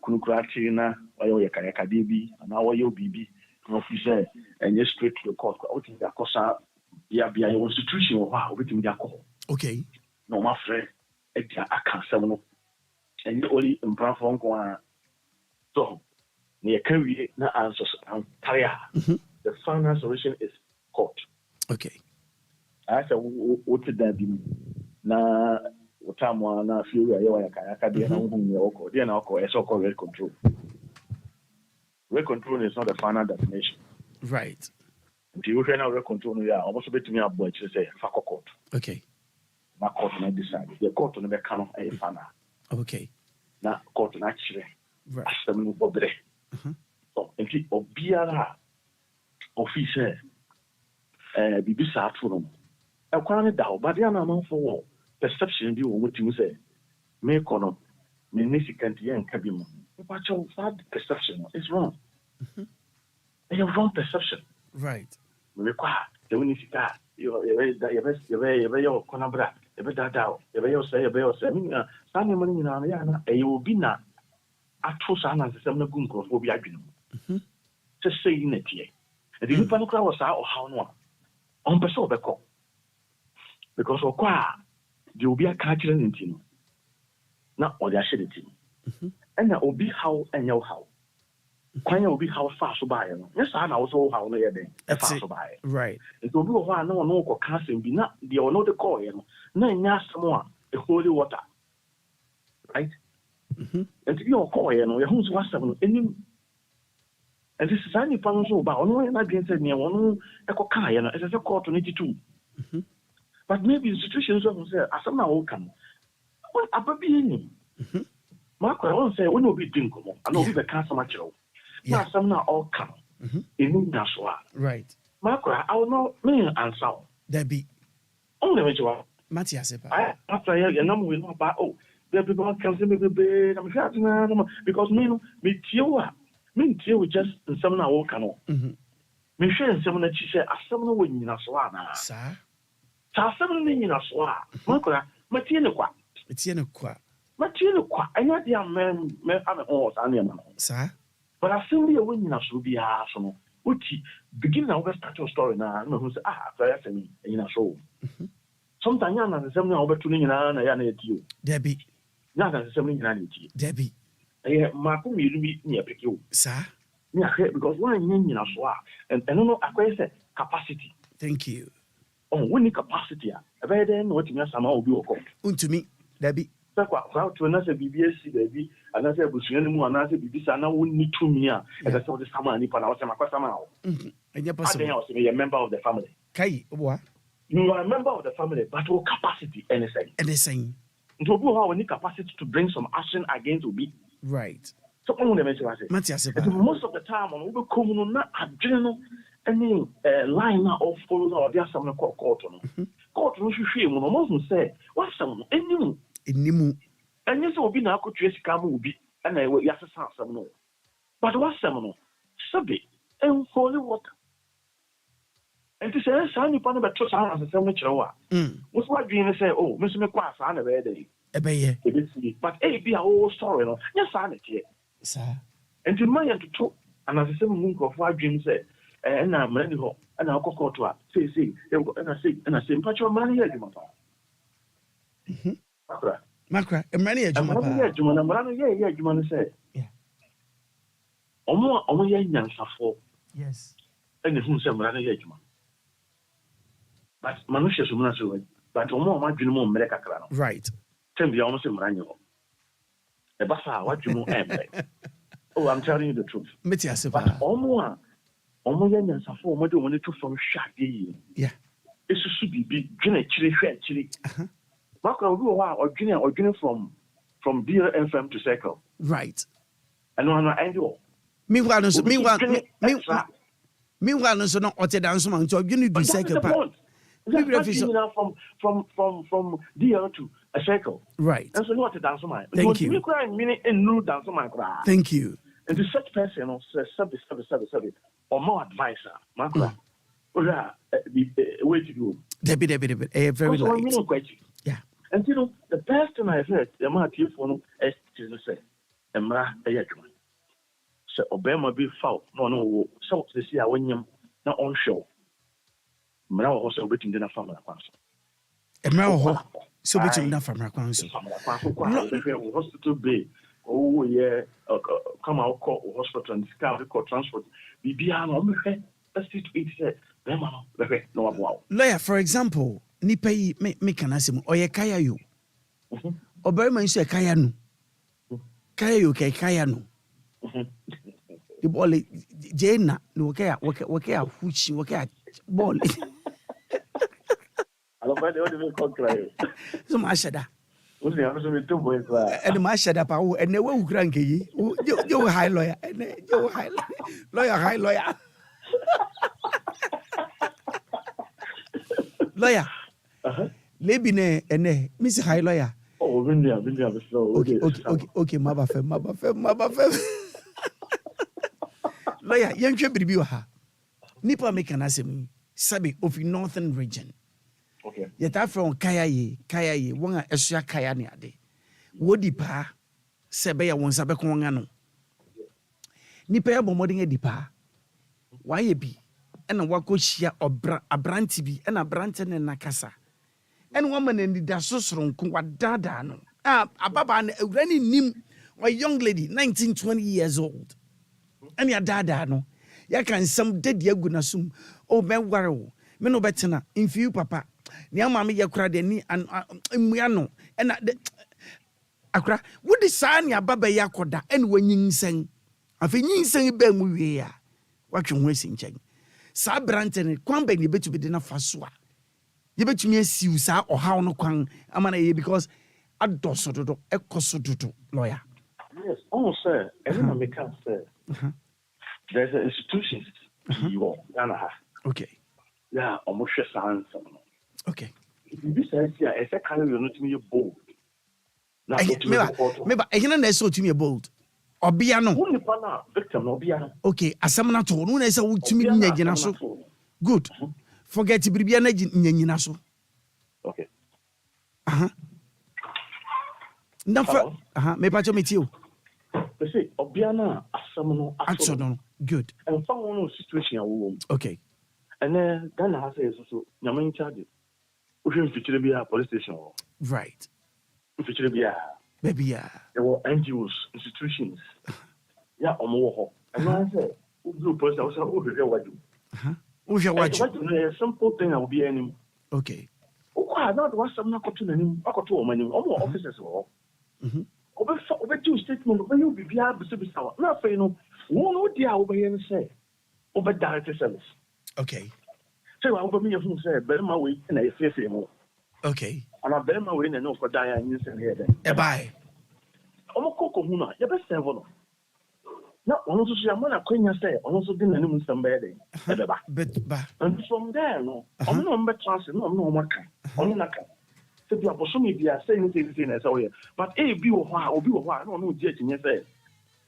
couldn't crack na, or your kayaka baby, and now your baby, no say, and you straight to the court. Out in the cosa, be a institution or wow, waiting the alcohol. Okay. No, my friend, I can't say. And you only in Brafon so near carry na answers and tire. The final solution is court. Okay. I said, what did that be? Na Otamwa na Fury, Ayaka, the Oko, the Oko, a so called rate control. Rate control is not the final destination. Right. If you can now rate control, you are almost bet to me a boy to say, fuck a court. Okay. My court and I decide. The court on the canon a final. Okay. Na court and actually, right. Asem Obre. So, if you Obia officer, Bibi Saturn, a quantity doubt, but the amount for perception, you want to say, make on significant young cabin. But your bad perception is wrong. You have wrong perception. Right. We require the Winisika, your Conabra. Ebe dada ebe yo say minna sani mani na ya na e obi na atwo sa na sesem na gu nkrofo bi adwenu se sei na tie e di nipa no kra wo sa o haw no a on pese obekọ because okwa di obi aka kire ntino na o di ahye de ti ena obi haw enye haw kwanya obi haw fa so ba ye no ye sa na wo so haw no ye den fa so ba ye right it obi wo ha na no ko kasem bi na di ono de call ye no na nya asemo a holy water right and you call ye no ye hu so asem no enim and this is any pan so ba ono na bien say ne ono e ko ka ye no e say court no titu but maybe institutions of say asem na wo kan what ababi ni Maakora won say when obi din komo and obi be kan sama kiro na asem na all kan enu na so a right Maakora I will not mean answer there be only when you are Matias after you know we know about there people can say me I'm sure because me tio just some na wo kan me hwe some na chi say asem na wo nyina so a na sa asem na nyina so a Maakora matie ne kwa anya dia me am on sa na no sa but asem bi wo nyina so bia so no uti begin na we start your story na no say after ya say nyina so sometimes na asem na obetu nyina na ya na etio debi na asem nyina na etio debi Maako mi bi ni apeke o sa ni ahwe because one nyina so a and no akwai say capacity thank you when the capacity a be dey no timi asama obi okọ untumi debi kwa to na say BBSC debi ana say busuan mu ana say bibisa na wonni tumi a e say the sama ni pa na o say makwa sama o enye possible I think you're a member of the family kai oboa you are a member of the family but your capacity anything nto obi ho any capacity to bring some action against obi right so on the mention say Matias most of the time on we come no na adwene no any line na of follow or there some court no court no hwehwe mu no mo say what some enimu and yes obi na akotwe sika mu obi na ya sesa asem no but what some no sabi en holy water and to say say ni pa no beto sa asem no kire wa mo so adwene say oh me so me kwa sa na be dey ebeye but be a whole story no nya sa na tie sa and to my to and as asem mu nkofo adwene say na mani ho na akokoto a say na say mpacho mani ya dwuma pa Maakora emrani ejuma pa ejuma na mrani ye ejuma no say omo ye nyansafo yes and hu say mrani ye ejuma but manusha sumuna so but omo adwene mo mmereka kra no right tem bia omo say mrani ho e ba sa wadwene emre oh I'm telling you the truth Matias but omo ye nyansafo omo de omo ne to from hwade yi yeah esusu bibi dwene chire hwe chire Maakora we were ordinary from DLFM to Circle. Right. And no end all. Meanwhile, no, what dance man to you need to cycle back. From DL to a cycle. Right. And so what a dance man. Thank you. Thank you. And to such person service or more advisor, Maakora. Way to do. Debbie, very light. Yeah. And you know, the best thing I've heard, the amount of phone is to say, Emra Ayatman. So Obama be foul, no, so to see our win not on show. Now also written dinner from a council. Emra, so written enough from a council. Hospital bay. Oh, yeah, come out, call hospital and discover transport. Be on the let's see to eat. Lawyer, for example, nipa yi me kana sem oye kaya yo. Obarima nso kaya no. Kaya yo kaya no. The ball jena no kaya huchi waka ball. Alo ba de o ko kra. So ma shada. O se aso me to boy kra. E ma shada pa wo ene we wukra nke yi. Yo high lawyer. Ene yo high lawyer. Lawyer. Lebi ne Miss High Lawyer. Oh, Vindia, slow. Okay, Mabafem. Lawyer, young Chebibi ha. Nipa make an asem. Sabi of northern region. Okay. Yet I from Kayaye, one Esha Kayani ade. Wodi pa Sebeya won Sabekongano. Nipa ya bomoding edipa. Why be? And a wakoshia or abranti bi and a branten and nakasa. And woman in the dasosron dada no. Ababa and a granny nim or young lady, 19, 20 years old. And your dada no. Ya can some dead yagunasum. Oh, ben waro. Meno betena in few papa. Nia mammy ya crade ni and Miano. And Accra. What is Sanya Baba Yakoda and when you sing? I think you sing Bemuia. What you wasting cheng. Sa branten kwamba ni betu be na faso a ye betumi asiu sa ohaw no kwan amana ye because adoso dodo ekoso dodo lawyer. Yes, sir. Everyone make up sir. There's an institution you Ghana. Okay. Yeah, almost science. Okay. This is here as a kind of not to me bold. Now Meba ehina na so to me bold. Obia no. Who nipa victim no Obia. Okay, asam na to no na say wutumi nyagina so. Good. Forget bibia na nyanyina so. Okay. Nafa me pa cho metio. They say Obia na asam no aso no. Good. And from one situation wo. Okay. And then Ghana has so nyama in charge. We should feature be a police station. Right. Feature be a baby, yeah. There were NGOs, institutions. Yeah, Omo. And I said, who do police? I was like, who do what do? Who's your watch? A simple thing I will be any. Okay. Oh, I not want some not to name. I got to many officers or. Over two statements, when you be able to be sour. Not for you know, won't dear over here and say, over direct service. Okay. So over me, you say, better my way and I fear more. Okay. And I better my way and no for Diane and here. Bye. Omo koko huna, ya be serve na ono so ya mana kwenya say ono so din nanim nsambede ebeba and from there no ono no mbe transfer no no maka ono naka se bia bosomi bia say ni say na say oye but bi wo ho a obi wo ho a no no di akinye say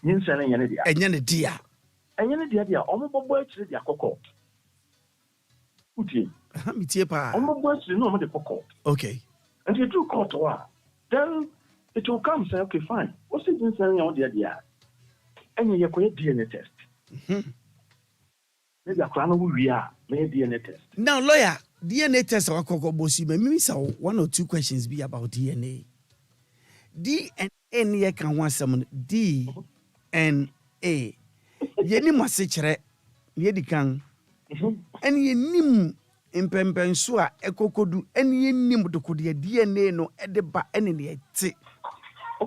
nyinsa na nyane dia enye ne dia omo bobo akire dia kokko utie mi tie pa omo bobo akire no omo de kokko. Okay. And you do court wa then it will come say okay fine what's it in saying on dia and you go DNA test maybe Accra no we are DNA test. Now lawyer DNA test or koko bosi me say one or two questions be about DNA ye can want some DNA ye ni mase kire ye di kan and ye nim impempenso a ekokodu and ye nim de kodie DNA no e de ba ene ne ti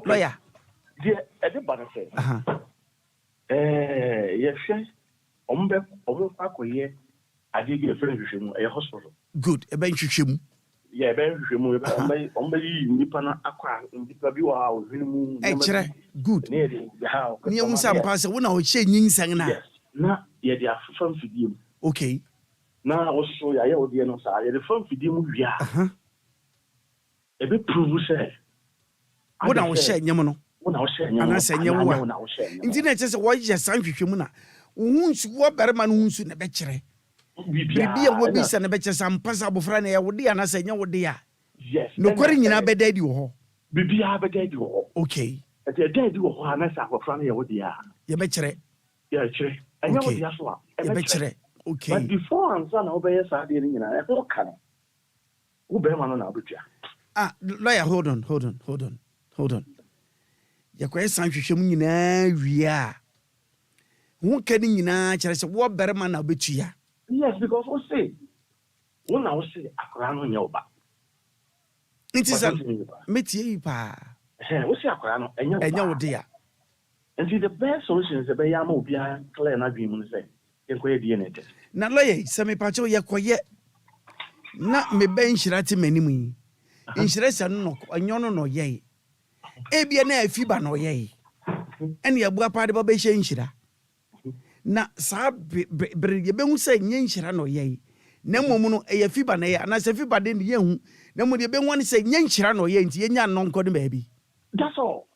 lawyer the everybody say yes ombe akoye ade bi efere hwehwemu e hospital good e ben hwehwemu Yeah, ben hwehwemu ombe nipa na akwa nipa bi wa ohwenu mu. Good. Ne de ha. Ni hu sam pass wo na o hye nyinsan na. Na ye de afam fidie mu. Okay. Na wo so ya ye odi no sa ye de fam fidie mu wia. E be prove say. Wo na wo hye nyem no. Wo na wo hye nyem. Ana se nyem wa. Nti na che se wo hye san hwehwemu na. Wo nsu wo berema no nsu na be kire. Bibia wo bi se na be kire sam pass abofra na ye wo de ana se nye wo de ya. Yes. No kwari nyina be daddy wo ho. Bibia be daddy wo ho. Okay. E de daddy wo ho ana se abofra na ye wo de ya. Ye be kire. Ye kire. Anya wo de ya so a. Ye be kire. Okay. But before answer na obey sa de ni nyina, e ho kan. Wo be ma no na abetua. Lawyer, hold on. Yakwa san hwehwem nyina wia. Wo kani nyina kire se wo berema na obetua. Yes, because we say wo na wo say akora no nya oba. It is metie pa. We say akora no enya wo de ya. And the best solution is be yama Obia clear na dream no say enkoye DNA test. Na lawyer, se me pacho yakoye na me ben shirati manimu yi. Insurance no onyono no ye. Ebia na afiba no ye. Ene abua pa de ba be hye inhyira. Na sa bre ye be hu say nye inhyira no ye. Na momu no e afiba na ye na se afiba de ye hu. Na mo de be hu say nye inhyira no ye nti ye nya no nko de baabi. That's all.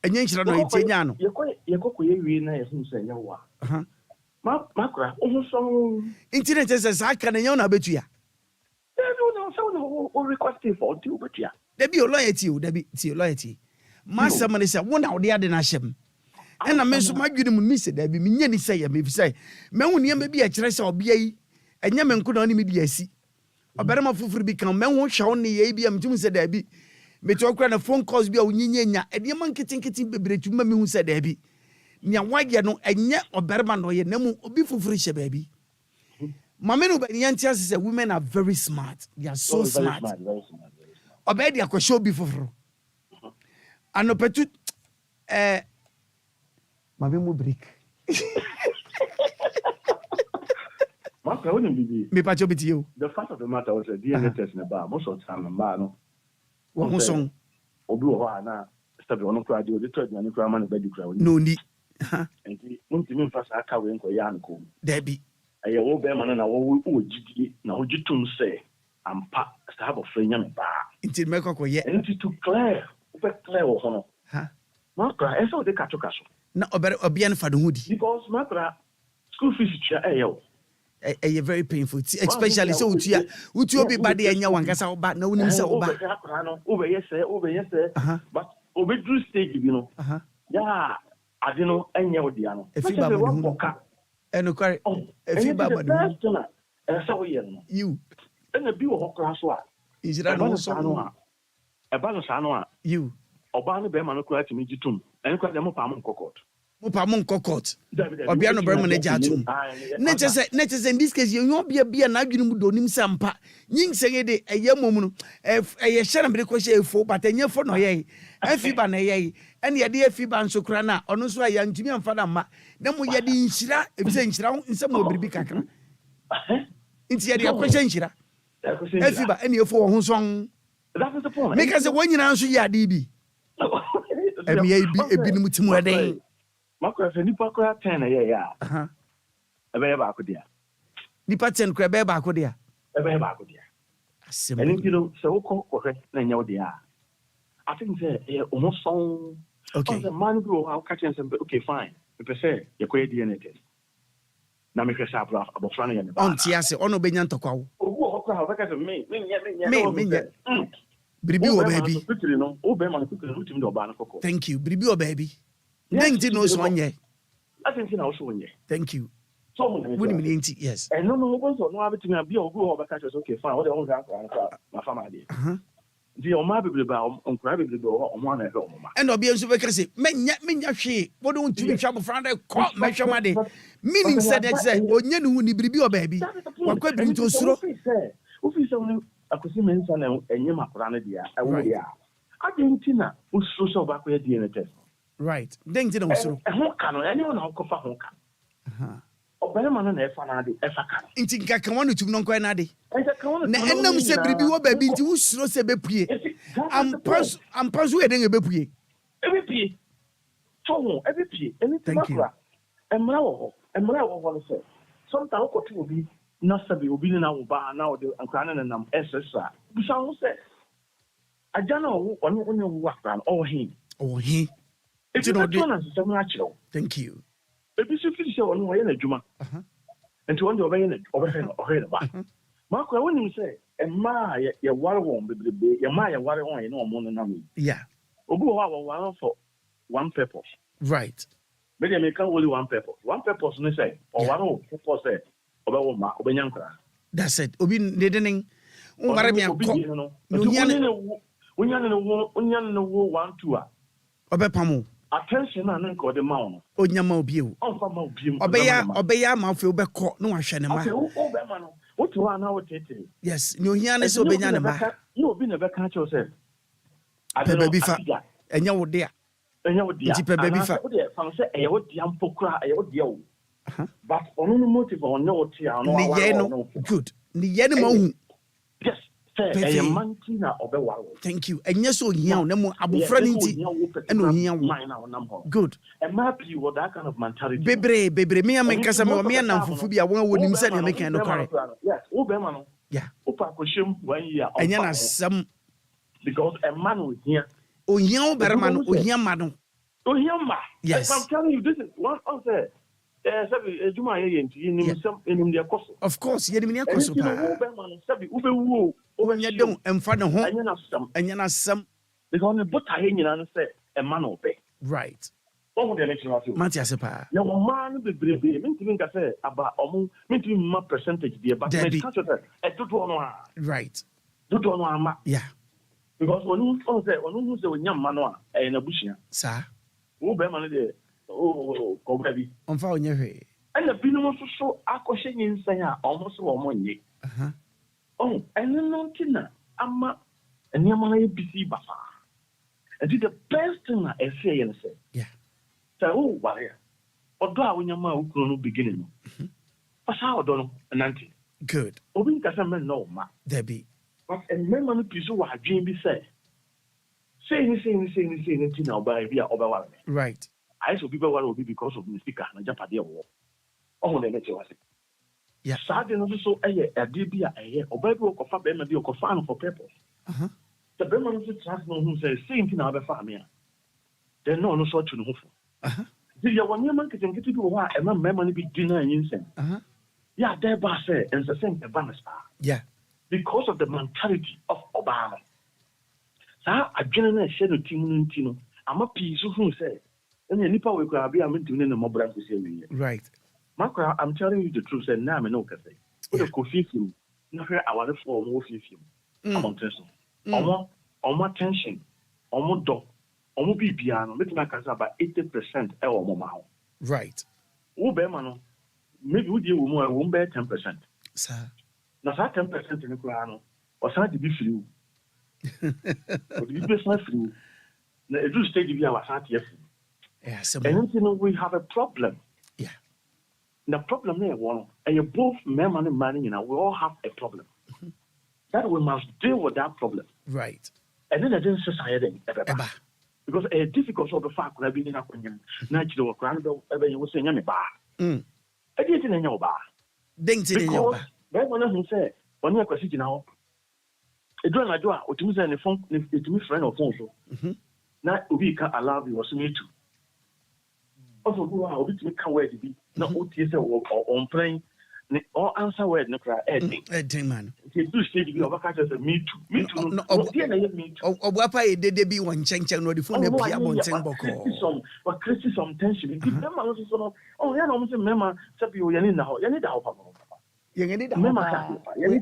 Enye inhyira no ye nti ye nya no. Ye kokoye wi na ye hu say nya wa. Maakora o so internet says aka na nya na betua. O requesting for do but ya. Debi o loyalty o debi ti loyalty. Masa mane say wo na wo de ade na hyem. Ena me so madwene mu mi se debi me nya ni say ya me fi say. Me hu ne ma bi a kire say obia yi. Enya me nko na ni me di asi. Oberema fufuru bi kan me hu hwa wo ne ye bi am tum se debi. Me to okra na phone calls bi a wonyinya nya. E de man kitinkiti bebretu ma me hu se debi. Nya wage no enya oberema no ye na mu obi fufuru hye baby. Mamenu ba nyantia say women are very smart. They are so smart. Very smart. Obedi akosho bi foforo. Anopetu Mamemu break. Maakora woni bibi. Me pacho biti you. The fact of the matter was a DNA test na ba most of the time ba no. Wo ho son. Obi wo ha na step ono kra di o de to na kra ma na ba di kra. No ni. Enti muntimi mfa sa aka we nko ya nko. Debi. Aye wo be man na wo gidie na wo gitum say ampa sa bo frenya me ba. Inti me kokoye. Enti to clear. Wo clear wo hono. Maakora eso de kacho. Na obia na fado hudi. Because Maakora school fees chia eyo. A very painful, especially so utu obi bad enya wankasa oba na unim se oba. Over yes but obi drew stage you know. Yeah, adino enya odi ano. Efiba mo eno kware efiba badu. You. Ena bi wo class wa. Ijira no so no. Eba no sa no a. You. Oba no be ma no kura timi gitum. Eno kwa dem pa mo kokot. Mupamon kokot. Obia no berma na jatum. Nature say in this case you bia na adwene mu donim sampa. Nyinsege de eyamom no eye hyere mbre ko hye efo but enye fo no ye. Afiba na ye. Ene ye de afiba nso kra na ono so aya ntumi amfa na ma. Na mo ye de nhyira ebise nhyira nsem obiribi kakra. Nti ye de akwhye nhyira. Afiba ene efo wo ho son. That is the point. Make us wonyina nso ye ade bi. Emi ye bi ebinim timu eden. Maakora fe nipa kora 10 na ye ya. Ebe ba akodia. Nipa 10 kora ebe ba akodia. Ebe ba akodia. Asem. Eni kilo se wo kokore na nya odia. I think say almost song. Okay. The man go how catch and say okay fine. Me say ye koye DNA test. Na me hwesa abofra na ye ne ba. On ti ase ono benya ntokwa wo. Owo okra ha beka say me. Bribi o baby. No, o be man kukiri utim do ba na kokko. Thank you. Bribi o baby. Nenti no so onye. I think na so onye. Thank you. So when you mean yes. And no go so no abetimi abi ogu ho beka say okay fine. What the on ga akwa ma fama dey. The oma bebre ba on kra bebre do o mo na e o ma. And obi enso beka say menya hwe. Wo do ntumi hwa bofra na ko ma hwa de. Meaning said that say onye no hu ni bribi o baby. Wakwa brim to suro. Ofi say akosi mensa na enye Maakora na dia. E wo dia. Argentina usuro so ba ko ye DNA test. Right. Then did also. Ho kan anyone na kofa ho kan. Obere man na e fa na de e fa kan. Inti nka kan wonu tum no nkwa na de. Ente na enam se bribi wo ba bi nti wo suro se bepue ampa so eden bepue ebepie to ebepie anything makra emra wo no say sometimes ko to obi na sabi obi na wo ba na wo de ankra na nam esesa busa ho say ajana wo ono wo akra o he it's not thank you ebi so fi say ono wo ye na adwuma nti won de obey na obey na ba Maakora when you say emma ye ware won bebrebe ye ma ye ware won ye na omo no nam yeah obi wo ware for one purpose right but they make only one purpose no say or one purpose say oba wo ma obenyankra that's it obi dedening ware me akọ no unyane no 1 2 a obepamo attention na nko de ma no onyama obi o onfa ma obi mu obeya ma fe obekọ no wahwe ne ma okay ma no what wa na what tete yes no hia ne so obenya ne ma no obi na beka cho say baby fa enya wo de a nti pe baby fa wo de fa say e wo de ampokura e wo de o but ono no motive on no ti ano no good ni ye ne ma hu yes say e mantina obewaro thank you enya so hia na mu abofra ni nti eno hia wo good e ma pi wo that kind of mentality bebre me am nkasa me na mfufu bi a won wonim se ne mekan no kare yes wo be ma no yeah wo pa ko shem 1 year enya na sam because a man with here ohia wo berma no ohia ma no ohia ma yes I'm telling you this is one answer sabi ejuma ye nti nim sam enim de koso of course ye nim ne koso pa wo be ma no sabi wo be wu o nya dem emfa ne ho enya na sam because the buta he nyina no say a man obe right what would the election have you Matias pa ya wo man bebrebe mentimi nka say aba omo mentimi ma percentage there but me catch that e dodo no ha right dodo no ama yeah because when you say onyam ma no a e na bushia sa wo be ma no de ko baby onfa onye hwe and the binu so akoshe nyinsan a omo so omo nye and no tina ama eniama na bisi bafa and the best thing I say and say yeah so warrior odo a onyama a ukuro no beginning no pasa odo no nanti good obi nkasa men no ma there be but and men man piso wa adwen bi say tina oba bi a oba ware right I so people ware obi because of mistake na japade wo ohun na meche wase yeah sade no so eye ade bi a eye oba bi okofa be ma bi okofa no for purpose the be man so trust no who say tina oba fa me a then no so to no ho fo ya wonye man ketenkete bi wo a e ma man bi dina yinsen yeah there ba say and the same e ba na spa yeah because of the mentality of Obama sa adwene na ehye no tim no nti no ama pi so hu say enya nipa we kwa bia mentim ne mo bra nkosi awie right Maakora, I'm telling you the truth and now I know can say what the coffee film no here our for more film I'm on tension omo tension omo do omo bibia no metima kan say about 80% e wo mo ma ho right wo be ma no maybe wo die wo mo wo be 10% sir na sa 10% ni kura no o sa de bi firi wo o de bi sa firi wo na edu stage bi a wa sa tie fu yeah so and you know we have a problem. Yeah. The problem is one, and you both men and money, we all have a problem. That we must deal with that problem. Right. And then I didn't society because a difficult sort of fact could have been in a queen. Naturally, you were saying, I didn't know about. Because that one who said, when you're question now, a drone I do, or to me, a phone, to me, friend or phone. Now, we can't allow you or me to. Also, who are we to come where to be? Not OTS or on plane, or answer word, no cry, editing man. If you say you have a me too, Wapa did be one change no the phone but create some tension. Oh, yeah, almost a member, you need now, you need the help. You need the member.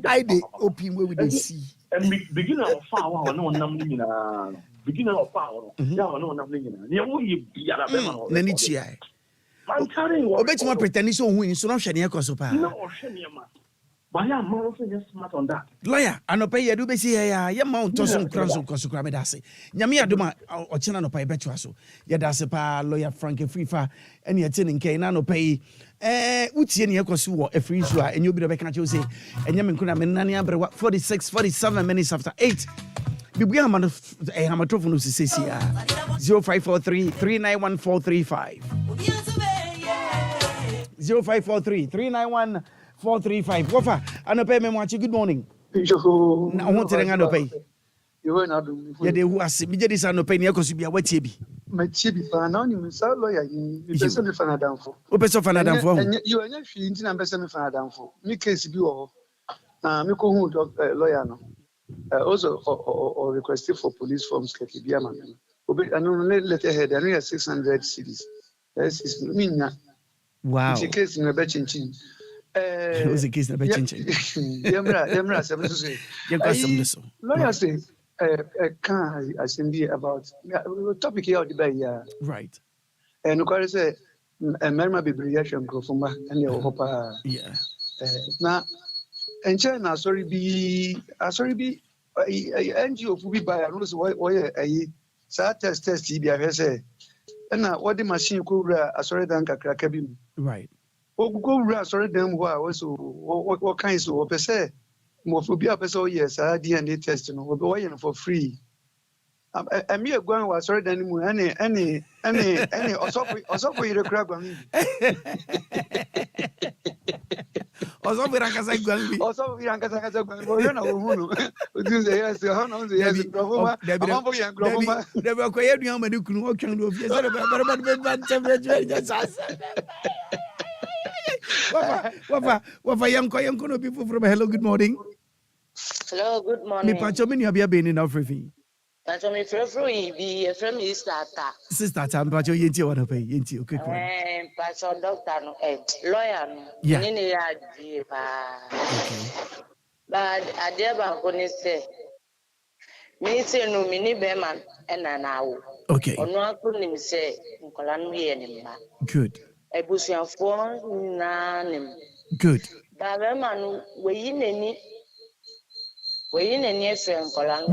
I did open where we did see. And beginner of power, no one beginner of power, no one I'm telling you, I bet you pretend so win, so not sharing a cosopa. No, Why am I also just smart on that? Lawyer, I no pay you do be see ya. Ya mount to some cross of Coscra Medasi. Yami Aduma or China no pay betuaso. Yadasa pa lawyer Frank Frifa and your tin in Kane no pay. Uti any Ecosu a free sua and you'll be the back at you say. And Yamin Kuna Menania 47 minutes after 8. We have a Hamatrophonus says here 0543 391435. 0543 391 435. Wafa, Anope Memachi, good morning. I want to Anope. You were not doing it. Who has immediately Anope Yakosibia, what Tibi? My Tibi, anonymous, lawyer, you person of Fanadanfo. Open of Fanadanfo. You are not feeling in ambassador Fanadanfo. Mikes Bureau, Miko, lawyer. Also, or requested for police forms, Kakibiaman. And only letterhead, and we have 600 cities. That is mean. Wow. It's a case in a betching. It was a case in a betching. Yamra, lawyer say, can I send you about topic here the bay? Right. And of course, a member be reaction from and your hopper. Yeah. Now, and China, sorry, be NGO who be by a rules why a test TB, say. And what the machine could sorry than Kakabim. Right. Go sorry them who are also what kinds of say more for be a person, yes, I DNA testing or for free. I me going was sorry than any also for you crab on me. Also, we are going also, we are going to do the yes, never quite young man who can walk on the Wafa young kono people from hello, good morning. Hello, good morning. Me pacho me have been in Africa. Pacho me free be a friend is Tata. Sister Tam pacho yenti wanna pay yenti okay. Pacho doctor no lawyer no. Yeah. Nini ya but adeba koni say me say no mini beman ena nawo. Okay. Ono akunim say nkola no ye ne ma. Good. Ebusuafo nanim. Good. Ba beman no we nani me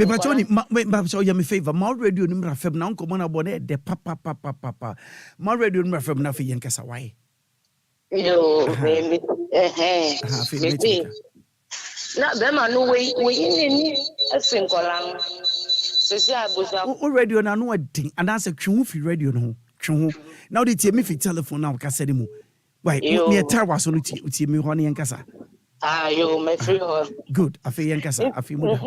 patoni ma so ya me favor ma radio ni mra fem na nkomo na bo na de papa ma radio ni mra fem na fe yen kasa why yo baby na be ma no we ni asin kolan so si abusa o radio na no adin and answer twu fi radio no twu now dey tie me fi telephone na kasa ni mu why me tar wa so no tie me ho na yen kasa yo me free her. Good. I feel yankasa. I feel muda.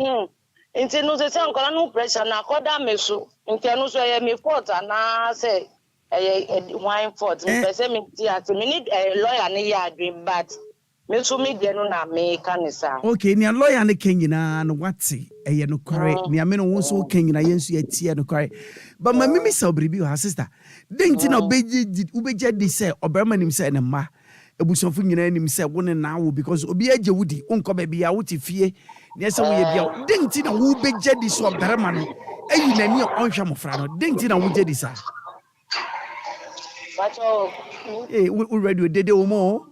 Inte no se ankola no pressure na koda me so. Inte no so ye me fault na say wine fault. Me pese me ti ati me need a lawyer ne ya dream but me so me de no na me kan sa. Okay, ni lawyer ne kenyina no wati eye no kware. Ni ame no won so kenyina yensu ye tie no kware. But my mimi sa obribi her sister. Denti na ubeje di say oberma nim say ne ma. Ebusofo nyina nim se wo ne na wo because obi agye wudi onko ba bia wo ti fie ne se wo ye bia denti na wo begye di so berema no ayi nani onhwe mofra no denti na wo gye di sa bacho wo radio dede wo mo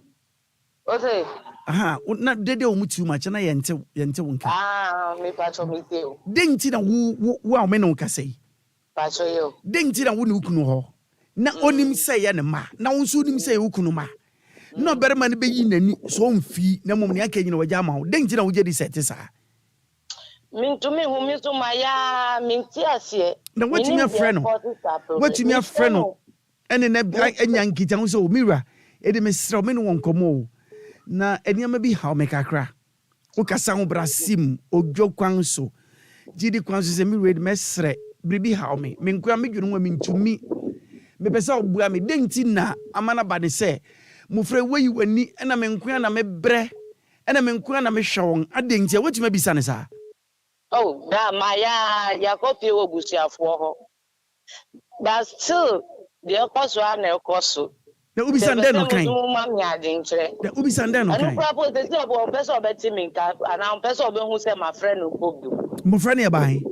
okay aha na dede wo mu too much na yente wonka me bacho me teo denti na wo a me no kasai bacho yo denti na wo ne ukunu ho na onim se ye ne ma na wo so onim se ye ukunu ma no berema ne beyi nani so mfi na mom ne akanyina wagya ma ho den gina wo gye di sete sa mintumi hu mi so maya minti ase na watumi afre no ene na anya nkita ho so mira ede me sra me no wonkomo na eniama bi ha me kakra wo kasa ho brasim odwo kwan so gidi kwan so se mi read mesre bribi ha me nkwa me dwunu me ntumi me pesa obua me denti na amana ba ne se mufre weyi wani ena me nkwa na me bre ena me nkwa na me hwon adenti watuma bisa ne sa oh da maya yakopi obusuafo ho but still the ekoso na ekoso na ubisa nde no kan na ubisa nde no kan anu prapo de se obo peso obeti mi nka ana peso obehu se my friend obodo mo friend e ba hin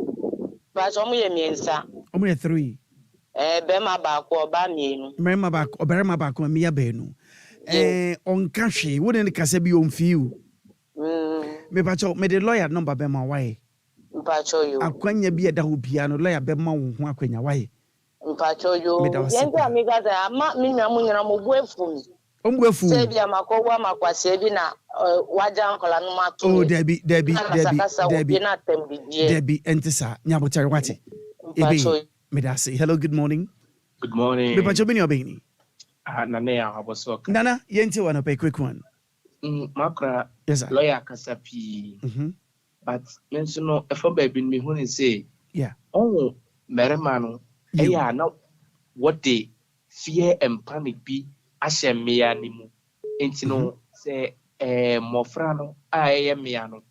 ba so mo ye miensa omo ye 3 be ma ba ko ba mienu me ma ba ko me ya ba nu onka hwe wo ne kasa bi omfiu Me pacho me the lawyer number be ma why. Mpacho yo. Akwanya bi eda ho bia no lawyer be ma wo ho akwanya why. Mpacho yo. Yende amiga za ama mi nwa mu nyina mo bu efu mi. Ombuefu. Se bia makowa makwase bi na waja nkola no mato. Oh Debbie entisa nyabotere wati. Ebe me da say hello good morning. Good morning. Me pacho bi ni obeni. Nana ya habosok. Nana yenti wana pay quick one. Maakora lawyer kasapi. But mention no if baby me who say oh meremano eya na what they fear and panic be ashe me animu enti no say mofra no aye me ano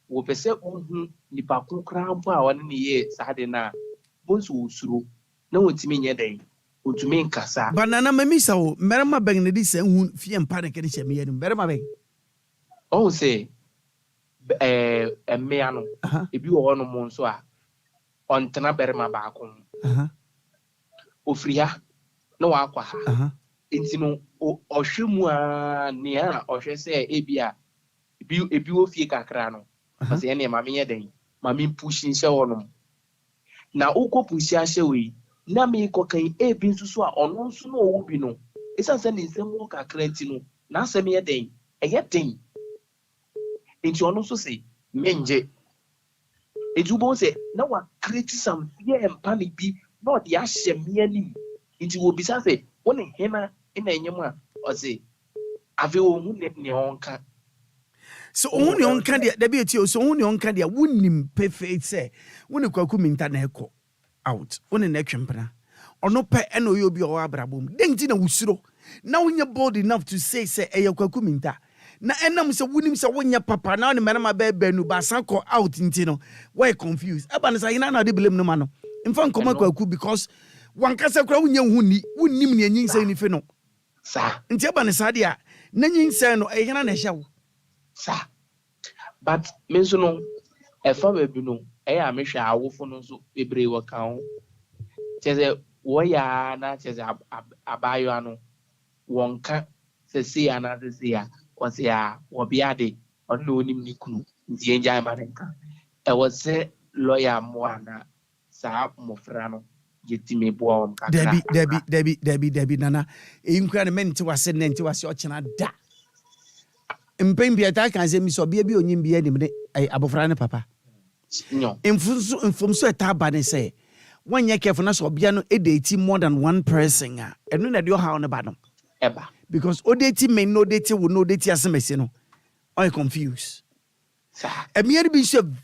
wo pese ohun nipa konkra mpo a won ne ye sade na bonso usuro na wotimi nye den otumi nkasa banana mamisa wo merema beng ne di se hu fear and panic ne she me animu merema beng oh say mmea no ebi wo no mo nso a ontena berema ba akon ofiri ha na wa akwa ha enti no ohwemu a ne a ohwe se ebi wo fie kakra no ase ene ma menye den ma me pushi nse wo no na ukọ pushi ahye we na me kokan ebi nsusu a ono nso no wo bi no esanse ne nsem wo kakra enti no na asem ye den eye den enti ono so say menje ejubo say na wa create some fear and panic bi no de ahye me ani enti wo bisa say woni hena ina enyem a o say ave wo hu ne onka so ohun ne onka de da bi eti so ohun ne onka de wonim perfect say woni kwaku minta na ekọ out woni na twempena ono pe ena oyo bi o abrabom denti na wusuro na wonya bold enough to say kwaku minta na enam se wunim se wonya papa na ne merema be nu ba sanko out ntino why confused eba ne say na de blame no ma no mfa nkoma kwaku because wankasa kura wonya wunnim ne anyinsa ni fe no sa nti eba ne sade a na nyinsa no ehena na hya wo sa but menso no efa baby no eya mehwe awofo no so bebre wo kan cheze wo ya na cheze abayo ano wonka sesi ana sesi ya was ya wobiade ono onim ni kunu nti enja marenka e was lawyer moana sa mofra no yetime boom kakra Debbie nana inkura ne menti wase nenti wase ochena da mpembia ta kan se mi so bia bi onyim bia nim ne abofra ne papa nyo infumso eta ba ne say wanye careful na so bia no edate more than one person a eno na de o ha no ba no eba because odeti men no deti will no deti asemesi no I confused Emiere be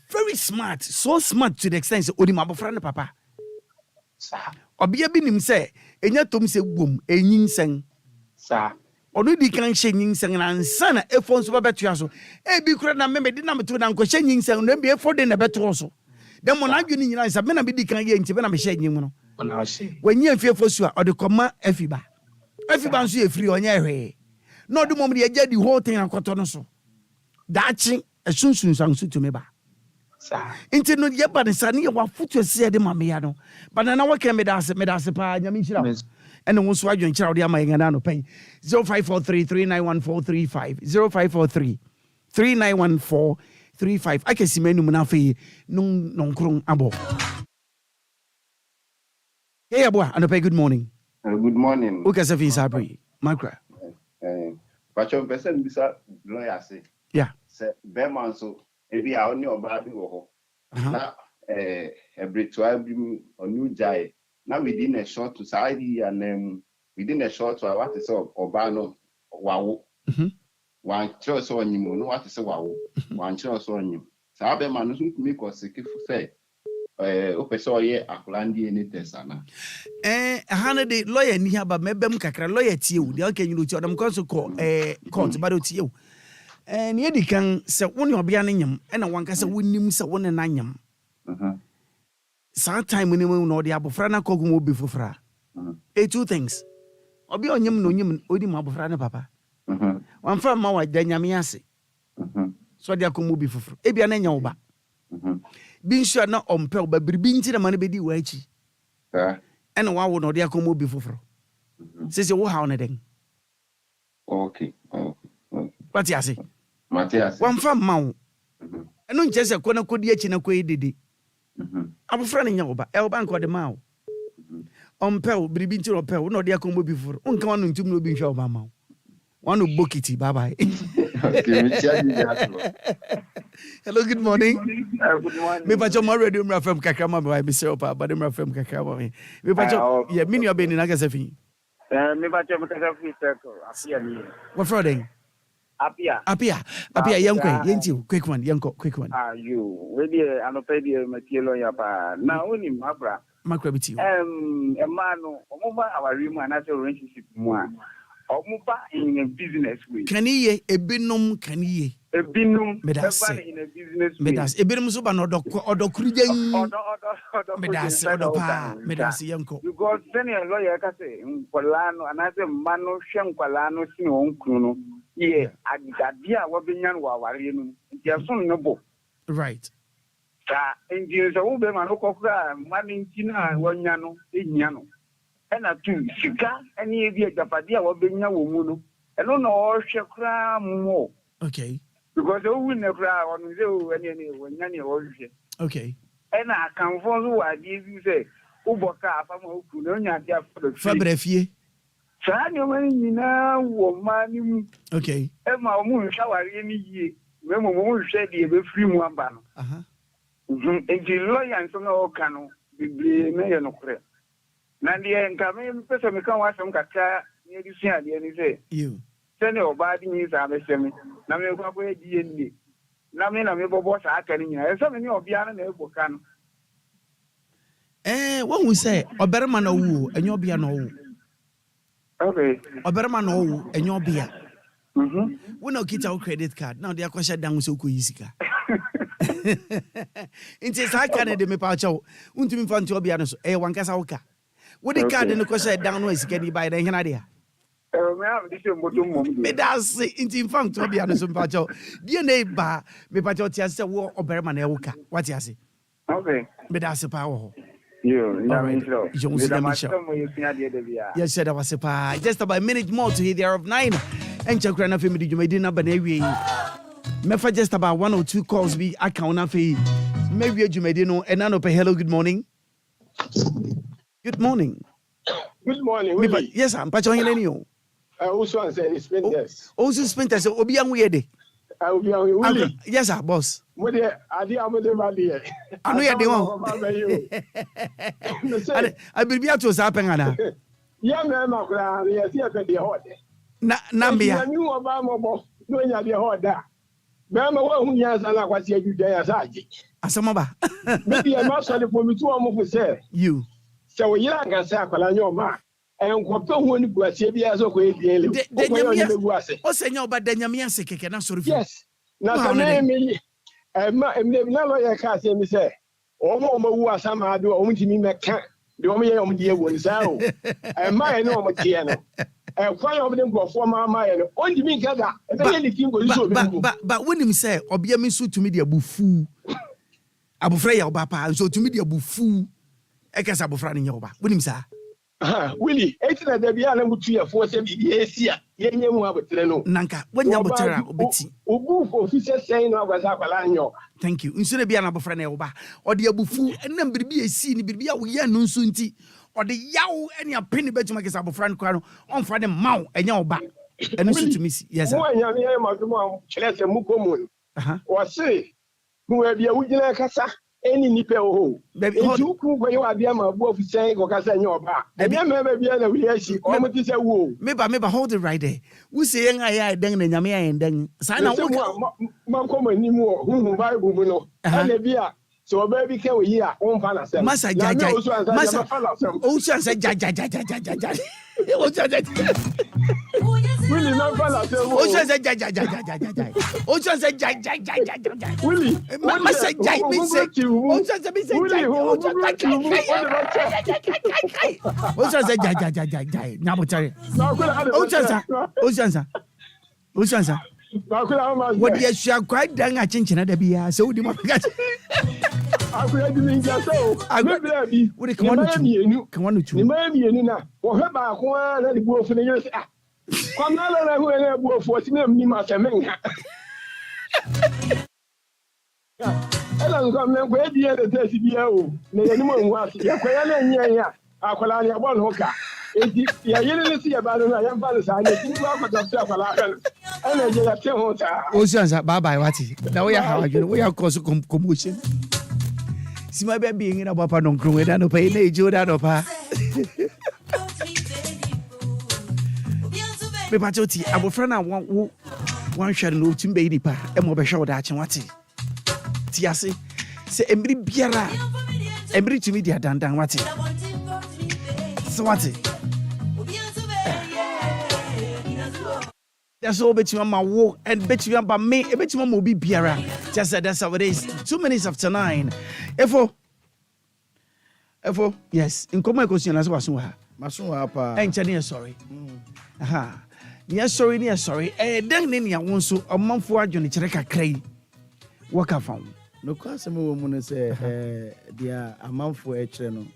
very smart, so smart to the extent say odi mabofra ne papa obia bi nim say enya tom se gbom enyinsen onu di kan hye nyinsen na nsa na efo nso bebeto aso e bi kura na me di na meto na nko hye nyinsen na bi efo de na beto so dem mo na adwini nyina nsa me na bi di kan ye nti be na me hye nyim no wanyi afiefo so a odi koma afiba nso ye free onye hwe no do mom de agya di whole thing akoto no so daachi esunsun sansu to me ba inti no ye ba ne sa ne ye wa futu se de mame ya no banana wa ken me da se pa nyame nhira ene wo so adwen nhira wo de ama yengana no pen 0543391435 0543391435 akesi menu na fe non kron abo hey abo anope good morning. Good morning. Okay, so Sabri, Maakora. Pacho person bisa lawyer say. Yeah. Say Berman so ebi a oni oba bi wo ho. Na every tribe or new jai. Now within a short to side and within a short to what is oba no wawo. One choice on you no what is wawo. One choice on you. Sa Berman no so me ko sike say opeso ye akulandi eni tesana hana de lawyer ni haba mebem kakra lawyer tie wu de okay nyiro tie odam konso ko court ba do tie wu ne edi kan se woni obia ne nyam na wanka se wonim se woni na nyam sa time ni mu no de abofra na kogum obi fofra two things obia onyam no nyam odi ma abofra ne papa wan fa ma wa da nyame ase so de akomu obi fofra ebia na nya wo ba bin sure na ompel ba birbi nti na mane bedi wa achi ene wa wo no de akomo bi foforo sese wo ha on den okay what you say Matias. One from Mount. And no chess a corner could yet in a quay did. I'm a friend in Yoba, El Bank or the Mao. On Pell, Bribinto or Pell, no dear combo before. Uncle one to be show Mamma. One of Bokiti, bye bye. Hello, good morning. Good morning. Me pacho mo radio mra from Kakama by Mr. Opa, but mra from Kakama. Me pacho, yeah, mini obe ni nagasefi. Me pacho mo kasafi circle. Apia ni. What Friday? Apia, yankwe, yentiu, quick one. You, we dey anopedi matielo ya pa. Na oni mabra. Makra biti. Emano, omuba our room and natural relationship mo. Omuba in a business way. Kaniye ebinum kaniye. Ebinum medase in a business way. Medase ebinum so ba no odokuriden. Medase odopa, medase yanko. Because senior lawyer ka say nkwalano anase mano hwe nkwalano sini onkunu no. Yeah, agabia wa benyan wa ware no. Ntiason no bo. Right. Ka engineer so be man okofra mani ntina wanya no ehia no. Ena tu sika eni ebi agafade a wa benya wo mu no. Eno na o hwe kra mo. Okay. Because o win na kra onu ze o eni wanya ne o hwe. Okay. Ena akanfo so wa di bi say uboka afama oku na onya dia Fabrefie. Sani omani na wo mani mu. Okay. Ema omu hwaware ni yie. We mo hwe de be free mu amba no. Enti lawyer nso na o kanu biblie me ye no kure. Na die nka me pese me kan wasem kakra ni edisi ade ni say. You. Sani oba di ni sa be semi. Na me kwa boye die ni. Na me bobo sa aka ni nyina. Eso me ni obia na ebo kanu. When we say oberma na wu, enyo obia na wu. Okay. Oberma na wu, enyo obia. We no kita credit card. Now they are question down so ko yisika. Inti sa aka de me pa chawo. Untumi fa nti obia no so. Wankasa woka. What the card no question down no isika ni buy den hena dia. Me am this moto mom. Me das inti fa nti obia no so pa chawo. Die na ba me pa chawo ti ase wo oberma na ewuka. What you say? Okay. Me das pa wo. Yes, said I was just about a minute more to hit the hour of 9. And Chakrana family, you may dinner, but maybe Mefa just about 1 or 2 calls be account of a maybe you may know and none of a hello, good morning. Good morning. Good morning. Willy. Yes, I'm patching you. I also said spent this. Also spent as Obia weird. Willy. Yes, sir, boss. What I know you're the one. I will be out to Zapangana. Yeah, Maakora, yes, the hot. Nambia. You Obama, no, you have the hot there. Mamma, who has an aqua you there as I did. Asamaba. Maybe I must have for me to almost say. You. So young as Sakala, your mark. And what one was as a way. Oh, senor, but then Yamian Seke, and I'm sorry. Yes. Now, me. Na lawyer ka say me say omo wu asama do o ntimi meka de omo ye omo die won sa o e mai na omo tie no e kwan omo de ngofo ma mai no o ntimi nka da e be ni tim go so be but when him say obia me so tumi de abufu abofra ya oba pa so tumi de abufu e ka sa abofra ne oba when him say Willy, etina da bia na mutu ya fo se bi esia ye nyemu abotre no nanka wanya abotra obeti obu officer say no agwaza akwala anyo. Thank you nso na bia na abofra na oba ode abufu enam birbi esi ni birbi a wo ye no nso nti ode yawo ene apeni betuma kesa abofra no kwa no onfra ne maw enya oba eno so tumi si yes sir mo anya ne ya madumo chele se mu komun o se mu e bia wugina kasa any nipe ho you ku go you abia ma bu ofisen go kasa nya oba abia ma ba bia na wi ashi o mo ti se wo me ba hold it right there we say yen aya den na nyame aya den sa na wo ma ko mani mu hu bible mu no na bia so oba bi ka we ya won fa na se masa jaja masa o sha se jaja o jaja Willy na fa la se wo o sha se jaja o sha se jaja Willy masa jaja mi se o sha se mi se jaja o sha se jaja nya bo tare o sha sa what you shall quite dang a chinchina de bia so di mo ka akura di ninja so agbe bi wo de kan wanu chu ni ma mi enu na wo he ba ko na di bu ofu ne yesi kwa na la hu na bu ofu o ti na mi ma se menga Ela nko me ko edi e de si bia o. Na ye ni mo nwa si. Ya kwaya na nyi ya. Akwala ya ball hoka. Edi ya yele ni si ya ba no na ya mfa no sa na ti ko akota si akwala kan. Ana je ya te ho ta. O si ansa bye bye wati. Na we ya hawa jeno we ya cause commotion. Si ma be bi ngi na papa no nkru we da no pa na ejo da no pa. Me pa choti abofra na wan hware no timbe ni pa e mo be hwe oda ache wati. Ti ase se emri biara emri tumi dia dandan wati. So wati. That's all between my walk and between by me, between my obi biara. Just said that's how it is. 2 minutes after 9. Efo, yes. In common question as was ha. Masunwa pa. Enchani sorry. Aha. Ni sorry. Den ni ya wonso omanfo adwone kire kakrai. Waka fam. No kwase me wo mu ne se dia amanfo e kire no.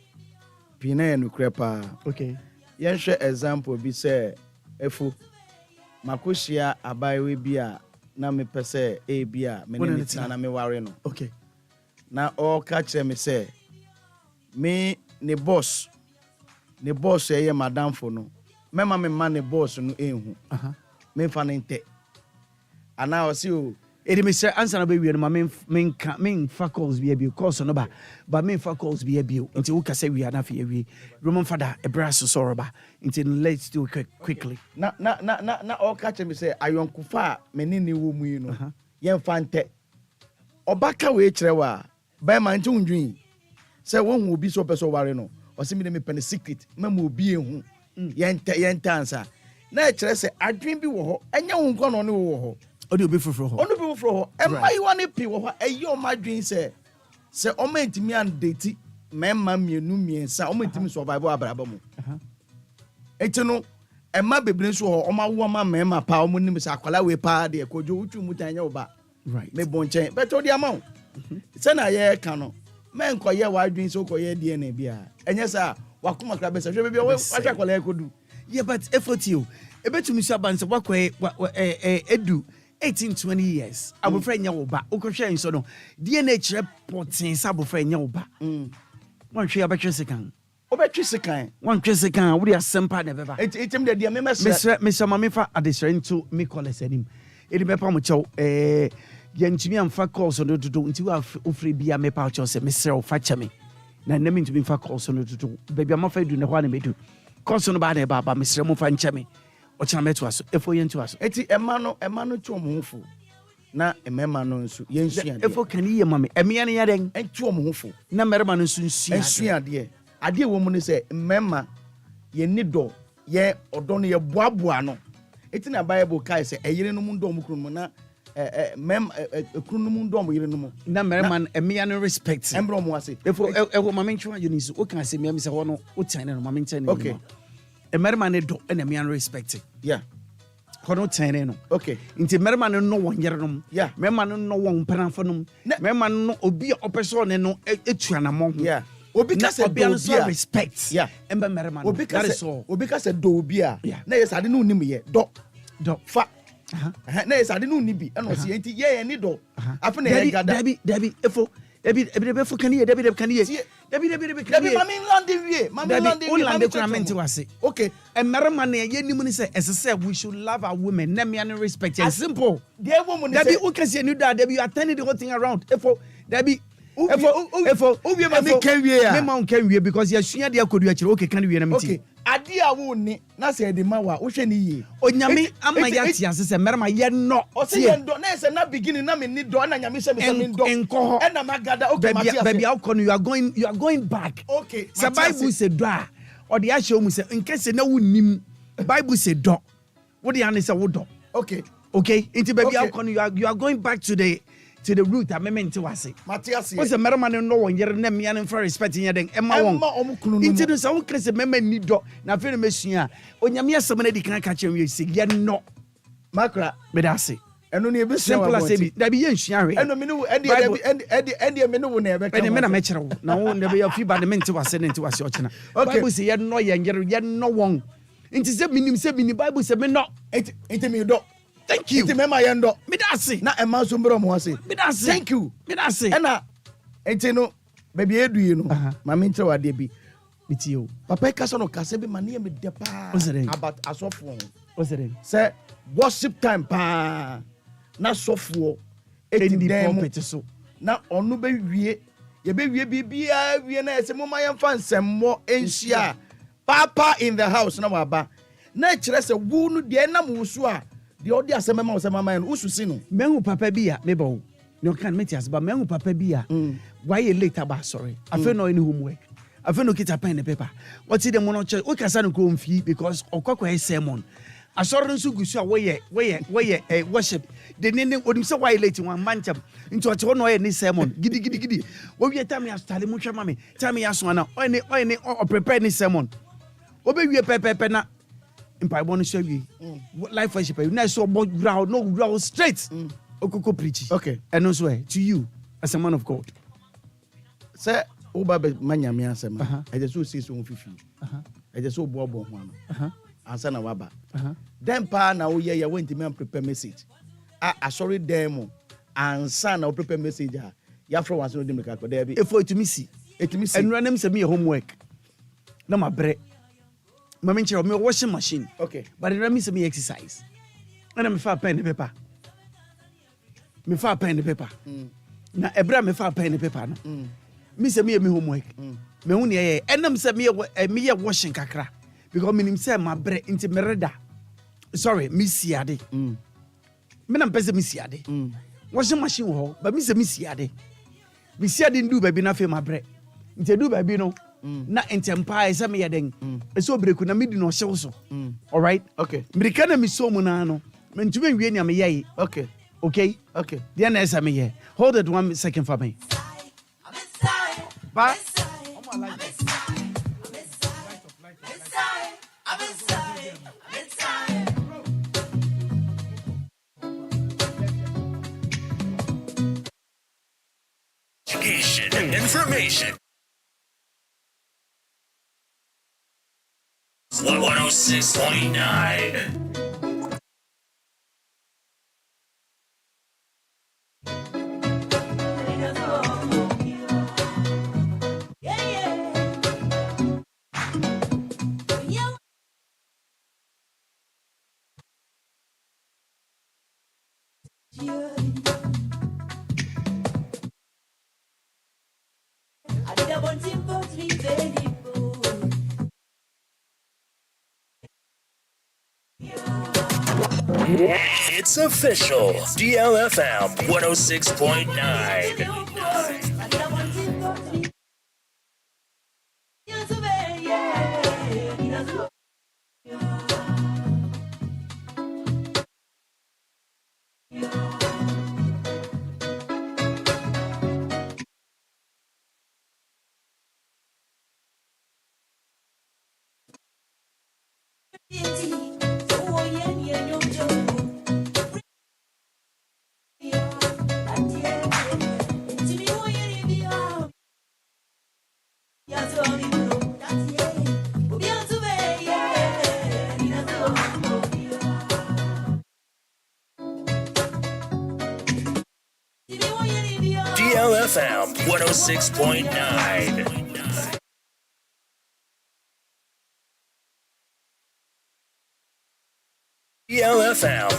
Pina e no krepa. Okay. Yen hwe example bi se Efo makoshia abaiwe bia na me pese e bia me ne tina na me ware no. Okay. Na o ka kire me se me ne boss e madam fo no. Mema me man ne boss no ehu. Me fa ne nte. Ana o si o edi me say answer na be wi no ma men fa calls bi abi course no ba men fa calls bi abi nti wo ka say wi na fa wi Roman father e brass so roba nti let's do it quickly na o ka che me say ayonku fa me ni wo mu yi no yen fa nte obaka we kire wa ba ma nti undwin say wo hu obi so person ware no o se me me pen secret ma mo obi ehu yen answer na kire say adwin bi wo ho enya hu nko no ne wo ho Odi obi frofro ho. Onu bi frofro ho. E mai wane pi wo ho. E yo madwin se o ma ntimi an date memma mienu miensa o ma ntimi survive abraba mu. Eti no e ma bebre so ho o ma wo ma memma pa o mu nim se akwala we pa de kojo utu mu tanya wo ba. Right. Me bonchen. But odi amount. Se na ye ka no. Men ko ye wadwin so ko ye DNA bia. Enye sa wakoma kra be se hwe bia wo akwala e kodu. Yeah, but effort you. E betumi so abanse wakwa edu 18-20 years. I will friend Yawoba. Okosha in Sono. DNA reporting Sabofriend Yawoba. One tree about Chessican. Over Chessican. One Chessican. We are sempa never. It's him the dear Mr. Mamifa at the strain to me call us him. It be Pamucho. Yentimi and fat calls on the to do until I free be a me pouch or say Mr. Fatchame. Now, naming to be fat calls on the to do. Baby, I'm afraid you know what I may do. Cause on the bad about Mr. Mofanchame. Ochame to us efo yen to us eti emano to omhofo na emema no nso yen sua efo kan ye mame emia ne yaden enti omhofo na merema no nso sua ade wo mu ne se emema ye ni do ye odo no ye boaboa no eti na bible kai se eyire no mu ndo mu kunu na kunu no mu ndo mu yire no mu na merema emia no respect embro mu ase efo mame ntwa you niso o kan se mia mi se ho no o tan no mame ntane okay Merman do and a man respecting. Yeah. Kono tene no. Okay. Inti merman no one yerenum. Yeah. Merman no one penanfonum. Merman no obi opeson no etuanamon. Yeah. Obi ka se do so respect. Yeah. Emba merman. Obi ka se do obi a. Na yes ade no nim ye. Do fa. Na yes ade no nibi. E no se enti ye ni do. Afa na ye gada. Debi efo Debi can you Debi can you Debi mami lande we wase okay and merman ye ni mu say as say we should love our women na me and respect it simple there woman Debi who can say you that Debi you are turning the whole thing around Debi Obi mami can we me man can we because you sua dey akodu akire okay can we na me okay ade a wo ni na say de ma wa wo hwe ni yi onyame ama ya ti ase se merma ye no o se ye ndo na say na beginning na me ni do na nyame se me ndo enko e na magada okay Matthias baby how come you are going back okay the Bible say do or the show mu say in case na wunim Bible say do what the answer wo do okay into baby how come you are going back to the root amement was Matthias was a merman no one yer na me and for respecting ye den emma won into the so case member ni do na fe me sua onyame asem na di kan ka chem we sig ye no Maakora me da say eno ne be simple as say da bi ye nsua hwe eno me no edi me no wo na e be ka ene me na me kire wo na wo na be ya fi ba de mente wase ne ente wase o kina Bible say ye no ye yer ye no won into say minim say mini Bible say me no ente me do Thank you. Iti mema yendo. Me da se. Na ema so mbro mo ase. Me da se. Thank you. Me da se. Ena enti no baby edu yi no. Ma me ntre wade bi. Biti o. Papa ka so no kase bi mane me de pa. About asofo. What's it? Say worship time pa. Na sofo. Eti dem so. Na onu be wie. Ye be wie bibia wie na ese mo ma yemfa nsemmo enhia. Papa in the house na waba. Na kire se wu no de na mo so a de odi asema ma osema ma no ususi no. Mengu papa bia mebo. No kan metias ba mengu papa bia. Why you late about sorry. I feel no any homework. I feel no kita pen and paper. What's it the mono church? We can send go mfi because okoko e sermon. Asɔre nso gusu a wɔyɛ worship de ne onim sɛ why late one mancham into ɔte no ɔyɛ ne sermon gidi wo wie time ya style mu hwɛ ma me time ya so ana ɔyɛ prepare ne sermon obewie pɛpɛpɛ na mpaebɔ no hwɛ wie life worship na so growl no growl straight okoko preach okay and also to you as a man of God sɛ oba be manyame asɛm ɛde so si so fifi ɛde so bobo ho ano ansa na waba then pa na wo ye went me prepare message sorry dem ansa na wo prepare message ya fro wan so dem ka ko there be efo etumi si enura nem se me homework na ma bre ma me nkyere me washing machine okay but enura me se me exercise na me fa pen and paper na ebra me fa pen and paper no me se me homework me hu ne ye enam se me ye washing kakra because me nim say ma bre inti mereda sorry me siade me na pese me siade washing machine ho but me say me siade ndu baby na fe ma bre inti du baby no na entempa say me yeden e so breku na me di no hyew so all right okay mirika na me so mu na no me ntumi wie nya me ye okay then na say me ye hold it 1 second for me ba Education and information. 106.9. It's official. DLFM 106.9. DLFM 106.9. DLFM.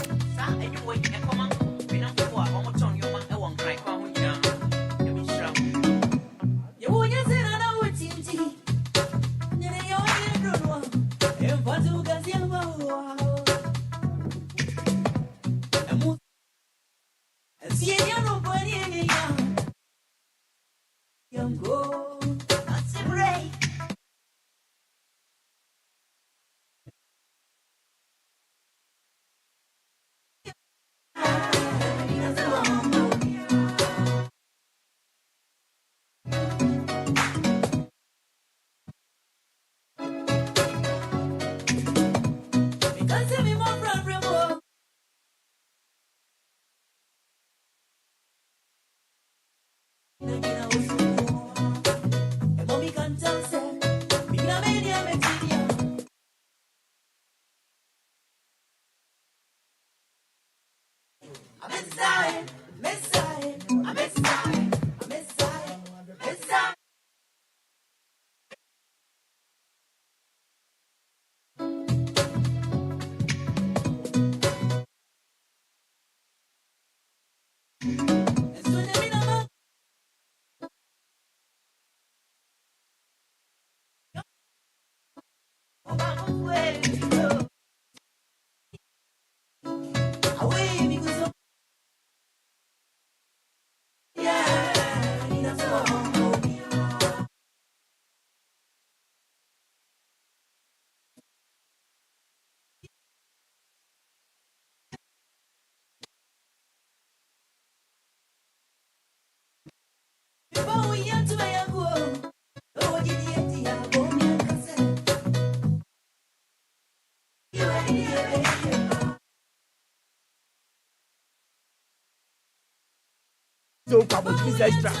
So come on, Mr. Extra.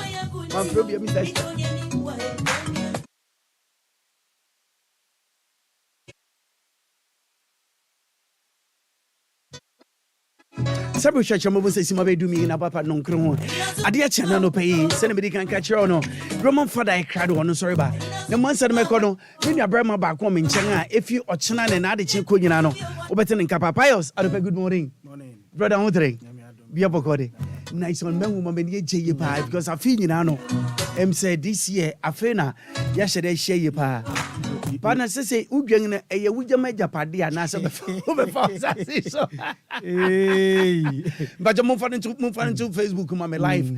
Man, from Mr. Extra. Sabu chacha mo se sima be du mi na papa no nkro ho ade a chana no pay se na me kan ka kire no Roman father I cried one sorry ba na man se me ko no me nua brama ba ko me nchen a efi o chena ne na ade chen ko nyina no obete ne nka papayos adope good morning brother hotre bia bokode nice on men woman me je pa because I feel nyina no said this year afena ya shede sheye pa Pana say udwen na eye wujama japade ana se be fa so but you move into Facebook ma me live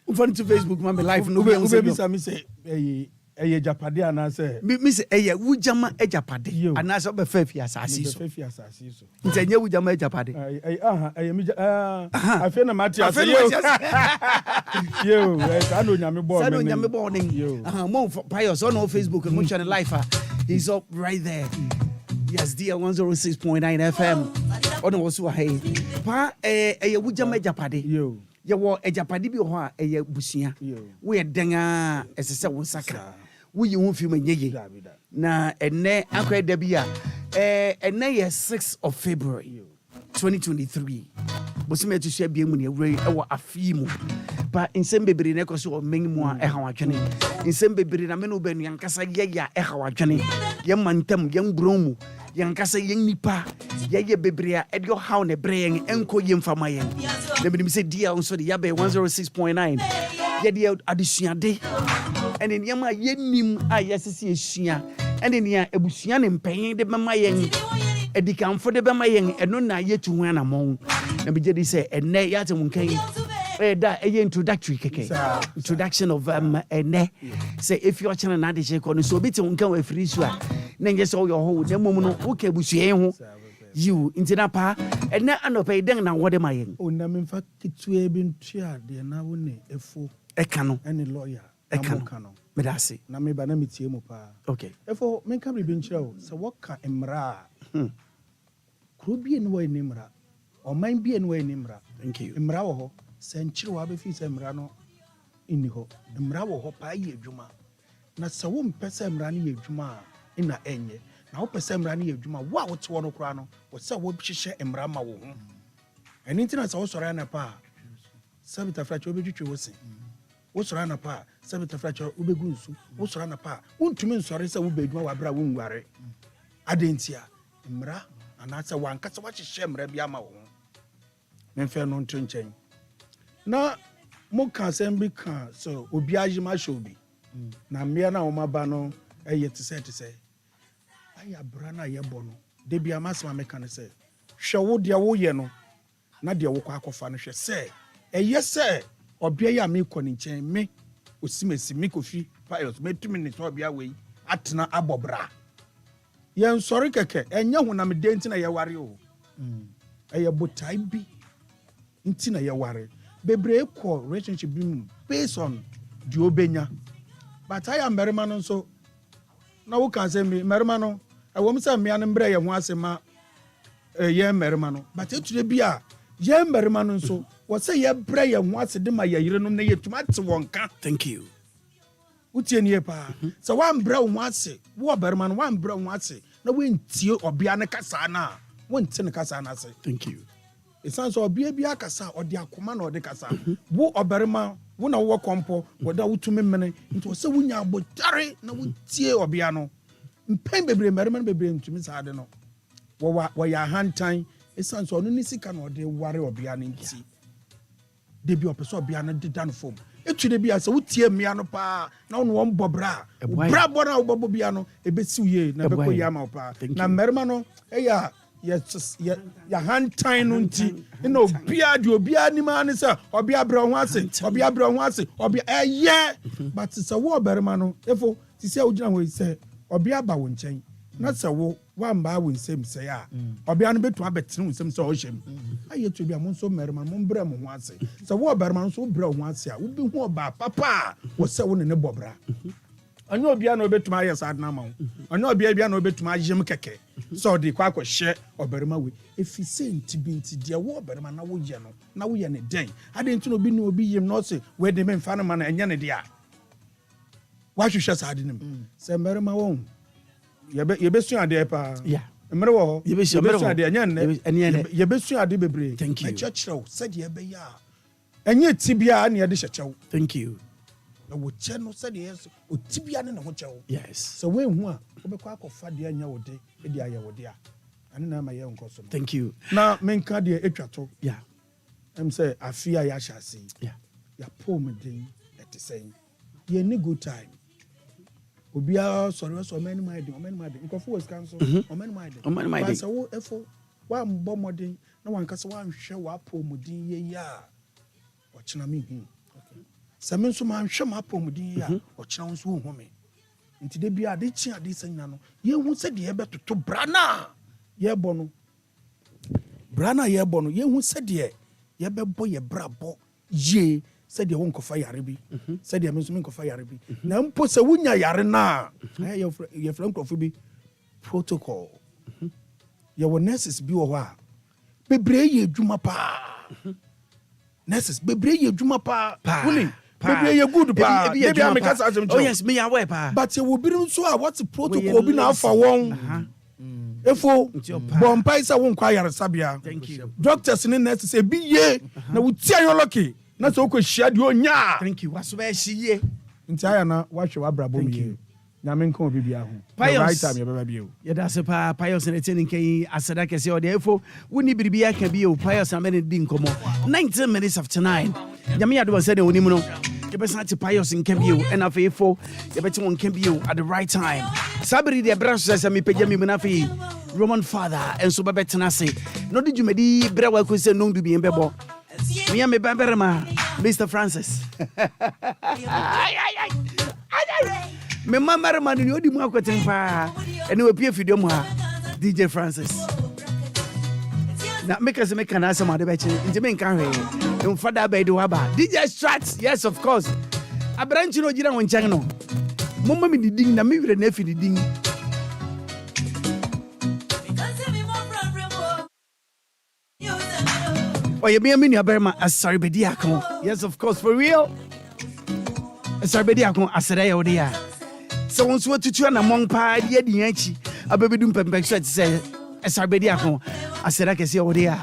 move into Facebook ma me live no be say eye japade ana se me say eye wujama japade ana se be fa fi asase so ntenye wujama japade eye mi afi na mati ase yo I know nyame bo me mo pious on Facebook mo channel live he's up right there. Yes, DL 106.9 FM. Ono wosu ahe. Pa wujama japade. Yo wo ejapade bi ho a busua. We denga esese wo saka. We you fi manyeye. Na ene akweda bi a ene ye 6th of February 2023. Bosime to share bi mu ne awure e wo afi mu. Ba insem bebre na ekoso o menmu a e ha wadwene. Insem bebre na me no banu yankasa yeya e ha wadwene. Ye mantam ye ngbron mu. Yankasa yen nipa ye bebre a e de how ne bre yen enko ye mfama yen. Na me say dia onso de yabe 106.9. Ye de adesuade. Ene nyama yenim a yesese esua. Ene nia ebusua ne mpanyin de mama yen. Edikanfo de bema yen eno na yetu hu anamon. Na me je say ene ya tem nkan that introductory keke introduction of ene say if you are channel na de che ko no so bit nkan we free so a na nge so your ho na mom no wo ka busue ho you intina pa ene anope den na wode ma yen o na me fa kitue bi ntua de na wo ne efo eka no ene lawyer eka no me da se na me ba na metie mu pa okay efo men ka bi nkyira o so what ka emra kro bi ene wo ene mra o man bi ene wo ene mra thank you emra wo ho senchiri wa be fi se mra no inni ho mra wo ho pa ye adwuma na se wo mpese mra no ye adwuma ina enye na wo pese mra no ye adwuma wo a wo te wo no kra no wo se wo hihye mra ma wo ho eni ntina se wo soro na pa sabita fracho obetwetwe wo se wo soro na pa sabita fracho obegu nsu wo soro na pa untumi nsore se wo be adwuma wa bra wo nware adentia mra ana se wanka se wo hihye mra bi ama wo ho menfe no ntrenchen na mo ka sembi ka so obi ajima shobi na mmea na oma ba no eye tese aya bra na ye bo no de bia masema me ka ne se hwe wo de wo ye no na de wo kwa akofa no hwe se eye se obia ya me kɔ ne nkyɛn me osimesi me kofi piles me 2 minutes obia wei atena abobra ye nsɔre keke enya hu na me de ntina ye ware o eye botai bi ntina ye ware bebre ko relationship bi based on the obenya but I am merima no so na wo kan say me merima no e wo msa me an mbre ye ho asema ye merima no but eture bi a ye merima no so wo say ye bre ye ho ase de ma ye yire no na ye tuma te wonka thank you utie nie pa so wan bre ho ase wo berima no wan bre ho ase na we ntie obia ne kasa na wo ntie ne kasa na ase thank you esan so obia bi akasa odi akoma na odi kasa wo oberima wo na wo kompo wo da wutumi mene nti wo se wunya abotare na wutie obia no mpen bebre merima bebre ntumi saade no wo ya hantan esan so no ni sika na odi ware obia ne nti de bi opeso obia no de dan fom etwire bi ase wutie mmia no pa na wo bobra bra bo na wo bobo bia no ebesi uye na beko yama pa na merima no eya yes ya hantan no nti na obia de obia ni ma ne se obia bra ho ase obia but se wo berima no efo ti se ugina ho se obia ba wo nchen na se wo wa mba wo nsem se ya obia no betu abetene nsem se o hyem ayetu bia mo nso merima mo bra mo ho ase se wo berima no so bra ho ase a wo bi ho oba papa wo se wo ne bobra Onyo Obia no betuma yes adna ma. Onyo Obia no betuma yem keke. So de kwa share oberema we. If you say nti dia wo oberema na wo ye no. Na wo ye ne den. Ade nti no bi no obi yem no say we de me mfa no ma na enye ne dia. Wa hwehwe sa ade nim. Se merema won. Ye besu ade pa. Yeah. Emere wo. Ye besu ade enye ne. Ye besu ade bebre. Thank you. Churchrew said ye be ya. Enye tibia na ye de hyechew. Thank you. Na wo che no said yes otibia ne ho chew. Yes. So we hu a obekwa akofa de anya wo de e aye wo de a. Ane na ma ye nko so. Thank you. Na menka de etwato. Yeah. Em say afia ya hyase. Yeah. Ya pom den ete say. Ye ni good time. Obia sorry so many my dey nkofo was cancel many my dey so wo efo wa mbọ modin na wan kasa wa nhwe wa pomodin ye ya o chena me hu se me nso ma nhwe ma pomodin ya o chena nso hu me nti de bia de chi ade sanya no ye hu se de ye betoto brana ye bọ no ye hu se de ye bebo ye brabo ye said you won't go fire be. Said you must go fire be. Now put a wunya yarena. Your friend of be protocol. Your nurses be wa. Bebre ye juma pa. Nurses bebre ye juma pa. Willy. Bebre ye good pa. Maybe I make us as oh yes, me aware pa. But you will be so what's the protocol be now for one. Efo bompa isa won kwa yare sabia. Thank you. Doctors and nurses say be ye na we tia your lucky. Na so ko hia de onya. Thank you. Waso be hie. Ntia na wa hwe wa brabo mi. Na men kan obi bia ho. The right time you beba bio. Ye da se pa Pius na tin nkan asada kese o de efo woni biribia ka bio Pius na men di nkomo. 19 minutes after 9. Nyame ya do say de oni mu no. Ye be san ti Pius nkan bio and afa efo ye be ti won nkan bio at the right time. Sabiri de bra so say me pagya mi mu na fa Roman father enso be betena se. No di jumedi bra wa ko se no du bi en bebo. Me and my Baberma, Mr. Francis. Me mama man you di mu akoten pa. Ene we pie video mu ha DJ Francis. Na make us make an answer ma de be chi. Nti me nka hwe. Em fada be de wa ba. DJ Strats, yes of course. Abranchi no gira won chan no. Momma mi diding na me wire na fi diding. Oh, you mean your berma as sorry bediakon. Yes, of course, for real. Sorry bediakon as a odia. So once what to turn among pie, the Yanchi, a baby doom pempek say, as sorry bediakon, I said I can see odia.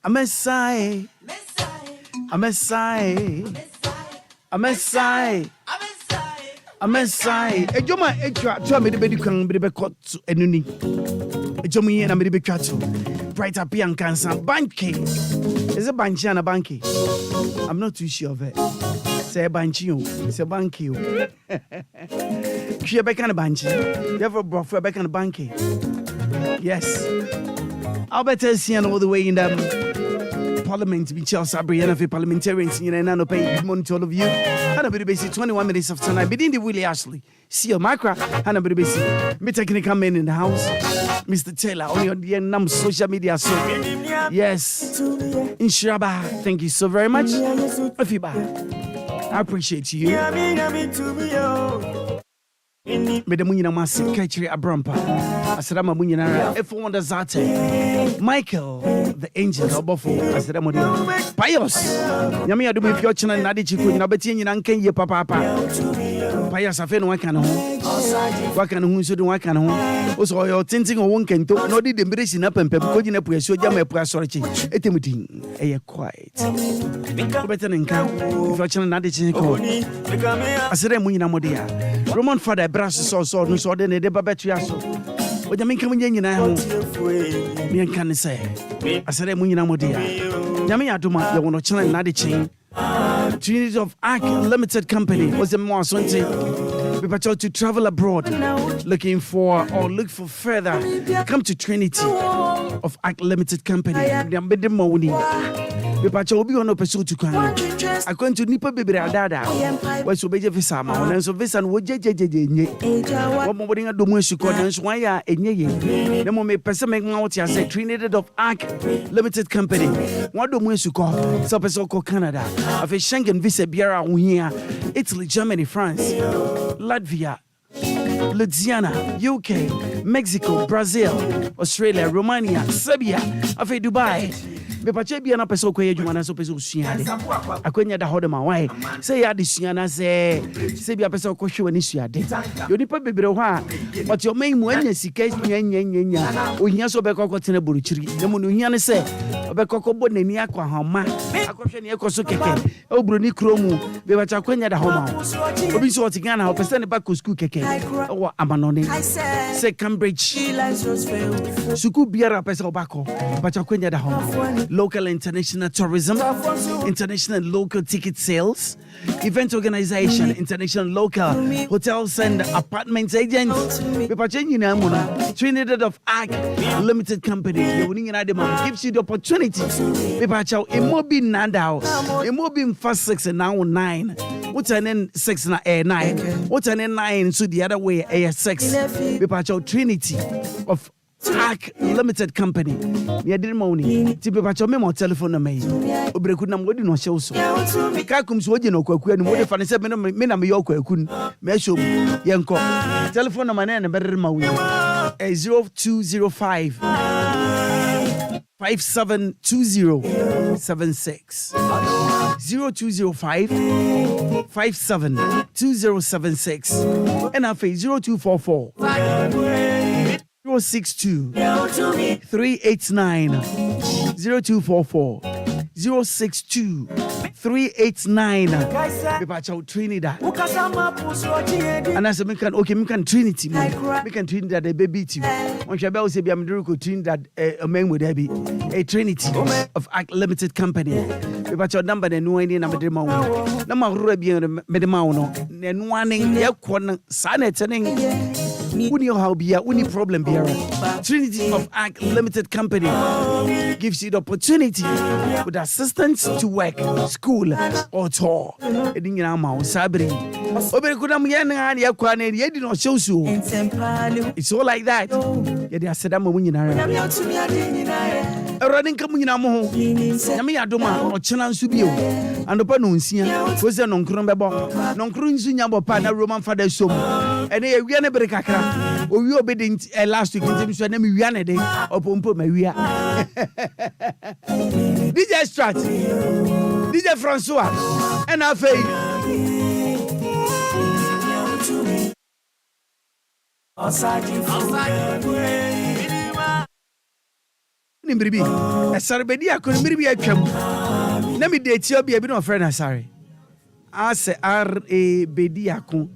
A messiah, a messiah, a messiah, a messiah. A joma, a to me the baby can be caught to a nuni. A jomi and a baby cattle. Bright up young cancer, banky. Is a banky and a banky? I'm not too sure of it. Say a banky, it's a banky. She a back on a banky. Never brought for a back on a banky. Yes. I'll better see all the way in the Parliament to be Charles Sabri and a parliamentarians in an annual pay. Good morning to all of you. And a bit basic 21 minutes of tonight. Between the Willy Ashley. See your Maakora and a bit basic. Me technical men in the house. Mr. Taylor, on your DM social media. So, yes, in Shaba, thank you so very much. I appreciate you. Mede munyina masi kachiri abrampa asrama munyina if wonder zate Michael the angel obofo asrama dia Pius nyame adu me fio chena na de chiku nyina beti nyina nkan ye papa Pius afa no waka no so de waka no o so yo tinting o won kento no de mbere si na pempem ko nyina pu aso jama pu asorechi etemudin eye quiet ko betene nkan fio chena na de chiku asrama munyina modia Roman father brass so no so de ne de babetu aso o jame nkan nyina ho me nkan say asere mu nyina modia nyame adoma ye wono chena na de chen Trinity of Arc Limited Company was a more 20 people to travel abroad looking for or look for further come to Trinity of Arc Limited Company Bepacha obi ono peso to kan. According to nipa bebre adada. We so beje visa ma. Ona so visa no jejejeje nye. Wo mo bodin adomu esuko na so wan ya enye ye. Na mo me pese me nwa wotia say Trinidad of Arc Limited Company. Wo adomu esuko so peso ko Canada. Afi Schengen visa biara wo hia. Italy, Germany, France, Latvia, Louisiana, UK, Mexico, Brazil, Australia, Romania, Serbia, afi Dubai. Bepache bia na pesa okoye adwuma na so pesa osuade akwanya da hodo ma why say ya de suana say bia pesa okohwe wani suade yo nipa bebre ho a but your main mu anya sika nya ohia so be kokotene boruchiri nemu no ohia ne say be kokobɔ nani akwa homa akohwe ne ekoso keke obro ni kromu bepache akwanya da homa obi so otigana ho pesa ne ba ko school keke wo amanone say Cambridge suku biara pesa obako bepache akwanya da homa. Local international tourism, international and local ticket sales, event organization, international local hotels and apartments agents. Trinidad of Arc Limited Company gives you the opportunity. Imobi Nandao, Imobi Fast 6 and now 9. What's an N6 and 9? What's an N9? So the other way, A6. Trinity of Arc Limited Company. Ya didn't money. Tipe pacho memo telephone na me. Obreku na mwodi no show so. Ka kum so oje no kwaku anu mo fa ne se me na me yo kwaku me show yenko. Telephone number na berre ma wi. 0205 572076 0205 572076 and after 0244 062 389 0244 062 389 Bepacha Trinidad. And as we can Trinity, we can Trinidad a baby too. On Shabel say Biamdruko Trinidad a man would be a Trinity of Arc Limited Company. Bepacha number and no any number demo. Nama Rubian Medemauno, and wanting Yakon Saneting. Uni how be uni problem be Trinity of Arc Limited Company gives you the opportunity with assistance to work, school, or tour. It's all like that. Running Kamunamo, Yamia Doma, or Chanan Subio, and the Panunsia, was a non Crumbabo, non Crunzinyabo Pana Roman Father Sum, and a Riana Berecacra, or you obedient last week in terms of name Riana Day, or Pompo Maria. DJ Strat, DJ Francois, and our faith. Nimbribi, a Sarbedia could be a chum. Let me date you be a bit of friend. Sorry. I say R.A. Bediaco,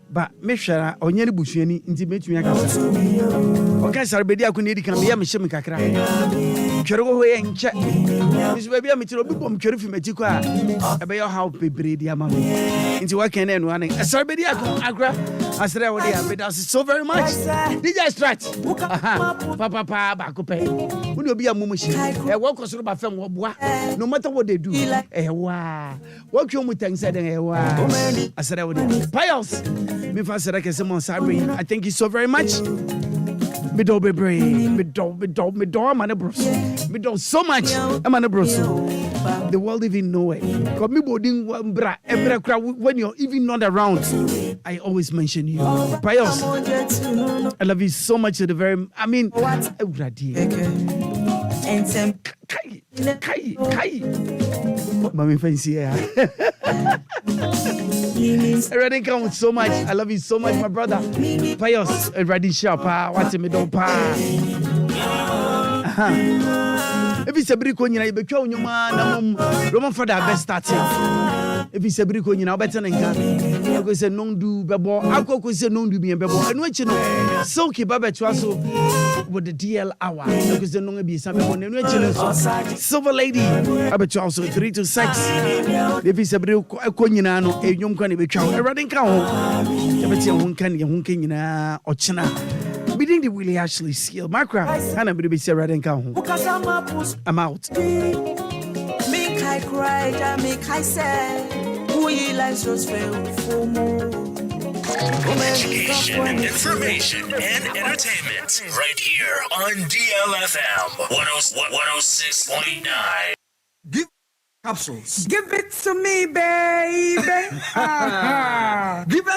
but Meshara or Yenny Bushini intimate me. Okay, Sarbedia could need to come here, Michelle Accra. Chero and check. This baby, I'm to be from Cherifimetica. About your house, Bedia Mammy. Into what can end running. A Sarbedia Accra. I said, but that's so very much. DJ Strat. Papa, Bacope. When you be a mumish, a walk us about film, no matter what they do. Wow. What you with things said, wow. I said, I would. Piles. Me fast like a Simon Sabri. I thank you so very much. Me do be brave. Me do, I'm an abros. Me do so much. I'm an abros. The world even know it. Because me boarding every crowd when you're even not around. I always mention you. Pios, I love you so much. I mean, Mommy fancy, yeah. Already come with so much. I love you so much, my brother. Pios, already sharp. What's me don't pa. If it's a brick on you, be your man, Roman father best starting. If it's a brick on you now, better than can. I go say non do bebo. I go say non do be bebo. And what you know, Silky Baba Chuaso with the DL hour. I go say non be some bebo. And what you know, Silver Lady, I bet you also 3 to 6. If it's a brick on you now, a young can be chow. A running cow. I bet you won't can you king or china. Beating the Willy Ashley skill. Maakora, and I'm going to be Sarah and Cow. I'm out. like right, I make I say, we like just for more. Education, information, and entertainment right here on DLFM 106.9. Give capsules. Give it to me, baby. Give